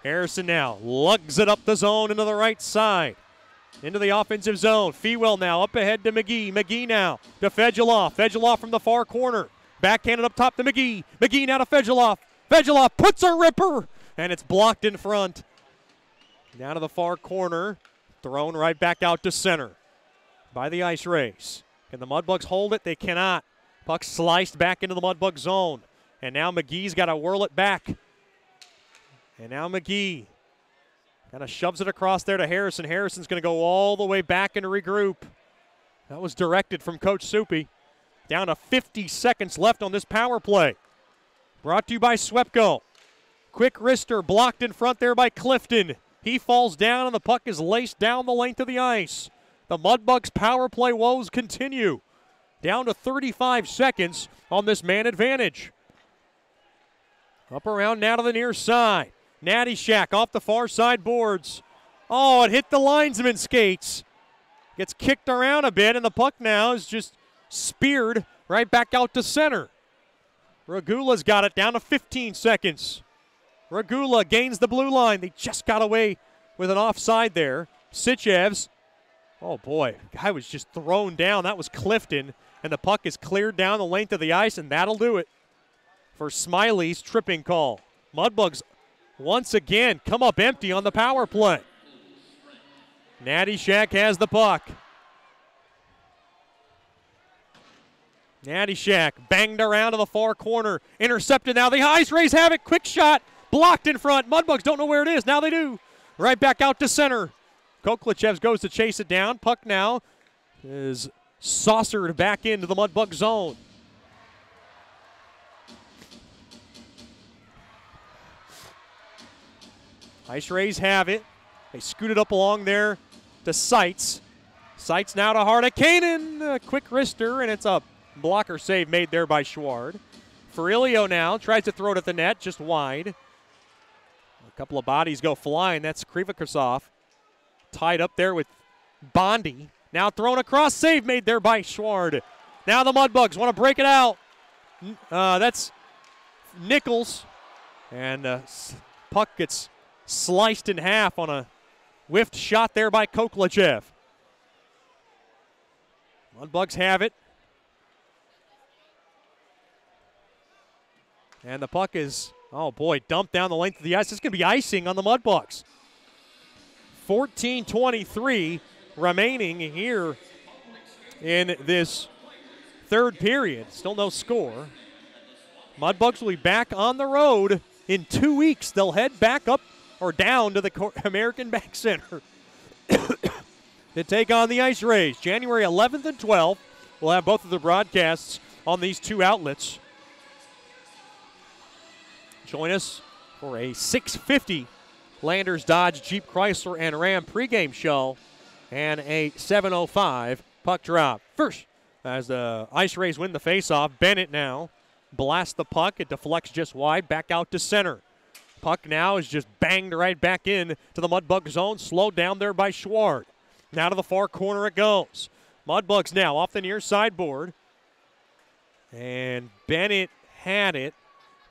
Harrison now lugs it up the zone into the right side. Into the offensive zone. Fewell now up ahead to McGee. McGee now to Fedulov. Fedulov from the far corner. Backhanded up top to McGee. McGee now to Fedulov. Fedulov puts a ripper, and it's blocked in front. Down to the far corner. Thrown right back out to center by the Ice Rays. Can the Mudbugs hold it? They cannot. Puck sliced back into the Mudbug zone. And now McGee's got to whirl it back. And now McGee kind of shoves it across there to Harrison. Harrison's going to go all the way back and regroup. That was directed from Coach Soupy. Down to 50 seconds left on this power play. Brought to you by Swepco. Quick wrister blocked in front there by Clifton. He falls down and the puck is laced down the length of the ice. The Mudbugs power play woes continue. Down to 35 seconds on this man advantage. Up around now to the near side. Natty Shack off the far side boards. Oh, it hit the linesman skates. Gets kicked around a bit, and the puck now is just speared right back out to center. Regula's got it down to 15 seconds. Regula gains the blue line. They just got away with an offside there. Sichevs. Oh, boy. Guy was just thrown down. That was Clifton. And the puck is cleared down the length of the ice, and that'll do it for Smiley's tripping call. Mudbugs once again come up empty on the power play. Natty Shack has the puck. Natty Shack banged around to the far corner. Intercepted now. The Ice Rays have it. Quick shot. Blocked in front. Mudbugs don't know where it is. Now they do. Right back out to center. Koklachevs goes to chase it down. Puck now is saucered back into the Mudbug zone. Ice Rays have it. They scoot it up along there to Seitz. Seitz now to Hardekanen. A quick wrister, and it's a blocker save made there by Schward. Ferrilio now tries to throw it at the net, just wide. A couple of bodies go flying. That's Krivikosov. Tied up there with Bondi. Now thrown across, save made there by Schward. Now the Mudbugs want to break it out. That's Nichols. And puck gets sliced in half on a whiffed shot there by Koklachev. Mudbugs have it. And the puck is, oh boy, dumped down the length of the ice. This is going to be icing on the Mudbugs. 14:23 remaining here in this third period. Still no score. Mudbugs will be back on the road in 2 weeks. They'll head back up or down to the American Bank Center to take on the Ice Rays. January 11th and 12th. We'll have both of the broadcasts on these two outlets. Join us for a 6:50 Landers Dodge Jeep Chrysler and Ram pregame show and a 7:05 puck drop. First, as the Ice Rays win the faceoff, Bennett now blasts the puck. It deflects just wide, back out to center. Puck now is just banged right back in to the Mudbug zone, slowed down there by Schward. Now to the far corner it goes. Mudbugs now off the near sideboard. And Bennett had it.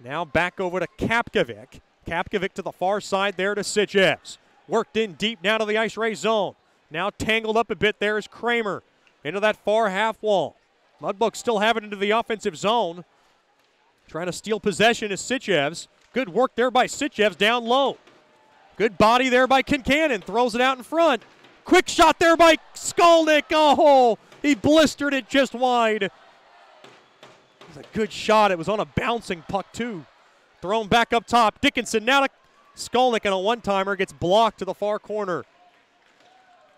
Now back over to Kapkovic. Kapkovic to the far side there to Sichevs. Worked in deep now to the Ice Rays zone. Now tangled up a bit there is Kramer. Into that far half wall. Mudbugs still have it into the offensive zone. Trying to steal possession is Sitchevs. Good work there by Sitchevs down low. Good body there by Kincannon. Throws it out in front. Quick shot there by Skolnick. Oh, he blistered it just wide. It was a good shot. It was on a bouncing puck, too. Thrown back up top. Dickinson now to Skolnick, and a one-timer gets blocked to the far corner.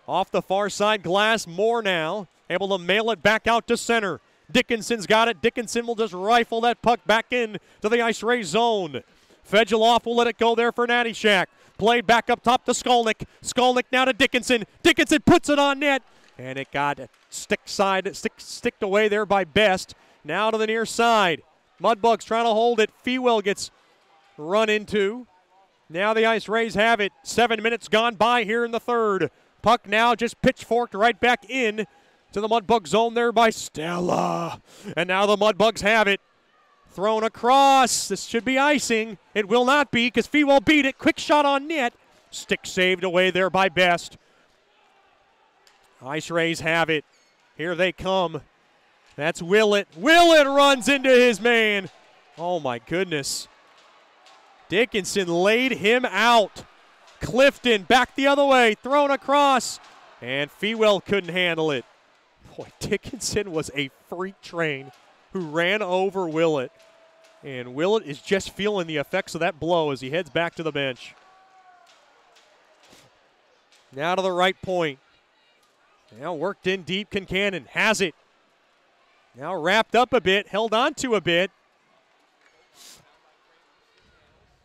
Off the far side glass, Moore now able to mail it back out to center. Dickinson's got it. Dickinson will just rifle that puck back in to the Ice Ray zone. Fedgeloff will let it go there for Natty Shack. Played back up top to Skolnick. Skolnick now to Dickinson. Dickinson puts it on net, and it got sticked away there by Best. Now to the near side. Mudbugs trying to hold it. Fewell gets run into. Now the Ice Rays have it. 7 minutes gone by here in the third. Puck now just pitchforked right back in to the Mudbug zone there by Stella. And now the Mudbugs have it. Thrown across. This should be icing. It will not be because Fewell beat it. Quick shot on net. Stick saved away there by Best. Ice Rays have it. Here they come. That's Willett. Willett runs into his man. Oh, my goodness. Dickinson laid him out. Clifton back the other way. Thrown across. And Fewell couldn't handle it. Boy, Dickinson was a freak train who ran over Willett. And Willett is just feeling the effects of that blow as he heads back to the bench. Now to the right point. Now worked in deep. Kincannon has it. Now wrapped up a bit, held on to a bit.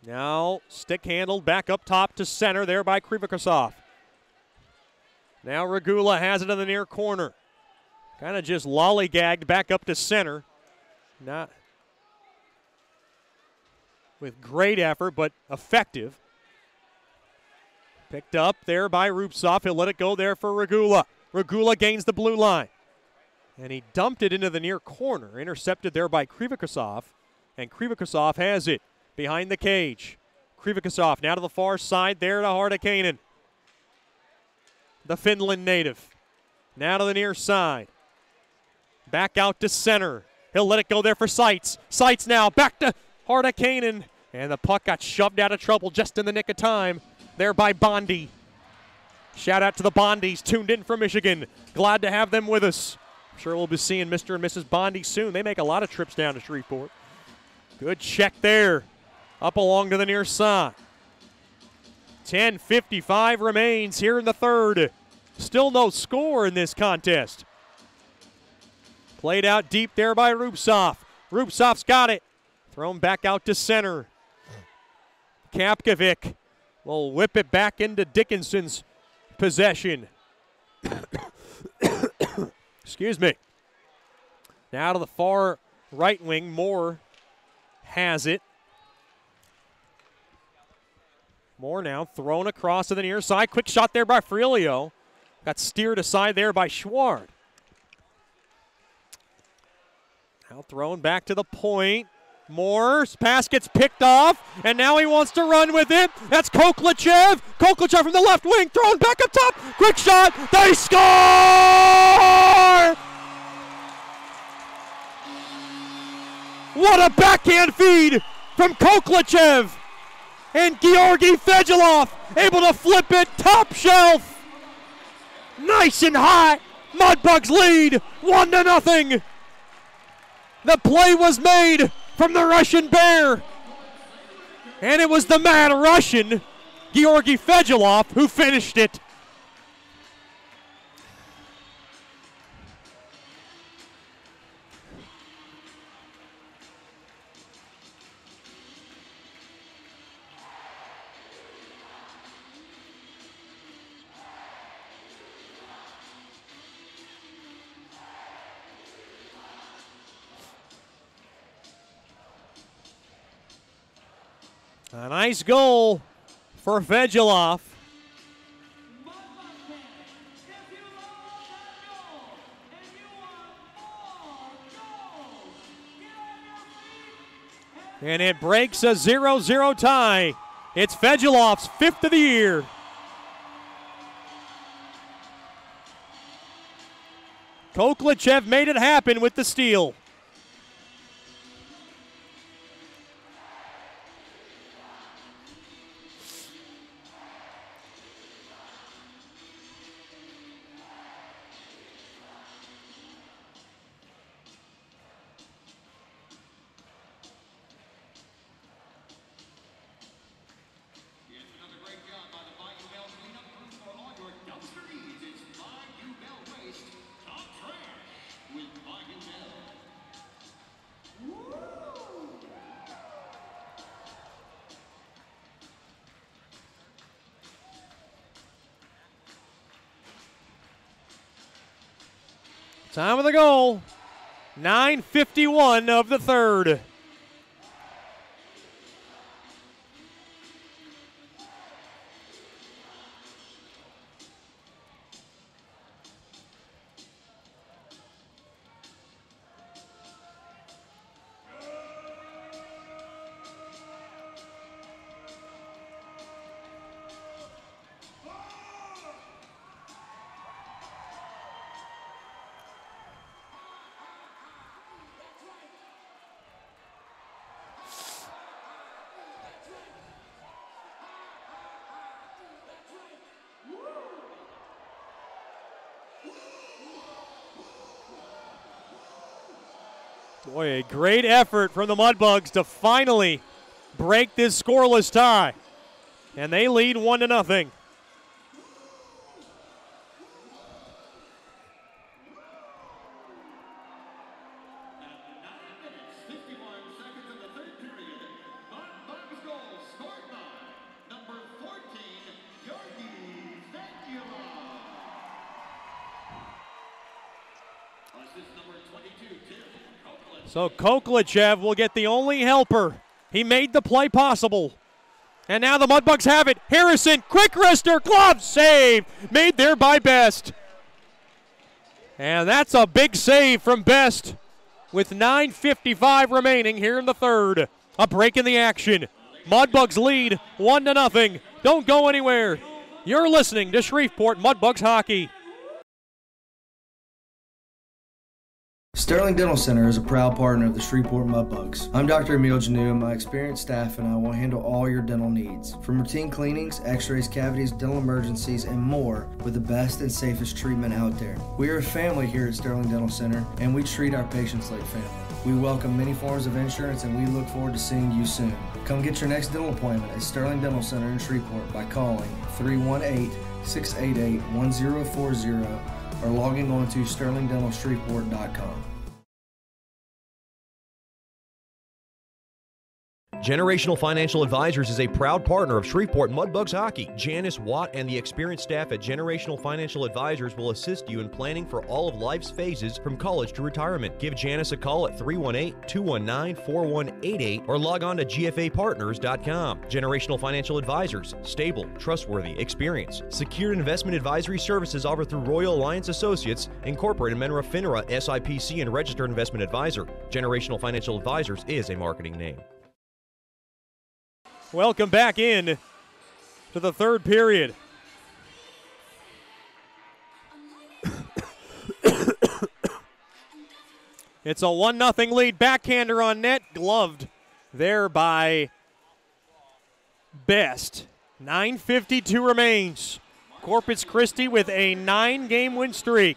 Now stick handled back up top to center there by Krivikosov. Now Regula has it in the near corner. Kind of just lollygagged back up to center. Not with great effort, but effective. Picked up there by Rupsov. He'll let it go there for Regula. Regula gains the blue line. And he dumped it into the near corner. Intercepted there by Krivikosov. And Krivikosov has it behind the cage. Krivikosov now to the far side there to Hardakainen. The Finland native. Now to the near side. Back out to center. He'll let it go there for Seitz. Seitz now back to Hardakainen. And the puck got shoved out of trouble just in the nick of time there by Bondi. Shout out to the Bondis tuned in from Michigan. Glad to have them with us. I'm sure we'll be seeing Mr. and Mrs. Bondi soon. They make a lot of trips down to Shreveport. Good check there. Up along to the near side. 10:55 remains here in the third. Still no score in this contest. Played out deep there by Rupsov. Rupsov's got it. Thrown back out to center. Kapkovic will whip it back into Dickinson's possession. Excuse me. Now to the far right wing. Moore has it. Moore now thrown across to the near side. Quick shot there by Frilio. Got steered aside there by Schward. Now thrown back to the point. Moore's pass gets picked off, and now he wants to run with it. That's Koklachev. Koklachev from the left wing, thrown back up top. Quick shot. They score! What a backhand feed from Koklachev. And Georgi Fedgelov able to flip it top shelf. Nice and hot. Mudbugs lead 1-0. The play was made from the Russian Bear. And it was the mad Russian, Georgi Fedgelov, who finished it. A nice goal for Fedgelov. And it breaks a 0-0 tie. It's Fedgelov's 5th of the year. Koklichev made it happen with the steal. Time of the goal, 9:51 of the third. Boy, a great effort from the Mudbugs to finally break this scoreless tie. And they lead 1-0. So Koklichev will get the only helper. He made the play possible. And now the Mudbugs have it. Harrison, quick wrister, glove save. Made there by Best. And that's a big save from Best with 9:55 remaining here in the third. A break in the action. Mudbugs lead 1-0. Don't go anywhere. You're listening to Shreveport Mudbugs Hockey. Sterling Dental Center is a proud partner of the Shreveport Mudbugs. I'm Dr. Emil Janu, and my experienced staff and I will handle all your dental needs. From routine cleanings, x-rays, cavities, dental emergencies, and more with the best and safest treatment out there. We are a family here at Sterling Dental Center, and we treat our patients like family. We welcome many forms of insurance, and we look forward to seeing you soon. Come get your next dental appointment at Sterling Dental Center in Shreveport by calling 318-688-1040 or logging on to sterlingdentalshreveport.com. Generational Financial Advisors is a proud partner of Shreveport Mudbugs Hockey. Janice Watt and the experienced staff at Generational Financial Advisors will assist you in planning for all of life's phases from college to retirement. Give Janice a call at 318-219-4188 or log on to gfapartners.com. Generational Financial Advisors. Stable, trustworthy, experience. Secured investment advisory services offered through Royal Alliance Associates, Incorporated, Menra FINRA, SIPC, and Registered Investment Advisor. Generational Financial Advisors is a marketing name. Welcome back in to the third period. It's a 1-0 lead. Backhander on net, gloved there by Best. 9:52 remains. Corpus Christi with a 9-game win streak.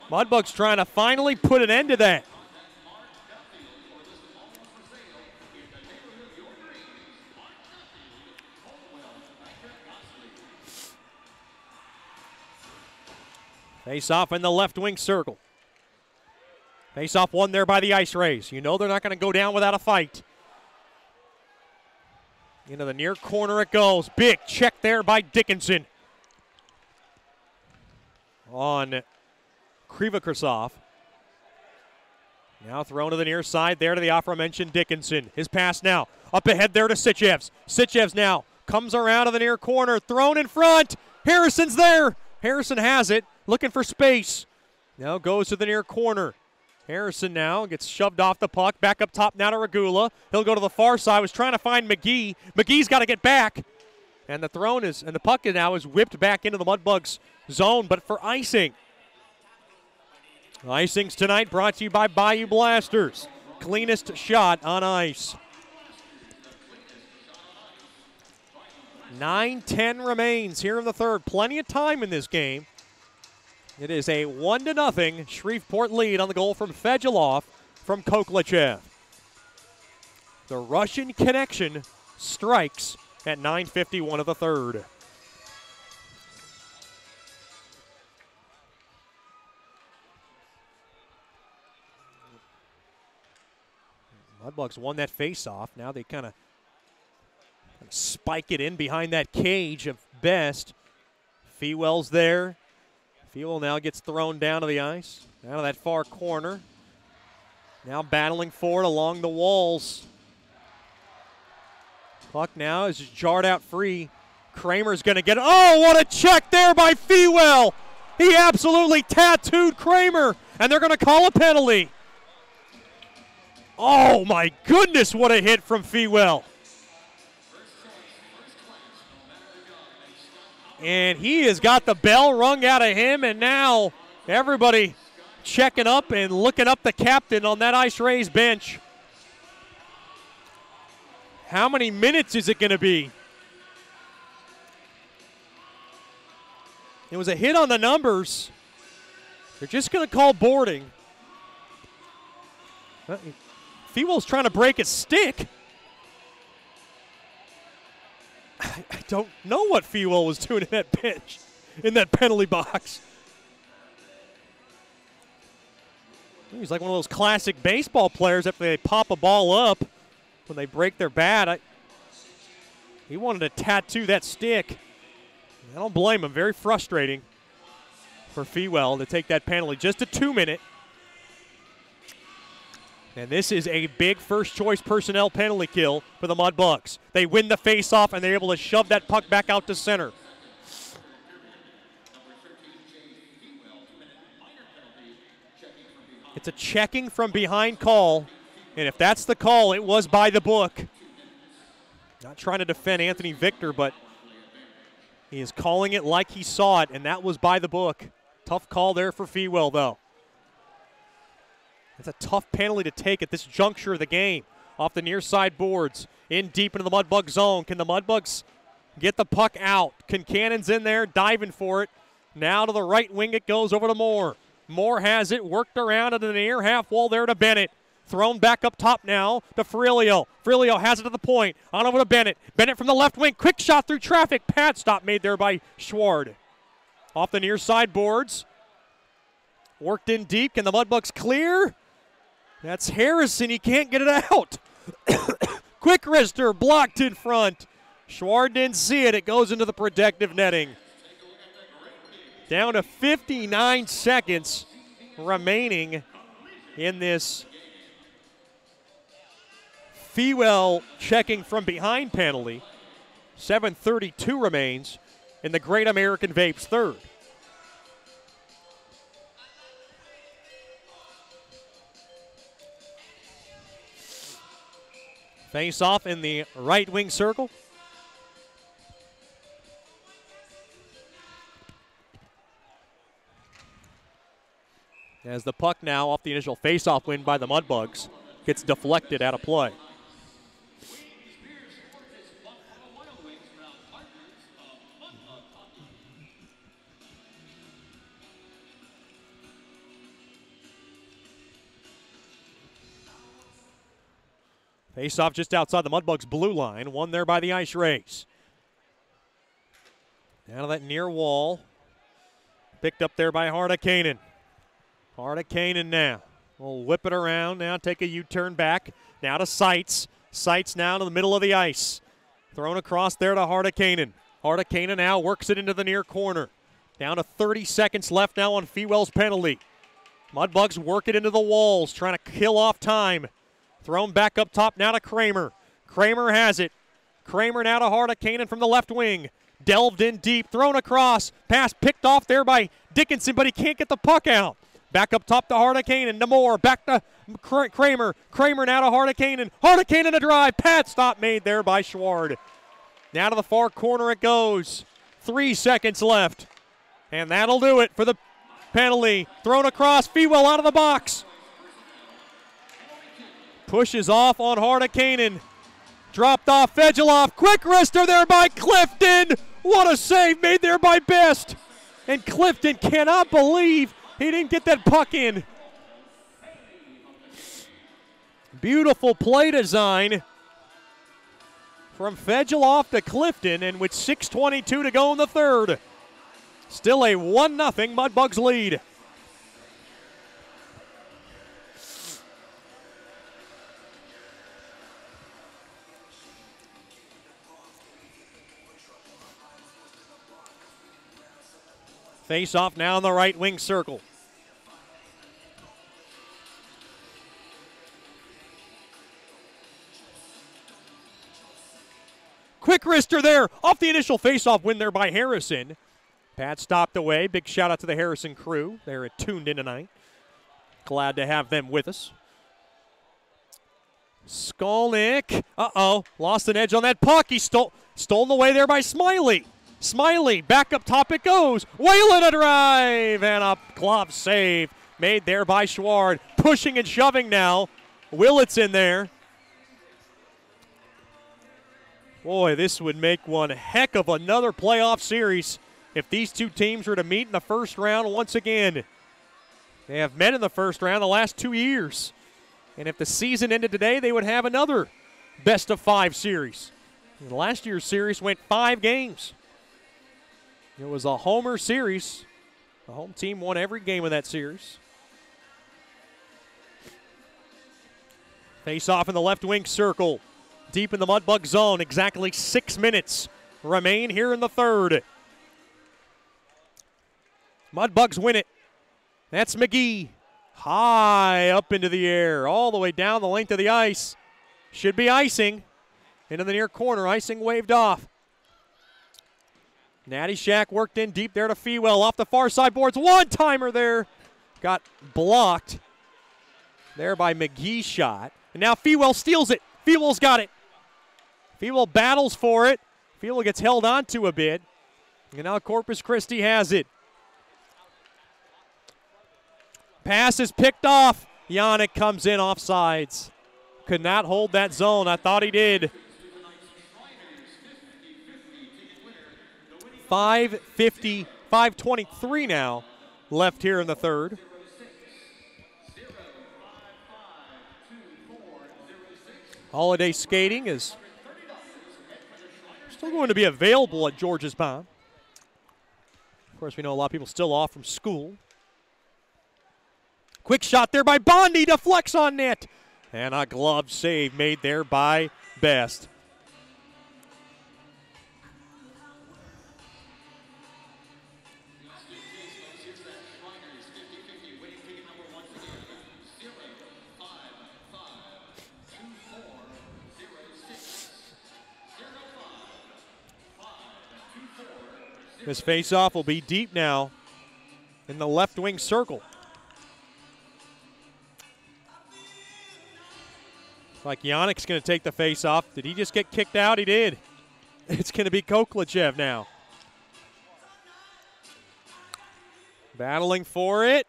Mudbugs trying to finally put an end to that. Face off in the left wing circle. Face off won there by the Ice Rays. You know they're not going to go down without a fight. Into the near corner it goes. Big check there by Dickinson. On Krivakrsov. Now thrown to the near side there to the aforementioned Dickinson. His pass now. Up ahead there to Sitchevs. Sitchevs now comes around to the near corner. Thrown in front. Harrison's there. Harrison has it. Looking for space. Now goes to the near corner. Harrison now gets shoved off the puck. Back up top now to Regula. He'll go to the far side. Was trying to find McGee. McGee's got to get back. And the the puck now is whipped back into the Mudbugs zone, but for icing. Icings tonight brought to you by Bayou Blasters. Cleanest shot on ice. 9:10 remains here in the third. Plenty of time in this game. It is a 1-0 Shreveport lead on the goal from Fedulov from Koklachev. The Russian connection strikes at 9:51 of the third. Mudbugs won that face-off. Now they kind of spike it in behind that cage of Best. Fewell's there. Fewell now gets thrown down to the ice, down to that far corner. Now battling for it along the walls. Puck now is jarred out free. Kramer's going to get it. Oh, what a check there by Fewell. He absolutely tattooed Kramer, and they're going to call a penalty. Oh, my goodness, what a hit from Fewell. And he has got the bell rung out of him, and now everybody checking up and looking up the captain on that Ice Rays bench. How many minutes is it going to be? It was a hit on the numbers. They're just going to call boarding. Fewell's trying to break his stick. I don't know what Fewell was doing in that bench, in that penalty box. He's like one of those classic baseball players after they pop a ball up when they break their bat. He wanted to tattoo that stick. I don't blame him. Very frustrating for Fewell to take that penalty. Just a 2-minute. And this is a big first-choice personnel penalty kill for the Mudbugs. They win the face-off, and they're able to shove that puck back out to center. It's a checking from behind call, and if that's the call, it was by the book. Not trying to defend Anthony Victor, but he is calling it like he saw it, and that was by the book. Tough call there for Fewell, though. It's a tough penalty to take at this juncture of the game. Off the near side boards, in deep into the Mudbug zone. Can the Mudbugs get the puck out? Concannon's in there, diving for it. Now to the right wing it goes over to Moore. Moore has it, worked around at the near half wall there to Bennett. Thrown back up top now to Frilio. Frilio has it to the point. On over to Bennett. Bennett from the left wing. Quick shot through traffic. Pad stop made there by Schward. Off the near side boards. Worked in deep. Can the Mudbugs clear? That's Harrison. He can't get it out. Quick wrister blocked in front. Schward didn't see it. It goes into the protective netting. Down to 59 seconds remaining in this Fewell checking from behind penalty. 7:32 remains in the Great American Vapes third. Face off in the right wing circle. As the puck now off the initial face-off win by the Mudbugs gets deflected out of play. Face-off just outside the Mudbugs' blue line. Won there by the Ice Rays. Down to that near wall. Picked up there by Hardakainen. Hardakainen now. We'll whip it around now, take a U-turn back. Now to Seitz. Seitz now to the middle of the ice. Thrown across there to Hardakainen. Hardakainen now works it into the near corner. Down to 30 seconds left now on Fewell's penalty. Mudbugs work it into the walls, trying to kill off time. Thrown back up top now to Kramer. Kramer has it. Kramer now to Hardakainen from the left wing. Delved in deep, thrown across. Pass picked off there by Dickinson, but he can't get the puck out. Back up top to Hardakainen, to Moore, back to Kramer. Kramer now to Hardakainen. Hardakainen a drive. Pad stop made there by Schward. Now to the far corner it goes. 3 seconds left. And that'll do it for the penalty. Thrown across. Fewell out of the box. Pushes off on Hardekanen. Dropped off Fegeloff. Quick wrister there by Clifton. What a save made there by Best. And Clifton cannot believe he didn't get that puck in. Beautiful play design from Fegeloff to Clifton, and with 6:22 to go in the third, still a 1-0 Mudbugs lead. Face off now in the right wing circle. Quick wrister there, off the initial face-off win there by Harrison. Pat stopped away. Big shout out to the Harrison crew. They're tuned in tonight. Glad to have them with us. Skolnick, lost an edge on that puck. He stolen away there by Smiley. Smiley, back up top it goes. Whalen a drive, and a glove save made there by Schward. Pushing and shoving now. Willits in there. Boy, this would make one heck of another playoff series if these two teams were to meet in the first round once again. They have met in the first round the last 2 years. And if the season ended today, they would have another best-of-5 series. And last year's series went 5 games. It was a homer series. The home team won every game of that series. Face off in the left wing circle. Deep in the Mudbug zone. Exactly 6 minutes remain here in the third. Mudbugs win it. That's McGee. High up into the air. All the way down the length of the ice. Should be icing. Into the near corner. Icing waved off. Natty Shack worked in deep there to Fewell. Off the far side boards. One-timer there. Got blocked there by McGee's shot. And now Fewell steals it. Fewell's got it. Fewell battles for it. Fewell gets held on to a bit. And now Corpus Christi has it. Pass is picked off. Yannick comes in off sides. Could not hold that zone. I thought he did. 5:23 now left here in the third. Holiday skating is still going to be available at George's Pond. Of course, we know a lot of people still off from school. Quick shot there by Bondi, deflects on net. And a glove save made there by Best. This faceoff will be deep now in the left wing circle. Like Yannick's going to take the faceoff. Did he just get kicked out? He did. It's going to be Koklachev now. Battling for it.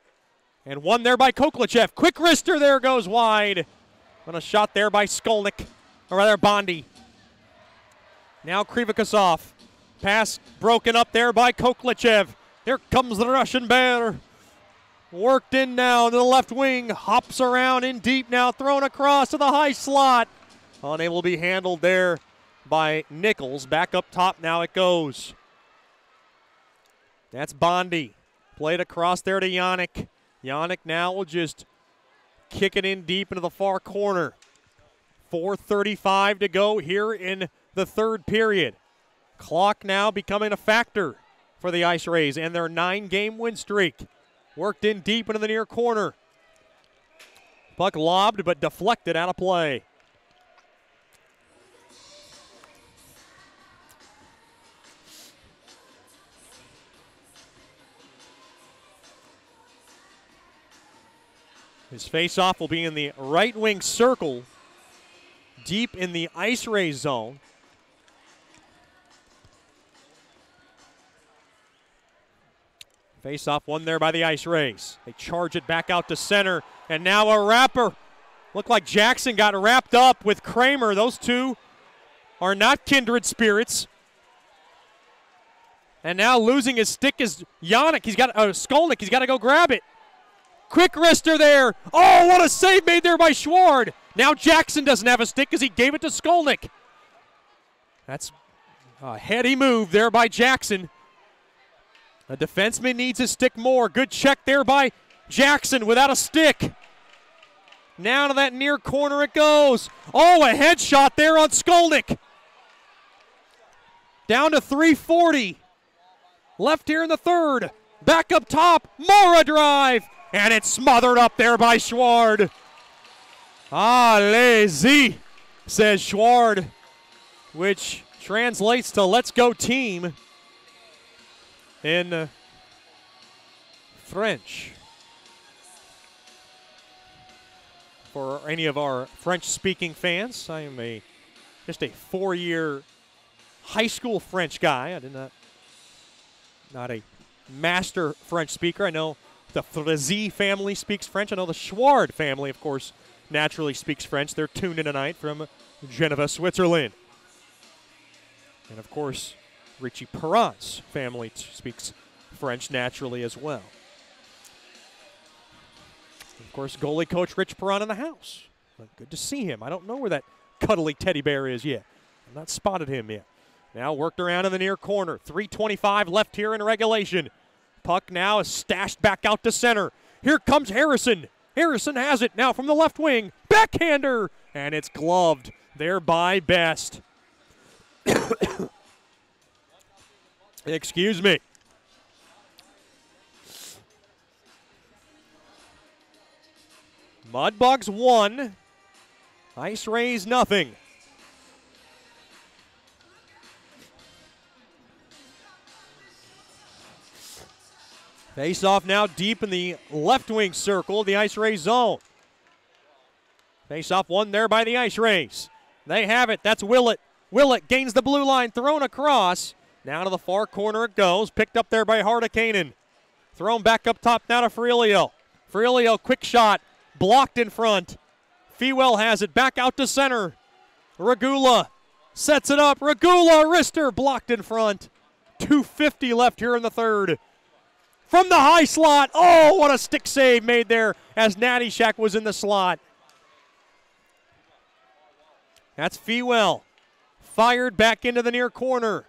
And one there by Koklachev. Quick wrister there goes wide. And a shot there by Skolnick. Or rather Bondi. Now Krivakosov. Pass broken up there by Koklachev. Here comes the Russian Bear. Worked in now to the left wing. Hops around in deep now. Thrown across to the high slot. Unable to be handled there by Nichols. Back up top now it goes. That's Bondi. Played across there to Yannick. Yannick now will just kick it in deep into the far corner. 4:35 to go here in the third period. Clock now becoming a factor for the Ice Rays and their 9-game win streak. Worked in deep into the near corner. Puck lobbed but deflected out of play. His faceoff will be in the right wing circle, deep in the Ice Rays zone. Face-off won there by the Ice Rays. They charge it back out to center, and now a wrapper. Looked like Jackson got wrapped up with Kramer. Those two are not kindred spirits. And now losing his stick is Yannick. Skolnick. He's got to go grab it. Quick wrister there. Oh, what a save made there by Schward. Now Jackson doesn't have a stick because he gave it to Skolnick. That's a heady move there by Jackson. A defenseman needs his stick more. Good check there by Jackson without a stick. Now to that near corner it goes. Oh, a headshot there on Skolnick. Down to 3:40. Left here in the third. Back up top. Mora drive. And it's smothered up there by Schward. Allez-y, says Schward, which translates to let's go team in French. For any of our French-speaking fans, I am just a 4-year high school French guy. I did not a master French speaker. I know the Frazy family speaks French. I know the Schward family, of course, naturally speaks French. They're tuned in tonight from Geneva, Switzerland. And, of course, Richie Perron's family speaks French naturally as well. Of course, goalie coach Rich Perron in the house. Good to see him. I don't know where that cuddly teddy bear is yet. I've not spotted him yet. Now worked around in the near corner. 3:25 left here in regulation. Puck now is stashed back out to center. Here comes Harrison. Harrison has it now from the left wing. Backhander. And it's gloved there by Best. Excuse me. Mudbugs 1. Ice Rays nothing. Face-off now deep in the left wing circle of the Ice Rays zone. Face-off won there by the Ice Rays. They have it. That's Willett. Willett gains the blue line, thrown across. Now to the far corner it goes. Picked up there by Hardikainen. Thrown back up top now to Frielio. Frielio, quick shot. Blocked in front. Fewell has it back out to center. Regula sets it up. Regula, wrister, blocked in front. 2:50 left here in the third. From the high slot. Oh, what a stick save made there as Natty Shack was in the slot. That's Fewell. Fired back into the near corner.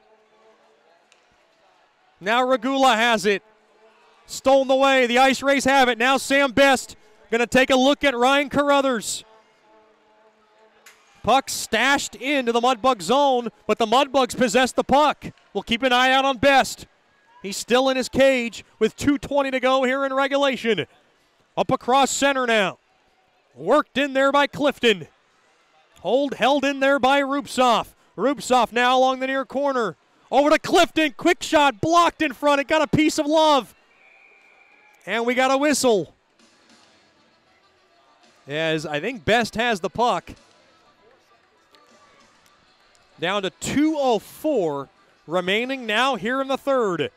Now Regula has it. Stolen away. The Ice Rays have it. Now Sam Best going to take a look at Ryan Carruthers. Puck stashed into the Mudbug zone, but the Mudbugs possess the puck. We'll keep an eye out on Best. He's still in his cage with 2:20 to go here in regulation. Up across center now. Worked in there by Clifton. Held in there by Rupsoff. Rupsoff now along the near corner. Over to Clifton. Quick shot blocked in front. It got a piece of love. And we got a whistle. As I think Best has the puck. Down to 2:04 remaining now here in the third.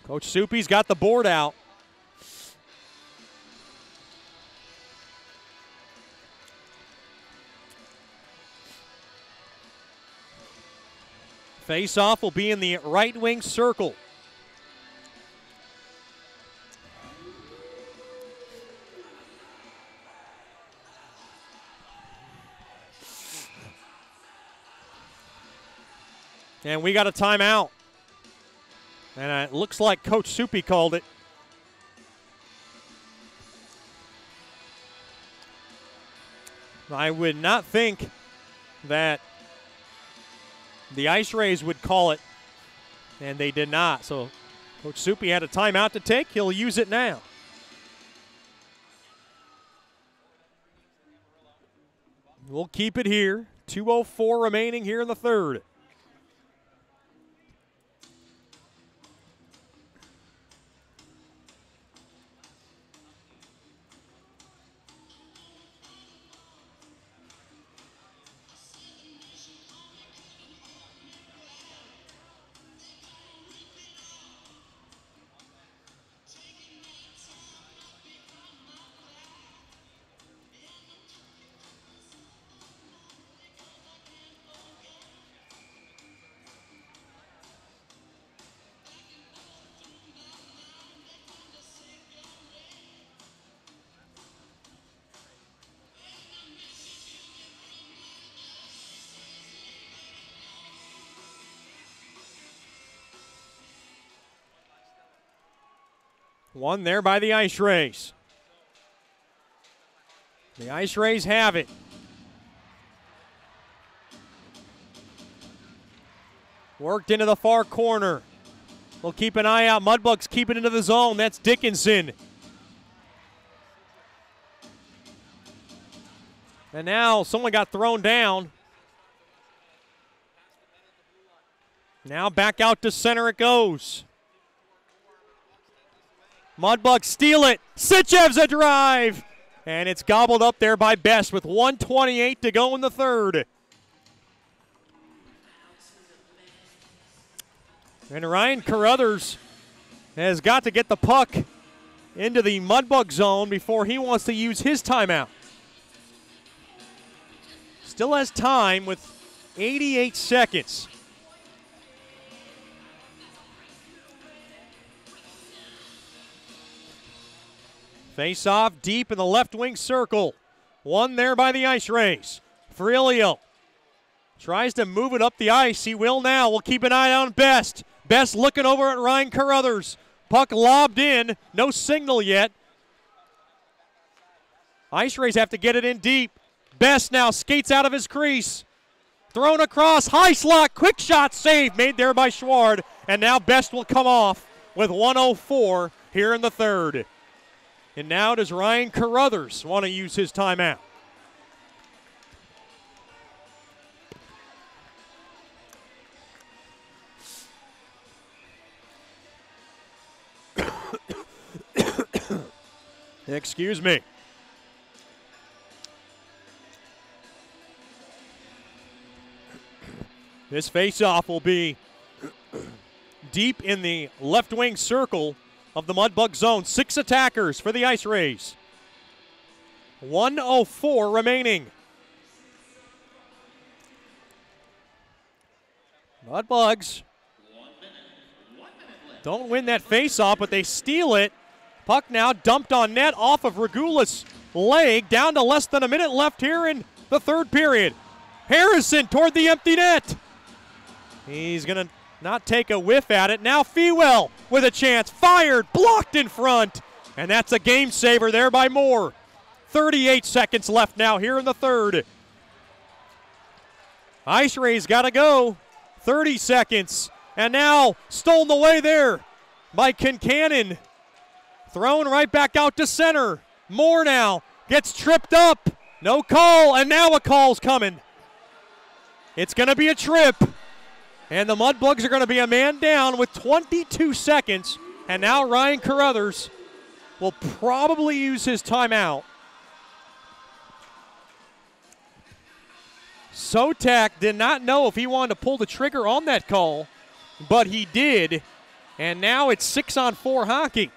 Coach Soupy's got the board out. Face-off will be in the right wing circle. And we got a timeout. And it looks like Coach Soupy called it. I would not think that the Ice Rays would call it, and they did not. So Coach Soupy had a timeout to take. He'll use it now. We'll keep it here. 2:04 remaining here in the third. One there by the Ice Rays. The Ice Rays have it. Worked into the far corner. We'll keep an eye out. Mudbugs keep it into the zone. That's Dickinson. And now someone got thrown down. Now back out to center it goes. Mudbugs steal it. Sitchev's a drive. And it's gobbled up there by Best with 1:28 to go in the third. And Ryan Carruthers has got to get the puck into the Mudbug zone before he wants to use his timeout. Still has time with 88 seconds. Face off deep in the left wing circle. One there by the Ice Rays. Frilio tries to move it up the ice. He will now. We'll keep an eye on Best. Best looking over at Ryan Carruthers. Puck lobbed in. No signal yet. Ice Rays have to get it in deep. Best now skates out of his crease. Thrown across. High slot. Quick shot save made there by Schward. And now Best will come off with 1:04 here in the third. And now does Ryan Carruthers want to use his timeout? Excuse me. This face-off will be deep in the left wing circle of the Mudbug zone. 6 attackers for the Ice Rays. 1:04 remaining. Mudbugs don't win that face-off, but they steal it. Puck now dumped on net off of Regula's leg, down to less than a minute left here in the third period. Harrison toward the empty net. He's going to not take a whiff at it. Now Fewell with a chance. Fired, blocked in front. And that's a game saver there by Moore. 38 seconds left now here in the third. Ice Rays got to go. 30 seconds. And now stolen away there by Kincannon. Thrown right back out to center. Moore now gets tripped up. No call, and now a call's coming. It's going to be a trip. And the Mudbugs are going to be a man down with 22 seconds. And now Ryan Carruthers will probably use his timeout. Sotak did not know if he wanted to pull the trigger on that call, but he did. And now it's 6-on-4 hockey.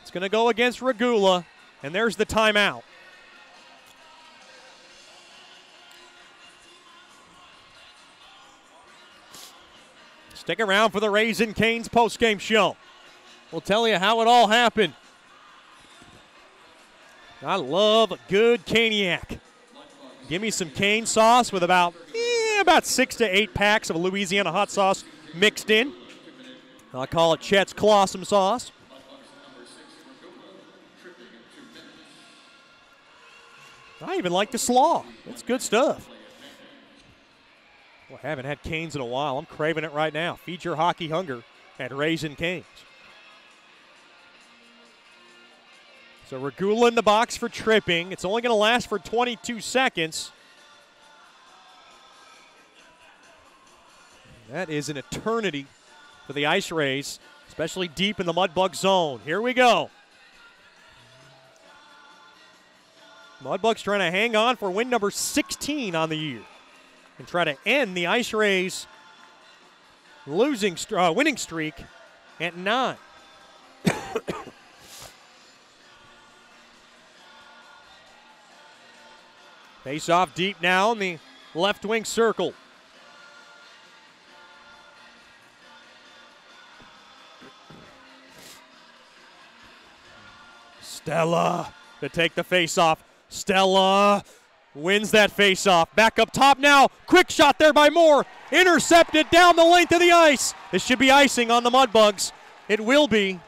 It's going to go against Regula, and there's the timeout. Stick around for the Raisin Canes postgame show. We'll tell you how it all happened. I love a good caniac. Give me some cane sauce with about 6 to 8 packs of Louisiana hot sauce mixed in. I call it Chet's Clawsome sauce. I even like the slaw. It's good stuff. Well, I haven't had Canes in a while. I'm craving it right now. Feed your hockey hunger at Raisin Canes. So Regula in the box for tripping. It's only going to last for 22 seconds. That is an eternity for the Ice Rays, especially deep in the Mudbug zone. Here we go. Mudbugs trying to hang on for win number 16 on the year and try to end the Ice Rays' winning streak at 9. Face off deep now in the left wing circle. Stella to take the face off. Stella wins that face-off. Back up top now. Quick shot there by Moore. Intercepted down the length of the ice. This should be icing on the Mudbugs. It will be.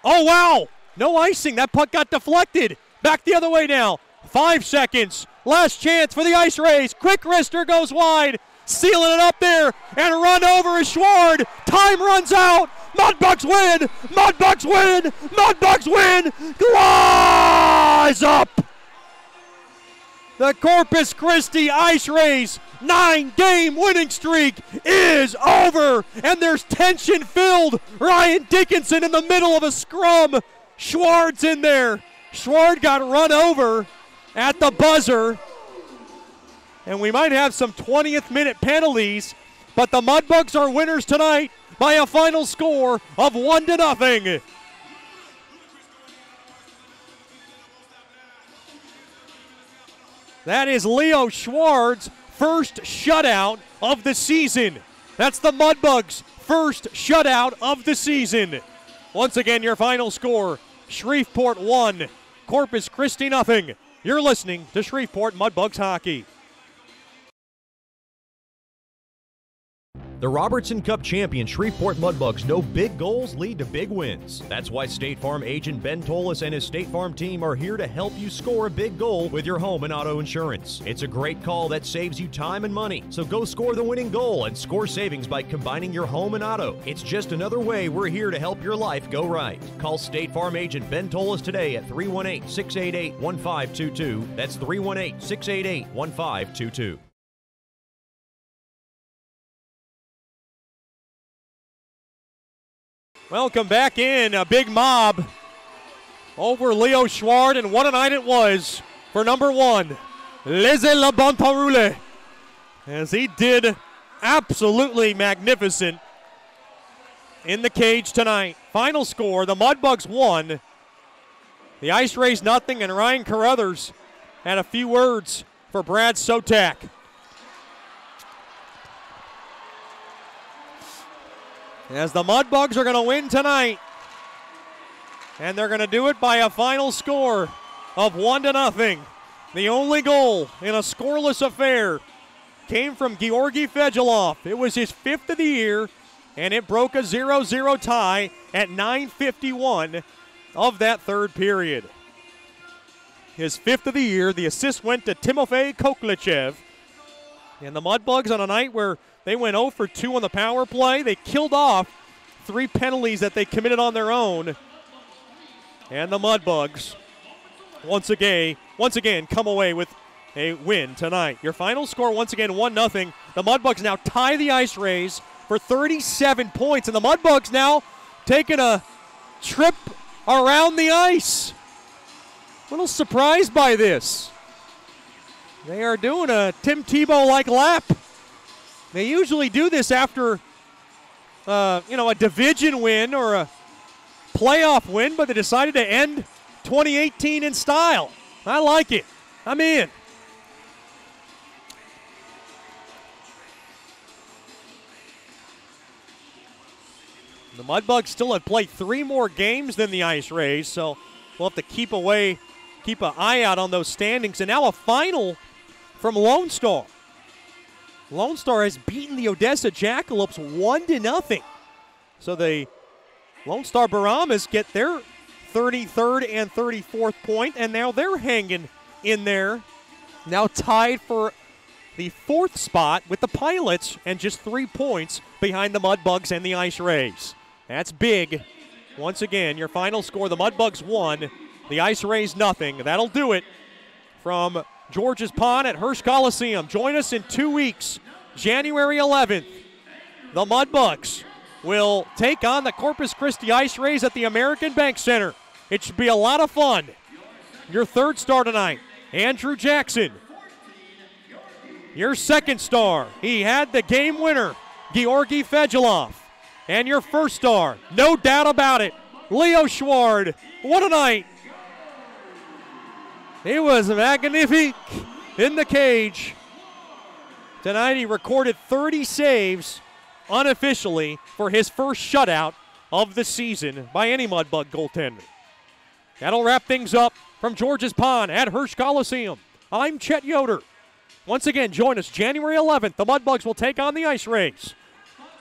Oh, wow. No icing. That puck got deflected. Back the other way now. 5 seconds. Last chance for the Ice Rays. Quick wrister goes wide. Sealing it up there. And run over is Schward. Time runs out. Mudbugs win. Mudbugs win. Mudbugs win. Glides up. The Corpus Christi Ice Rays 9-game winning streak is over, and there's tension filled. Ryan Dickinson in the middle of a scrum. Schward's in there. Schward got run over at the buzzer, and we might have some 20th minute penalties, but the Mudbugs are winners tonight by a final score of 1-0. That is Leo Schward's first shutout of the season. That's the Mudbugs' first shutout of the season. Once again, your final score, Shreveport 1, Corpus Christi 0. You're listening to Shreveport Mudbugs Hockey. The Robertson Cup champion Shreveport Mudbugs know big goals lead to big wins. That's why State Farm agent Ben Tolis and his State Farm team are here to help you score a big goal with your home and auto insurance. It's a great call that saves you time and money. So go score the winning goal and score savings by combining your home and auto. It's just another way we're here to help your life go right. Call State Farm agent Ben Tolis today at 318-688-1522. That's 318-688-1522. Welcome back in. A big mob over Leo Schward, and what a night it was for number 1, Leze Labontarule, as he did absolutely magnificent in the cage tonight. Final score, the Mudbugs 1, the Ice Rays 0, and Ryan Carruthers had a few words for Brad Sotak. As the Mudbugs are going to win tonight, and they're going to do it by a final score of 1-0. The only goal in a scoreless affair came from Georgi Fedulov. It was his 5th of the year, and it broke a 0-0 tie at 9:51 of that third period. His 5th of the year, the assist went to Timofey Koklichev. And the Mudbugs, on a night where they went 0 for 2 on the power play, they killed off 3 penalties that they committed on their own. And the Mudbugs, once again, come away with a win tonight. Your final score, once again, 1-0. The Mudbugs now tie the Ice Rays for 37 points. And the Mudbugs now taking a trip around the ice. A little surprised by this. They are doing a Tim Tebow-like lap. They usually do this after, a division win or a playoff win, but they decided to end 2018 in style. I like it. I'm in. The Mudbugs still have played 3 more games than the Ice Rays, so we'll have to keep an eye out on those standings. And now a final from Lone Star. Lone Star has beaten the Odessa Jackalopes 1-0. So the Lone Star Baramas get their 33rd and 34th point, and now they're hanging in there. Now tied for the 4th spot with the Pilots and just 3 points behind the Mudbugs and the Ice Rays. That's big. Once again, your final score, the Mudbugs 1, the Ice Rays 0. That'll do it from George's Pond at Hirsch Coliseum. Join us in 2 weeks, January 11th. The Mudbugs will take on the Corpus Christi Ice Rays at the American Bank Center. It should be a lot of fun. Your 3rd star tonight, Andrew Jackson. Your 2nd star, he had the game winner, Georgi Fedulov. And your 1st star, no doubt about it, Leo Schward. What a night. He was magnifique in the cage. Tonight he recorded 30 saves unofficially for his first shutout of the season by any Mudbug goaltender. That'll wrap things up from George's Pond at Hirsch Coliseum. I'm Chet Yoder. Once again, join us January 11th. The Mudbugs will take on the Ice Rays.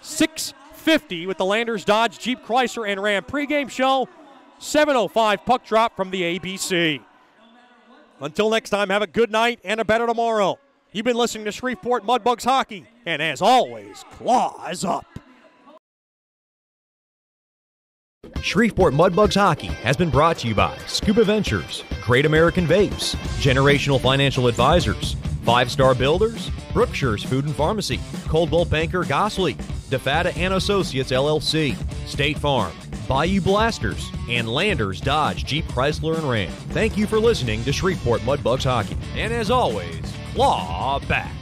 6:50 with the Landers Dodge Jeep Chrysler and Ram pregame show. 7:05 puck drop from the ABC. Until next time, have a good night and a better tomorrow. You've been listening to Shreveport Mudbugs Hockey, and as always, claws up. Shreveport Mudbugs Hockey has been brought to you by Scuba Ventures, Great American Vapes, Generational Financial Advisors, 5-Star Builders, Brookshire's Food and Pharmacy, Coldwell Banker Gosley, DeFata and Associates LLC, State Farm, Bayou Blasters, and Landers Dodge Jeep Chrysler and Ram. Thank you for listening to Shreveport Mudbugs Hockey. And as always, claw back.